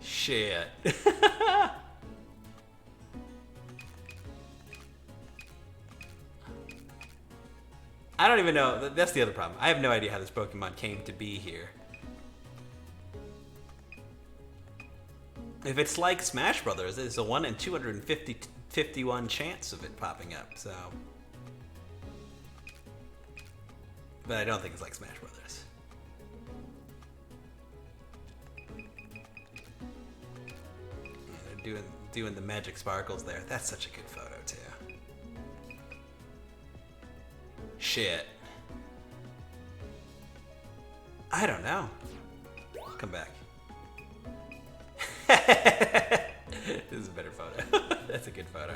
Shit. I don't even know. That's the other problem. I have no idea how this Pokemon came to be here. If it's like Smash Brothers, there's a 1 in 251 chance of it popping up, so... But I don't think it's like Smash Brothers. They're doing the magic sparkles there. That's such a good photo, too. Shit. I don't know. I'll come back. This is a better photo. That's a good photo.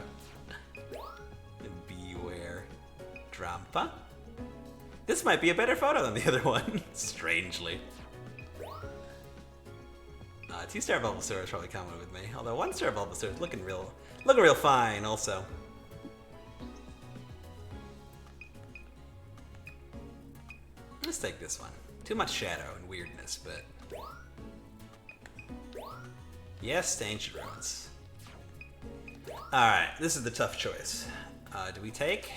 And beware. Drampa. This might be a better photo than the other one, strangely. 2-star Bulbasaur is probably coming with me. Although 1-star Bulbasaur is looking real fine also. Let's take this one. Too much shadow and weirdness, but... Yes, to Ancient Ruins. Alright, this is the tough choice. Do we take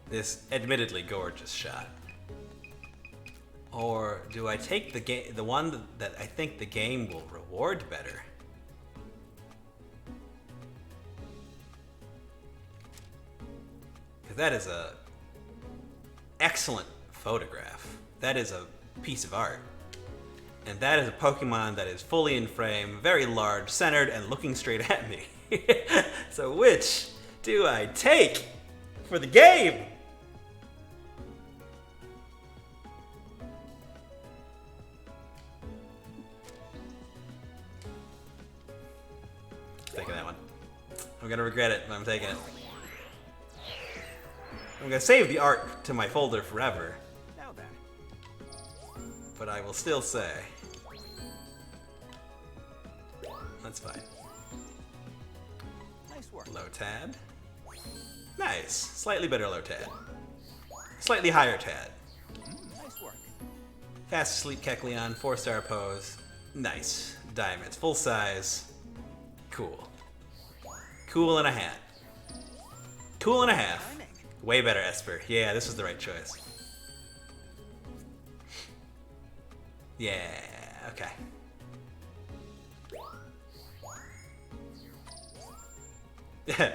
this admittedly gorgeous shot? Or do I take the one that I think the game will reward better? Because that is a excellent photograph. That is a piece of art. And that is a Pokemon that is fully in frame, very large, centered, and looking straight at me. So which do I take for the game? Taking that one. I'm gonna regret it, but I'm taking it. I'm gonna save the art to my folder forever. Now then. But I will still say, that's fine. Nice work. Low tad. Nice. Slightly better low tad. Slightly higher tad. Nice work. Fast asleep Kecleon, 4-star pose. Nice. Diamonds. Full size. Cool. Cool and a hat. Cool and a half. Timing. Way better Esper. Yeah, this was the right choice. Yeah, okay.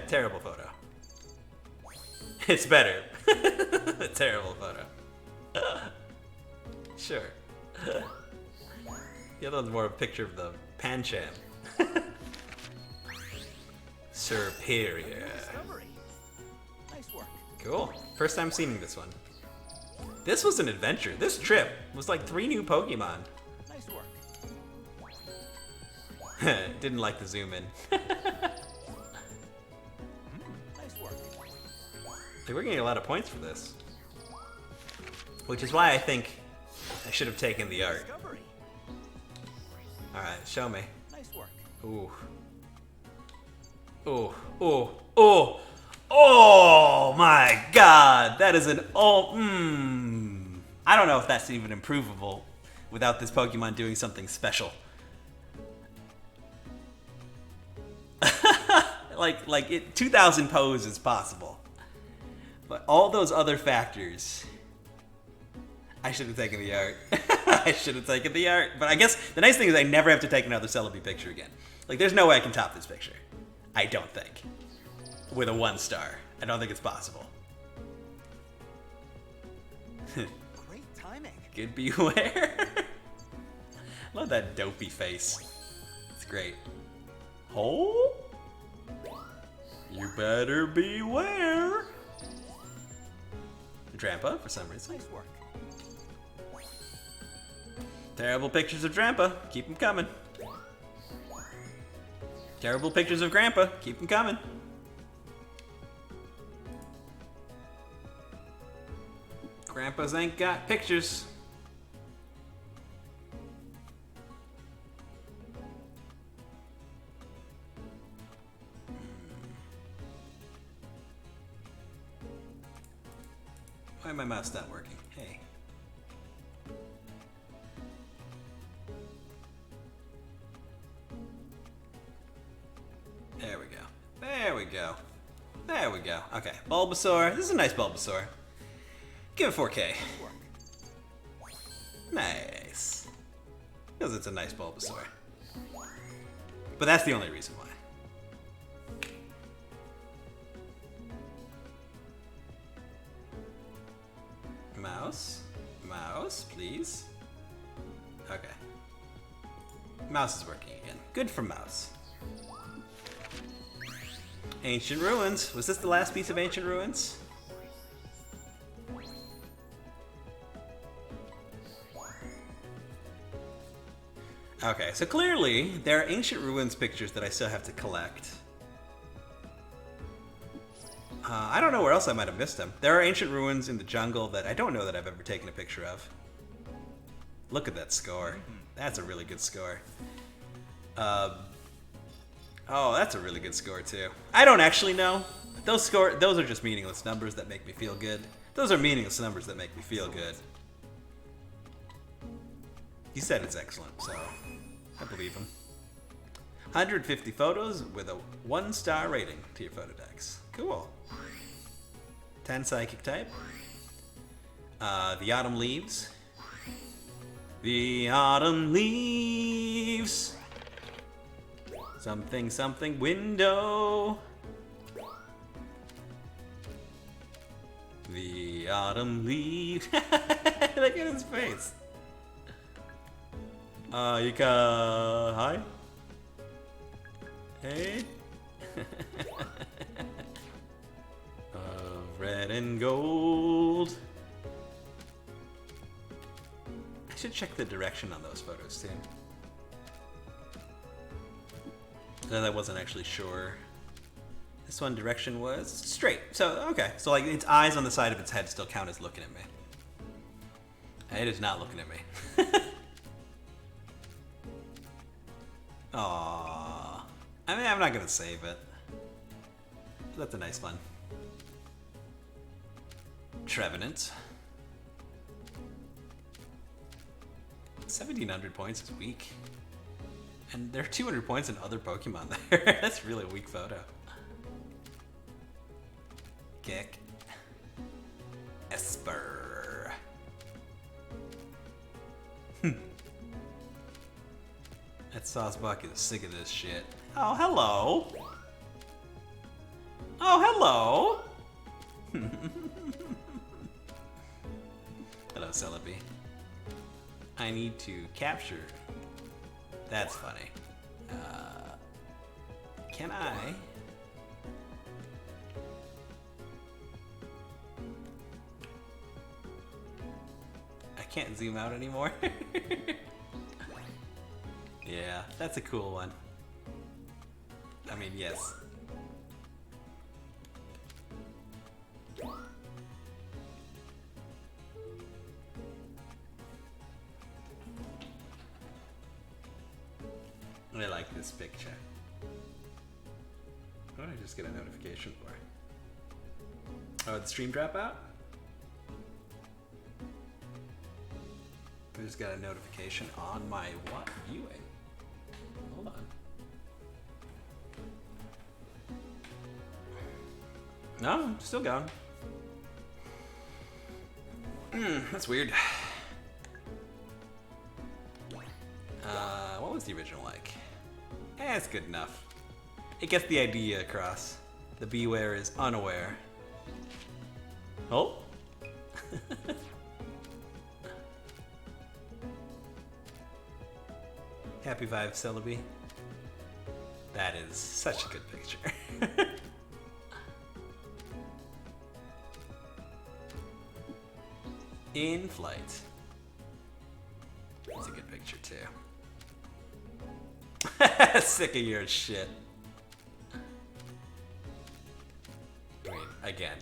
Terrible photo. It's better. Terrible photo. Sure. The other one's more of a picture of the Pancham. Superior. Discovery. Nice work. Cool. First time seeing this one. This was an adventure. This trip was like 3 new Pokemon. Nice work. Didn't like the zoom in. Nice work. We're getting a lot of points for this. Which is why I think I should have taken the art. Discovery. Alright, show me. Nice work. Ooh. Ooh, ooh, ooh. Oh my god! That is an I don't know if that's even improvable without this Pokemon doing something special. like 2,000 pose is possible. But all those other factors, I should have taken the art. I should have taken the art. But I guess the nice thing is I never have to take another Celebi picture again. Like, there's no way I can top this picture. I don't think. With a 1-star. I don't think it's possible. Great timing. Good beware. Love that dopey face. It's great. Oh? You better beware. Drampa, for some reason. Nice work. Terrible pictures of Drampa. Keep them coming. Terrible pictures of Grandpa. Keep them coming. Grandpas ain't got pictures. Why my mouse not working? Hey. There we go. There we go. There we go. Okay, Bulbasaur. This is a nice Bulbasaur. Give it 4K. Nice. Because it's a nice Bulbasaur. But that's the only reason why. Mouse. Mouse, please. Okay. Mouse is working again. Good for Mouse. Ancient Ruins. Was this the last piece of Ancient Ruins? Okay, so clearly there are Ancient Ruins pictures that I still have to collect. I don't know where else I might have missed them. There are Ancient Ruins in the jungle that I don't know that I've ever taken a picture of. Look at that score. That's a really good score. Oh, that's a really good score too. I don't actually know. Those are just meaningless numbers that make me feel good. Those are meaningless numbers that make me feel good. He said it's excellent, so I believe him. 150 photos with a 1-star rating to your photo decks. Cool. 10 psychic type. The autumn leaves. The autumn leaves. Something, something, window. The autumn leaves. Look at his face. Yika, hi. Hey. Red and gold. I should check the direction on those photos too. I wasn't actually sure. This one direction was straight. So, okay. So, like, its eyes on the side of its head still count as looking at me. It is not looking at me. Aww. I mean, I'm not going to save it. That's a nice one. Trevenant. 1,700 points is weak. And there are 200 points in other Pokemon there. That's really a weak photo. Kick. Esper. That Saucebuck is sick of this shit. Oh, hello. Oh, hello. Hello, Celebi. I need to capture. That's funny. Can I? I can't zoom out anymore. Yeah, that's a cool one. I mean, yes. I like this picture. What did I just get a notification for? Oh, the stream dropout? I just got a notification on my what viewing? Hold on. No, still going. That's weird. What was the original like? It's good enough. It gets the idea across. The beware is unaware. Oh? Happy vibes, Celebi. That is such a good picture. In flight. That's a good picture too. Sick of your shit. I mean, again.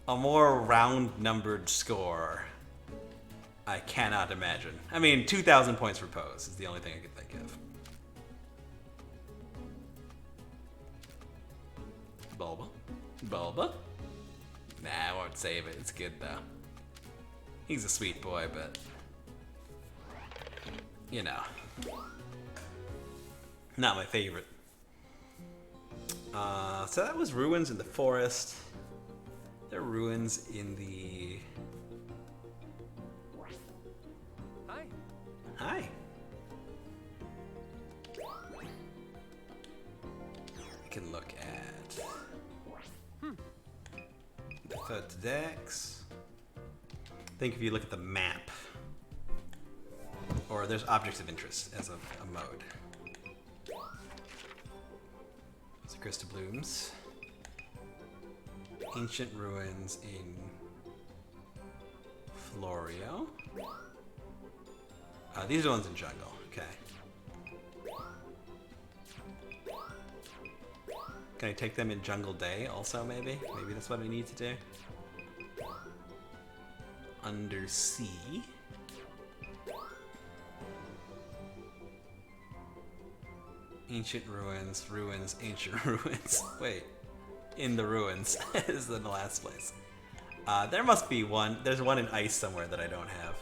A more round-numbered score. I cannot imagine. I mean, 2,000 points for pose is the only thing I could think of. Bulba. Bulba? Nah, I won't save it. It's good, though. He's a sweet boy, but... you know. Not my favorite. So that was ruins in the forest. There are ruins in the... Hi. Hi. I can look at the third decks. I think if you look at the map, or there's objects of interest as a mode. So Crystal Blooms. Ancient ruins in Florio. These are the ones in jungle. Okay. Can I take them in Jungle Day also, maybe? Maybe that's what I need to do. Undersea. Ancient ruins, ruins, ancient ruins. Wait. In the ruins is in the last place. There must be one. There's one in ice somewhere that I don't have.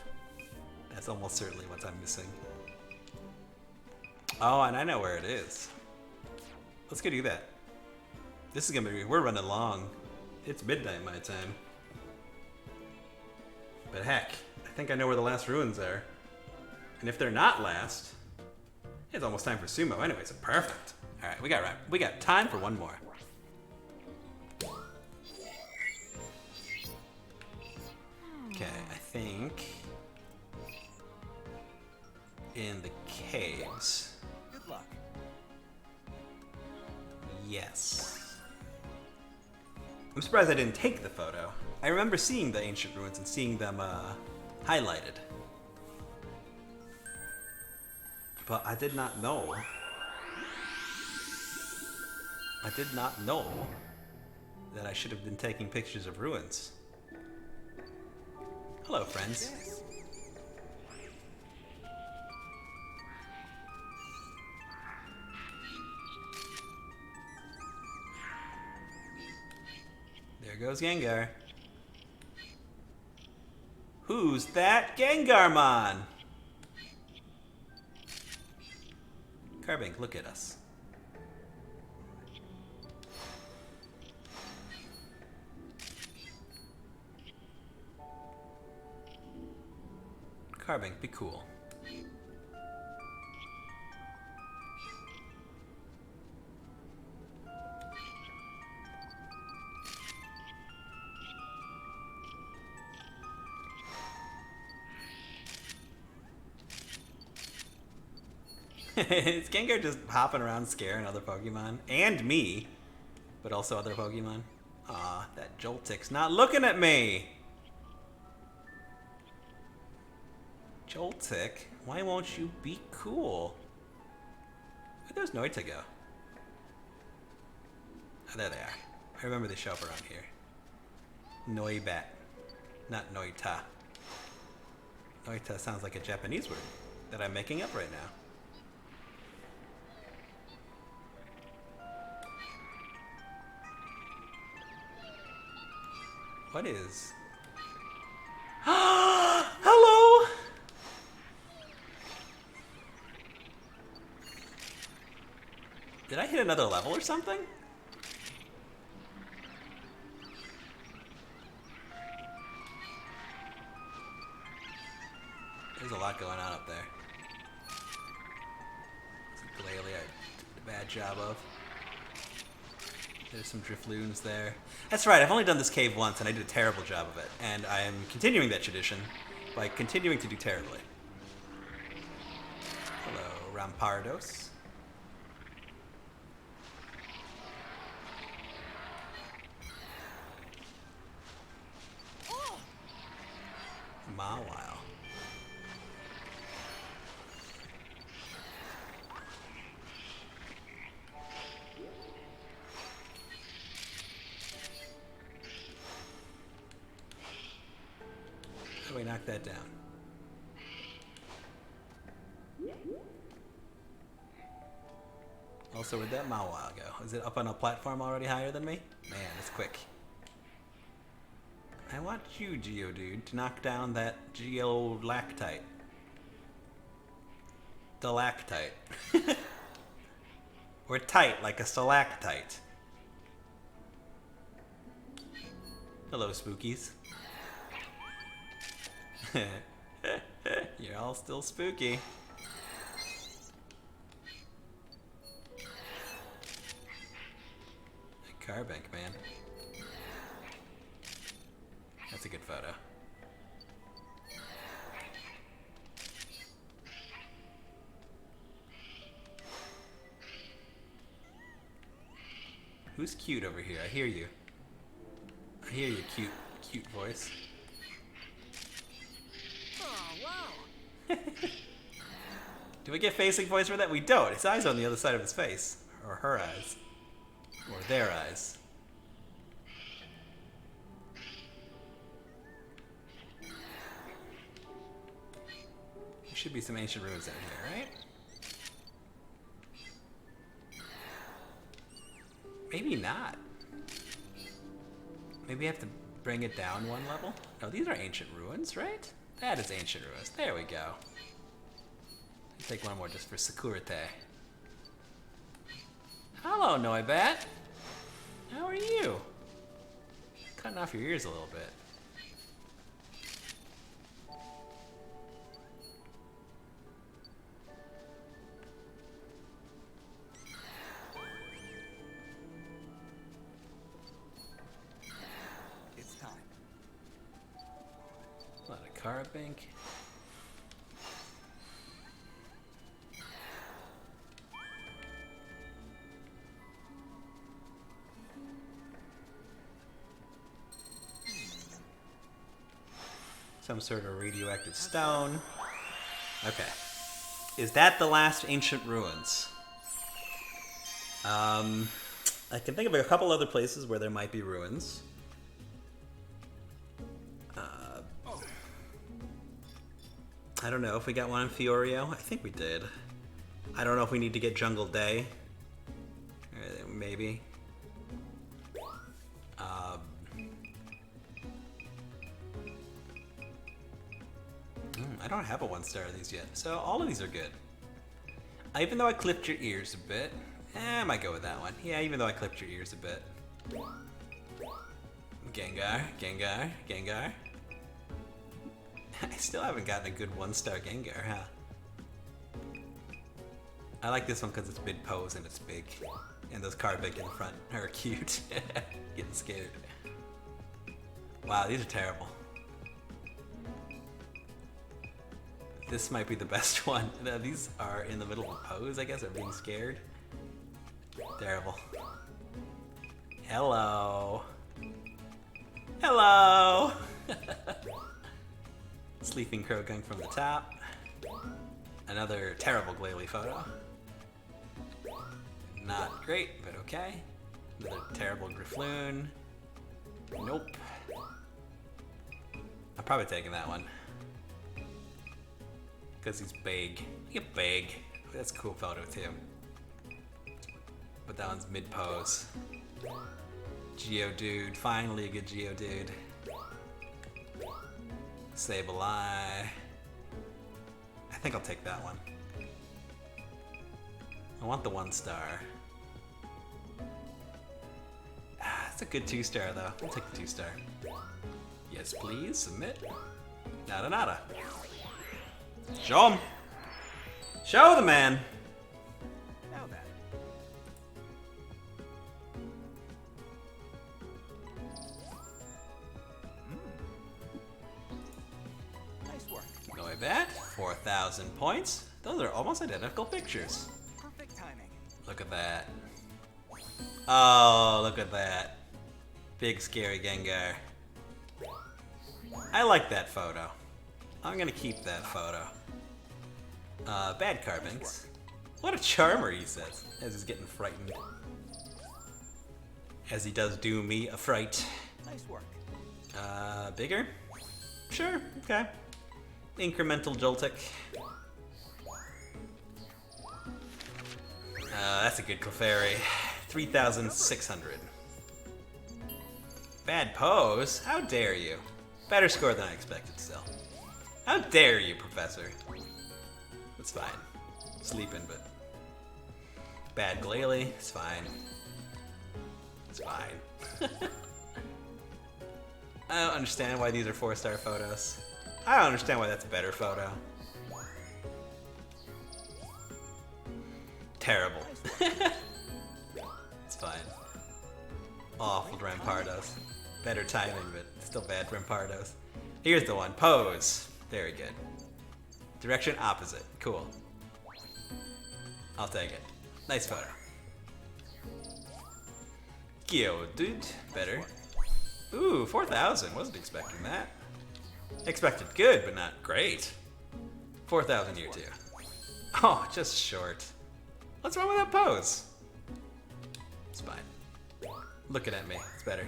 That's almost certainly what I'm missing. Oh, and I know where it is. Let's go do that. This is gonna be, we're running long. It's midnight my time. But heck, I think I know where the last ruins are. And if they're not last, it's almost time for sumo anyway, so perfect. All right, we got time for one more. Okay, I think in the caves. Good luck. Yes. I'm surprised I didn't take the photo. I remember seeing the ancient ruins and seeing them highlighted. But I did not know. I did not know that I should have been taking pictures of ruins. Hello, friends. Yes. There goes Gengar. Who's that Gengarmon? Carbink, look at us. Carbink, be cool. Is Gengar just hopping around scaring other Pokemon? And me. But also other Pokemon? Aw, that Joltik's not looking at me! Joltik, why won't you be cool? Where'd those Noita go? Oh, there they are. I remember they show up around here. Noibat. Not Noita. Noita sounds like a Japanese word that I'm making up right now. What is? Hello! Did I hit another level or something? There's a lot going on up there. Clearly I did a bad job of. There's some Drifloons there. That's right, I've only done this cave once and I did a terrible job of it. And I am continuing that tradition by continuing to do terribly. Hello, Rampardos. Mawile. How do we knock that down? Also, where'd that Mawile go? Is it up on a platform already higher than me? Man, it's quick. I want you, Geodude, to knock down that Geolactite. Stalactite. Or tight, like a stalactite. Hello, spookies. You're all still spooky. Carbink, man. That's a good photo. Who's cute over here? I hear you. I hear your cute voice. Oh, wow. Do we get facing voice for that? We don't. His eyes are on the other side of his face. Or her eyes. Or their eyes. There should be some ancient ruins out here, right? Maybe not. Maybe I have to bring it down one level? No, these are ancient ruins, right? That is ancient ruins. There we go. Let's take one more just for security. Hello, Noibat. How are you? off your ears a little bit. It's time. A lot of Carabink. Some sort of radioactive stone. Okay. Is that the last ancient ruins? I can think of a couple other places where there might be ruins. I don't know if we got one in Fiorio. I think we did. I don't know if we need to get Jungle Day. Maybe. I don't have a 1-star of these yet, so all of these are good. Even though I clipped your ears a bit, I might go with that one. Yeah, even though I clipped your ears a bit. Gengar, Gengar, Gengar. I still haven't gotten a good 1-star Gengar, huh? I like this one because it's mid pose and it's big. And those Carbink in the front are cute. Getting scared. Wow, these are terrible. This might be the best one. These are in the middle of a pose, I guess, or being scared. Terrible. Hello. Hello! Sleeping Croagunk from the top. Another terrible Glalie photo. Not great, but okay. Another terrible Griffloon. Nope. I'm probably taking that one. Because he's big. Look at big. That's a cool photo too. But that one's mid-pose. Geodude. Finally a good Geodude. Sableye. I think I'll take that one. I want the 1-star. That's a good 2-star though. I'll take the 2-star. Yes, please. Submit. Nada nada. Show him. Show the man. Now then. Nice work. Go away that. 4,000 points. Those are almost identical pictures. Perfect timing. Look at that. Oh, look at that. Big scary Gengar. I like that photo. I'm gonna keep that photo. Bad Carbinks. What a charmer, he says, as he's getting frightened. As he does do me a fright. Nice work. Bigger? Sure, okay. Incremental Joltik. That's a good Clefairy. 3,600. Bad pose? How dare you? Better score than I expected still. How dare you, Professor? It's fine. Sleeping, but... Bad Glalie, it's fine. It's fine. I don't understand why these are 4-star photos. I don't understand why that's a better photo. Terrible. It's fine. Awful Rampardos. Better timing, but still bad Rampardos. Here's the one. Pose. Very good. Direction opposite. Cool. I'll take it. Nice photo. Geodude. Better. Ooh, 4,000. Wasn't expecting that. Expected good, but not great. 4,000 year 2. Oh, just short. What's wrong with that pose? It's fine. Looking at me. It's better.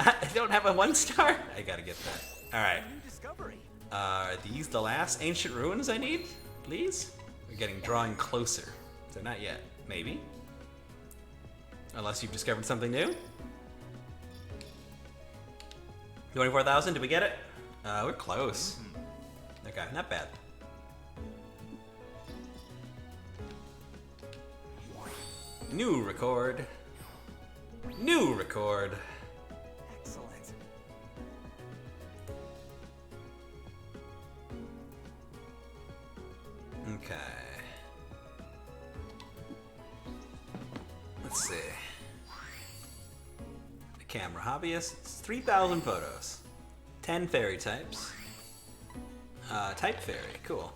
I don't have a 1-star? I gotta get that. Alright. New discovery. Are these the last ancient ruins I need? Please? We're getting drawing closer. So not yet. Maybe? Unless you've discovered something new? 24,000, did we get it? We're close. Okay, not bad. New record. New record. Excellent. Okay. Let's see. The camera hobbyist. It's 3,000 photos. 10 fairy types. Type fairy. Cool.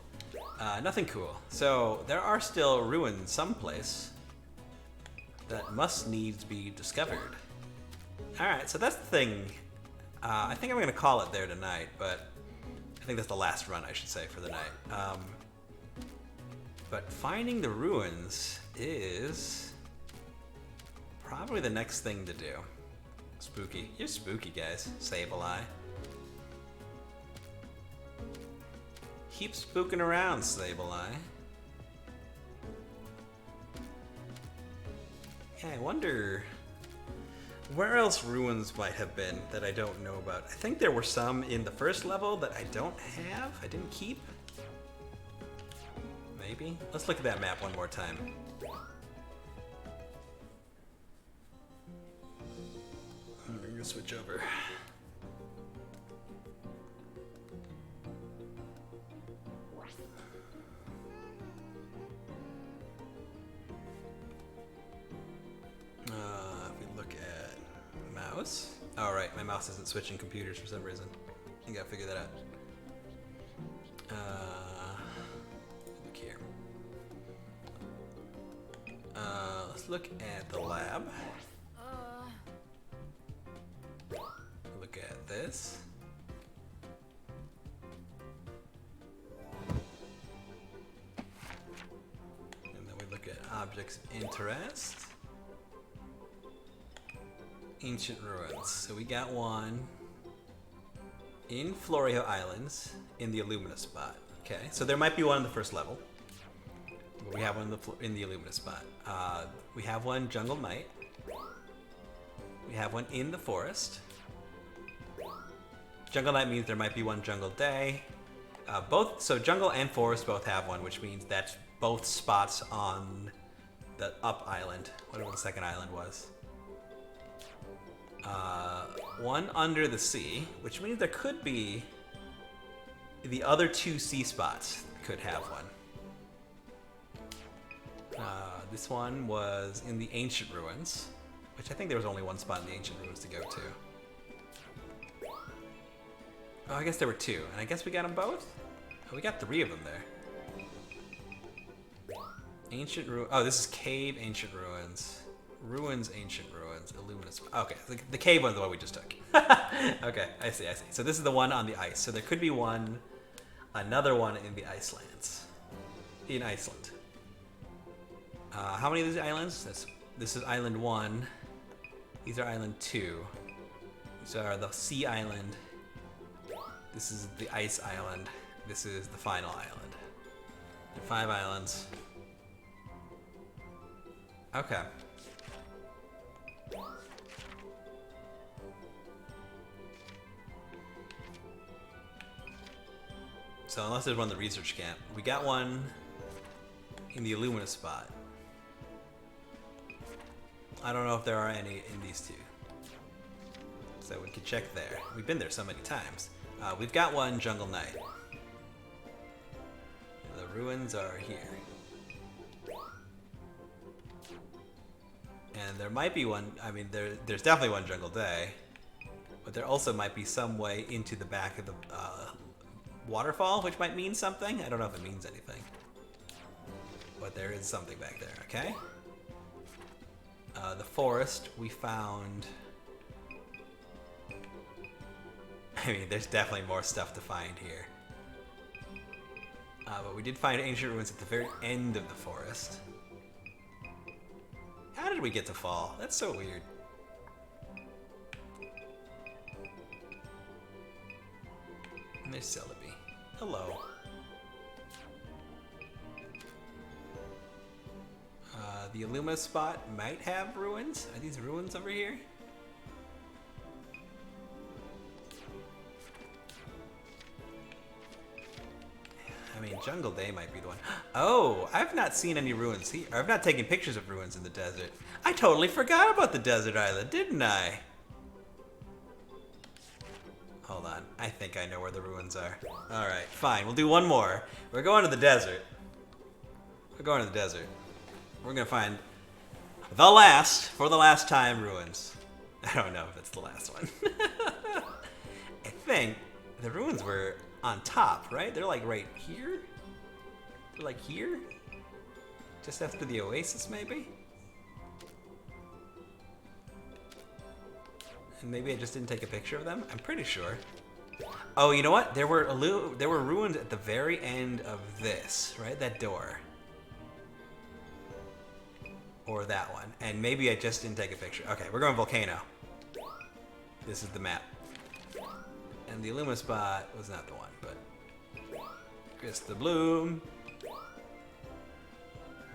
Nothing cool. So there are still ruins someplace that must needs be discovered. Alright, so that's the thing. I think I'm going to call it there tonight, but I think that's the last run, I should say, for the night. But finding the ruins is probably the next thing to do. Spooky. You're spooky, guys. Sableye. Keep spooking around, Sableye. Yeah, I wonder where else ruins might have been that I don't know about. I think there were some in the first level that I don't have. I didn't keep. Maybe? Let's look at that map one more time. I'm gonna switch over. If we look at mouse. Oh, right, my mouse isn't switching computers for some reason. I gotta figure that out. Look here. Let's look at the lab. Look at this. And then we look at objects of interest. Ancient ruins. So we got one in Florio Islands in the Illumina spot. Okay, so there might be one in the first level. But we have one in the Illumina spot. We have one Jungle Night. We have one in the forest. Jungle Night means there might be one Jungle Day. So Jungle and Forest both have one, which means that's both spots on the Up Island, whatever the second island was. One under the sea, which means there could be the other two sea spots could have one. This one was in the Ancient Ruins, which I think there was only one spot in the Ancient Ruins to go to. Oh, I guess there were two, and I guess we got them both? Oh, we got 3 of them there. Ancient Ruins. Oh, this is Cave Ancient Ruins. Ruins, Ancient Ruins, Illuminous. Okay, the cave one's the one we just took. Okay, I see. So this is the one on the ice. So there could be another one in the Icelands. In Iceland. How many of these islands? This is Island 1. These are Island 2. These are the Sea Island. This is the Ice Island. This is the final island. There are 5 islands. Okay. So unless there's one in the research camp, we got one in the Illumina spot. I don't know if there are any in these 2. So we could check there. We've been there so many times. We've got one Jungle Night. The ruins are here. And there might be one, I mean, there's definitely one Jungle Day, but there also might be some way into the back of the waterfall, which might mean something. I don't know if it means anything, but there is something back there, okay? The forest, we found... I mean, there's definitely more stuff to find here. But we did find ancient ruins at the very end of the forest. How did we get to fall? That's so weird. And there's Celebi. Hello. The Illuma spot might have ruins. Are these ruins over here? I mean, Jungle Day might be the one. Oh, I've not seen any ruins here. I've not taken pictures of ruins in the desert. I totally forgot about the desert island, didn't I? Hold on. I think I know where the ruins are. Alright, fine. We'll do one more. We're going to the desert. We're going to the desert. We're gonna find the last, for the last time, ruins. I don't know if it's the last one. I think the ruins were on top, right? They're like right here? They're like here? Just after the oasis, maybe? And maybe I just didn't take a picture of them? I'm pretty sure. Oh, you know what? There were ruins at the very end of this, right? That door. Or that one. And maybe I just didn't take a picture. Okay, we're going volcano. This is the map. And the Illuma spot was not the one, but Chris the Bloom.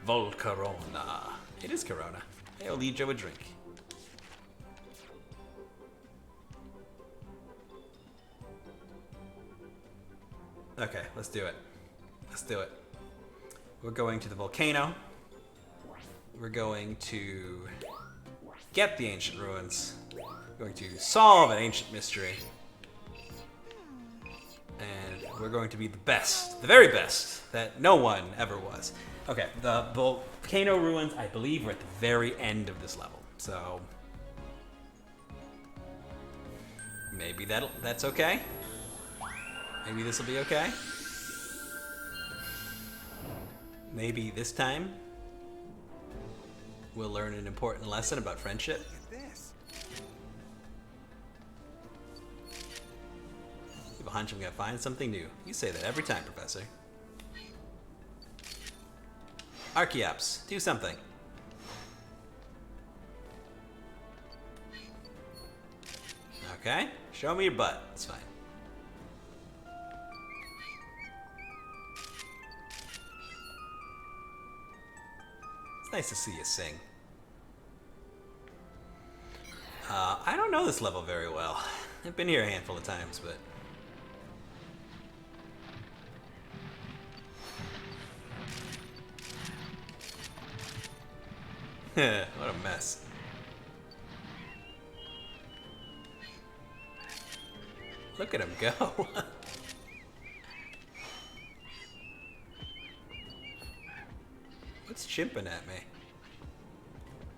Volcarona. It is Corona. I'll lead you a drink. Okay, let's do it. Let's do it. We're going to the volcano. We're going to get the ancient ruins. We're going to solve an ancient mystery. And we're going to be the best, the very best, that no one ever was. Okay, the volcano ruins, I believe, are at the very end of this level. So maybe that's okay. Maybe this will be okay. Maybe this time we'll learn an important lesson about friendship. I have a hunch I'm gonna find something new. You say that every time, Professor. Archeops, do something. Okay, show me your butt. It's fine. It's nice to see you sing. I don't know this level very well. I've been here a handful of times, but... what a mess. Look at him go. What's chimping at me?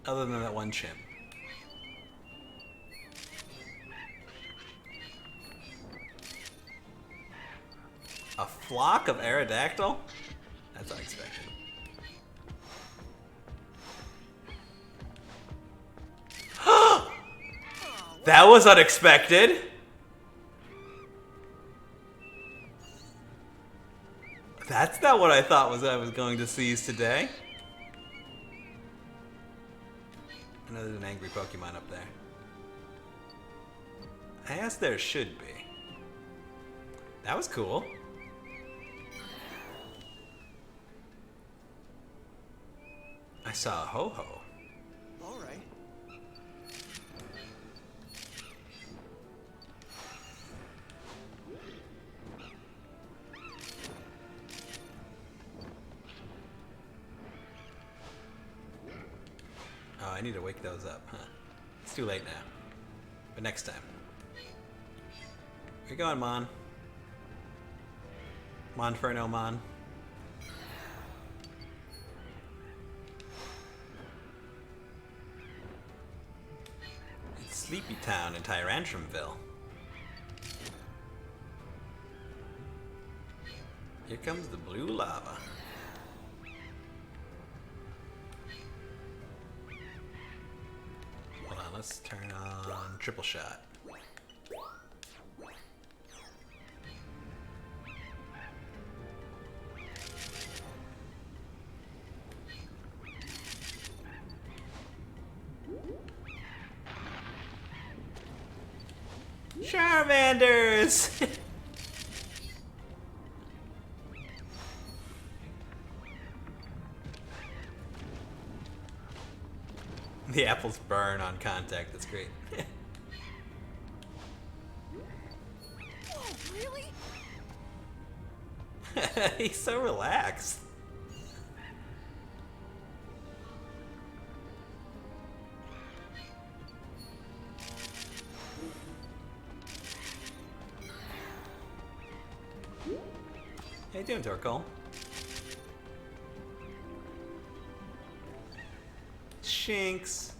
Other than that one chimp. A flock of Aerodactyl? That's unexpected. That was unexpected! That's not what I thought I was going to seize today. I know there's an angry Pokemon up there. I guess there should be. That was cool. I saw a Ho-Ho. All right. Oh, I need to wake those up, huh? It's too late now. But next time. Where you going, Mon? Monferno, Mon. It's Sleepy Town in Tyrantramville. Here comes the blue lava. Hold on, let's turn on triple shot. Charmanders! The apples burn on contact, that's great. Oh, really? He's so relaxed. How you doing, Torkoal? Shinx.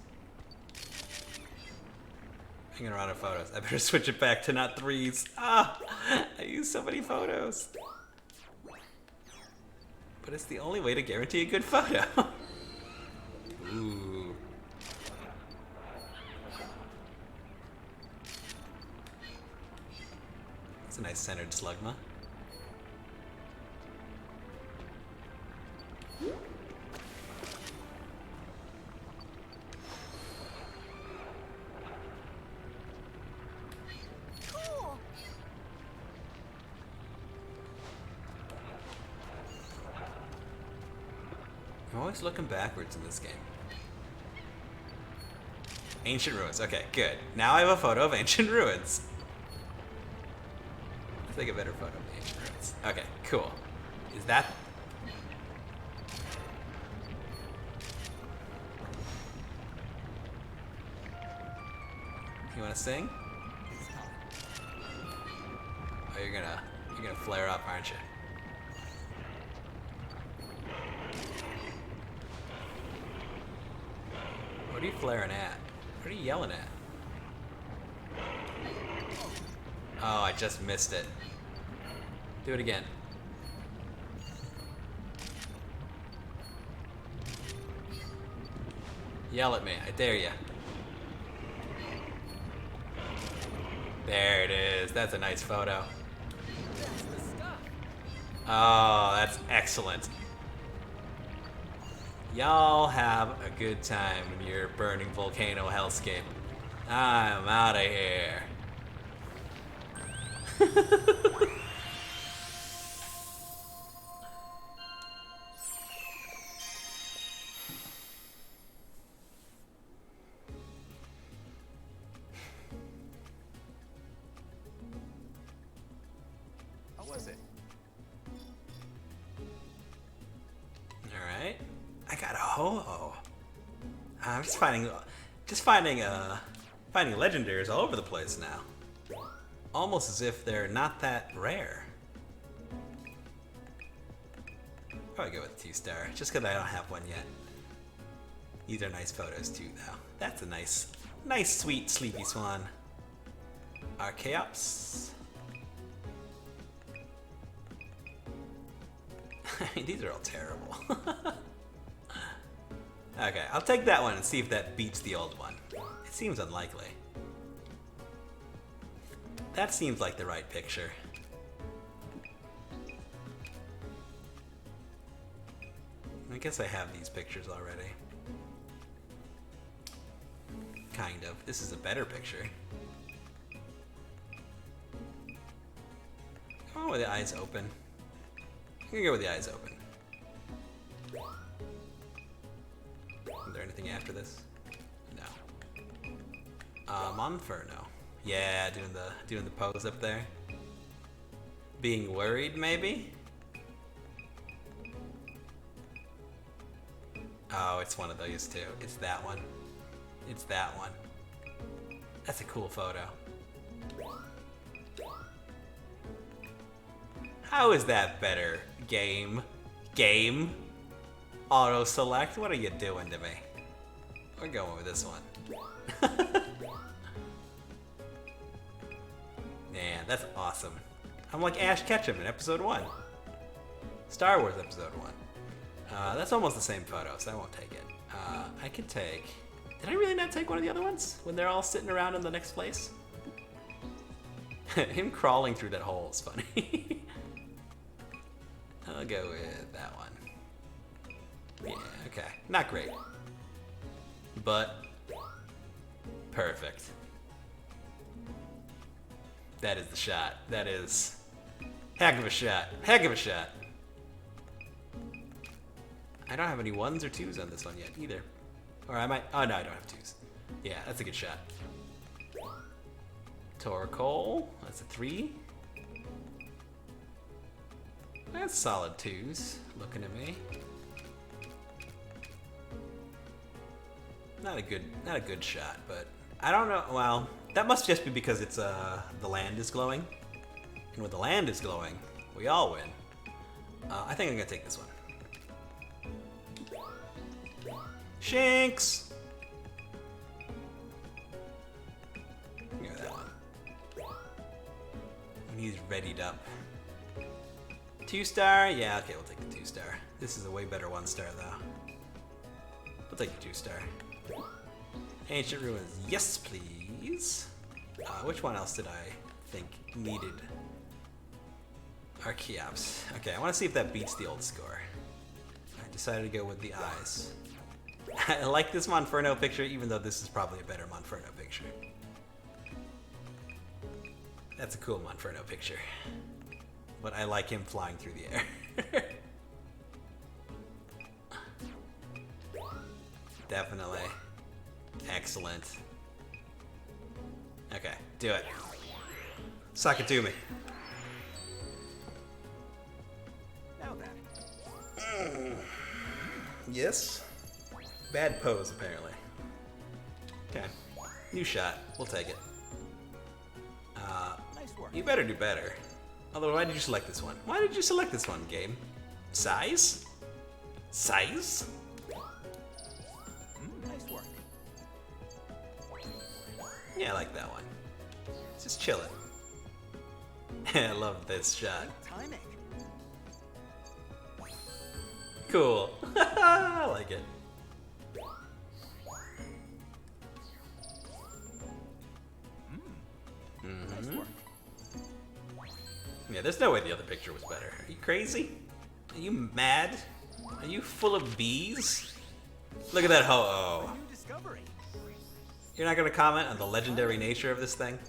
I'm gonna run out of photos. I better switch it back to not 3s. Ah, I use so many photos. But it's the only way to guarantee a good photo. Ooh. That's a nice centered Slugma. Cool. I'm always looking backwards in this game. Ancient ruins. Okay, good. Now I have a photo of ancient ruins. Let's take a better photo of the ancient ruins. Okay, cool. Is that... You wanna sing? Oh, you're gonna flare up, aren't you? What are you flaring at? What are you yelling at? Oh, I just missed it. Do it again. Yell at me, I dare you. There it is, that's a nice photo. That's the stuff. Oh, that's excellent. Y'all have a good time in your burning volcano hellscape. I'm out of here. How was it? Alright. I got a ho-oh. I'm just finding legendaries all over the place now. Almost as if they're not that rare. Probably go with 2-star, just because I don't have one yet. These are nice photos too, though. That's a nice, sweet Sleepy Swan. Archaeops. I mean, these are all terrible. Okay, I'll take that one and see if that beats the old one. It seems unlikely. That seems like the right picture. I guess I have these pictures already. Kind of. This is a better picture. Oh, with the eyes open. I'm gonna go with the eyes open. Is there anything after this? No. Monferno. Yeah, doing the pose up there. Being worried, maybe? Oh, it's one of those two. It's that one. It's that one. That's a cool photo. How is that better, game? Game? Auto select? What are you doing to me? We're going with this one. Man, that's awesome. I'm like Ash Ketchum in episode 1. Star Wars episode 1. That's almost the same photo, so I won't take it. I could take... Did I really not take one of the other ones? When they're all sitting around in the next place? Him crawling through that hole is funny. I'll go with that one. Yeah, okay. Not great. But... perfect. That is the shot. That is... heck of a shot. Heck of a shot. I don't have any 1s or 2s on this one yet, either. Or I might... oh, no, I don't have 2s. Yeah, that's a good shot. Torkoal. That's a 3. That's solid 2s. Looking at me. Not a good shot, but... I don't know... well, that must just be because it's, the land is glowing. And when the land is glowing, we all win. I think I'm gonna take this one. Shinx! He's readied up. 2-star? Yeah, okay, we'll take the 2-star. This is a way better 1-star, though. We'll take the 2-star. Ancient Ruins, yes, please. Which one else did I think needed? Archeops. Okay, I want to see if that beats the old score. I decided to go with the eyes. I like this Monferno picture, even though this is probably a better Monferno picture. That's a cool Monferno picture. But I like him flying through the air. Definitely. Excellent. Okay, do it. Suck it to me. Now then. Yes? Bad pose, apparently. Okay. New shot. We'll take it. Nice work. You better do better. Although, why did you select this one? Why did you select this one, game? Size? Size? Nice work. Yeah, I like that one. Just chill it. I love this shot. Timing. Cool. I like it. Nice work. Yeah, there's no way the other picture was better. Are you crazy? Are you mad? Are you full of bees? Look at that ho-oh. New discovery. You're not gonna comment on the legendary nature of this thing?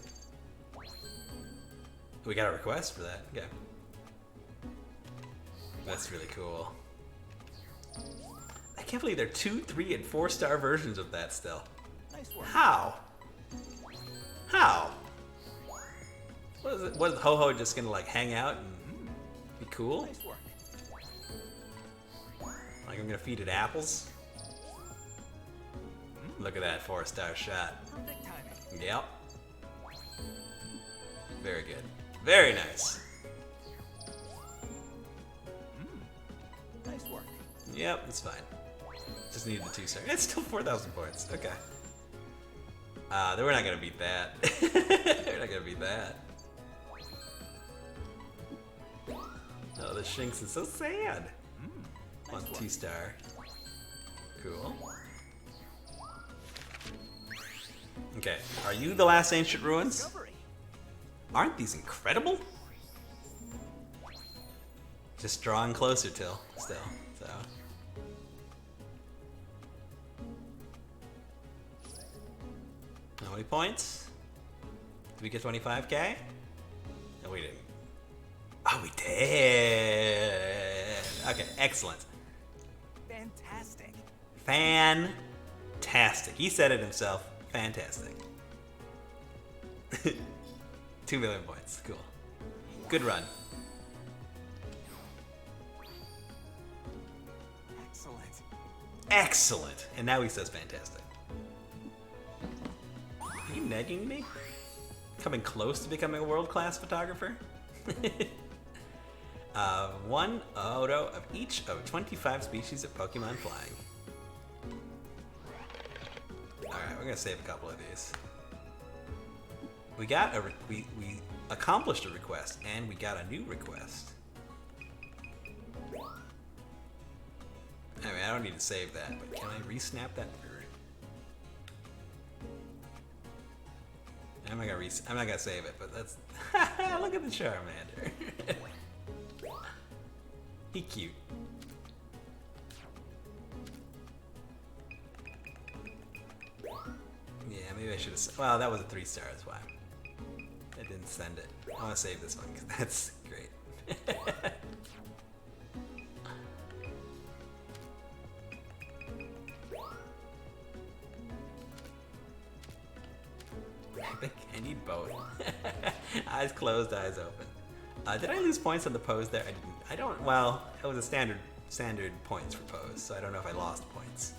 We got a request for that. Okay. That's really cool. I can't believe there are 2, 3, and 4-star versions of that still. Nice work. How? How? What is it? What is Ho-Ho just gonna like hang out and be cool? Nice work. Like I'm gonna feed it apples? Look at that 4-star shot. Perfect timing. Yep. Very good. Very nice. Nice work. Yep, it's fine. Just needed the 2-star. It's still 4,000 points. Okay. Then we're not gonna beat that. We're not gonna beat that. Oh, the Shinx is so sad. On 2-star. Cool. Okay, are you the last Ancient Ruins? Discovery. Aren't these incredible? Just drawing closer still, so. How many points? Did we get 25k? No, we didn't. Oh, we did! Okay, excellent. Fantastic. Fantastic. He said it himself. Fantastic. 2 million points. Cool. Good run. Excellent. Excellent. And now he says fantastic. Are you negging me? Coming close to becoming a world-class photographer? 1 auto of each of 25 species of Pokemon flying. Alright, we're gonna save a couple of these. We got a we accomplished a request, and we got a new request. Anyway, I don't need to save that, but can I re-snap that through? I'm not gonna save it, but that's look at the Charmander. He cute. Yeah, maybe I should have. Well, that was a 3-star. That's why I didn't send it. I want to save this one because that's great. I think I need both. Eyes closed, eyes open. Did I lose points on the pose there? I didn't. I don't. Well, it was a standard points for pose, so I don't know if I lost points.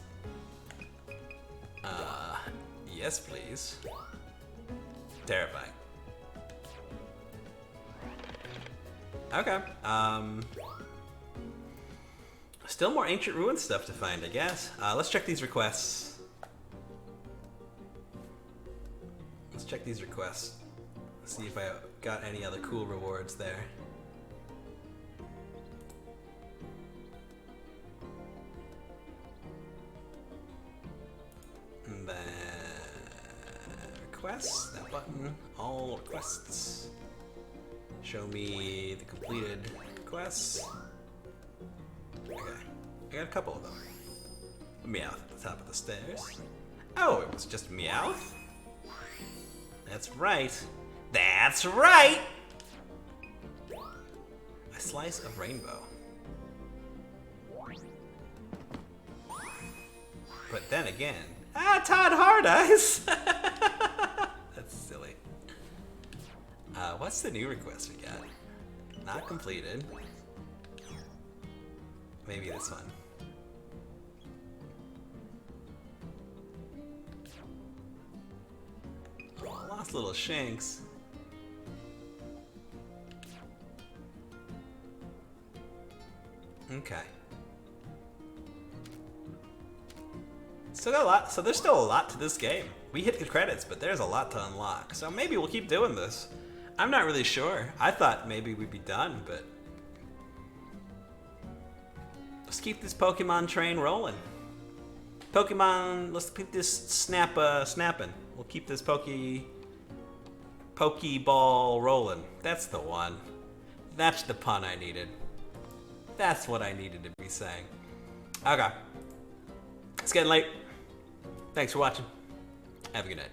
Yes, please. Terrifying. Okay. Still more Ancient Ruins stuff to find, I guess. Let's check these requests. See if I got any other cool rewards there. And then requests, that button, all requests. Show me the completed requests. Okay, I got a couple of them. Meowth at the top of the stairs. Oh, it was just Meowth? That's right. That's right! A slice of rainbow. But then again, Todd Hard Eyes! That's silly. What's the new request we got? Not completed. Maybe this one. Oh, lost little Shanks. Okay. Still got a lot, so there's still a lot to this game. We hit the credits, but there's a lot to unlock. So maybe we'll keep doing this. I'm not really sure. I thought maybe we'd be done, but let's keep this Pokemon train rolling. Pokemon, let's keep this snapping. We'll keep this Pokeball rolling. That's the one. That's the pun I needed. That's what I needed to be saying. Okay. It's getting late. Thanks for watching. Have a good night.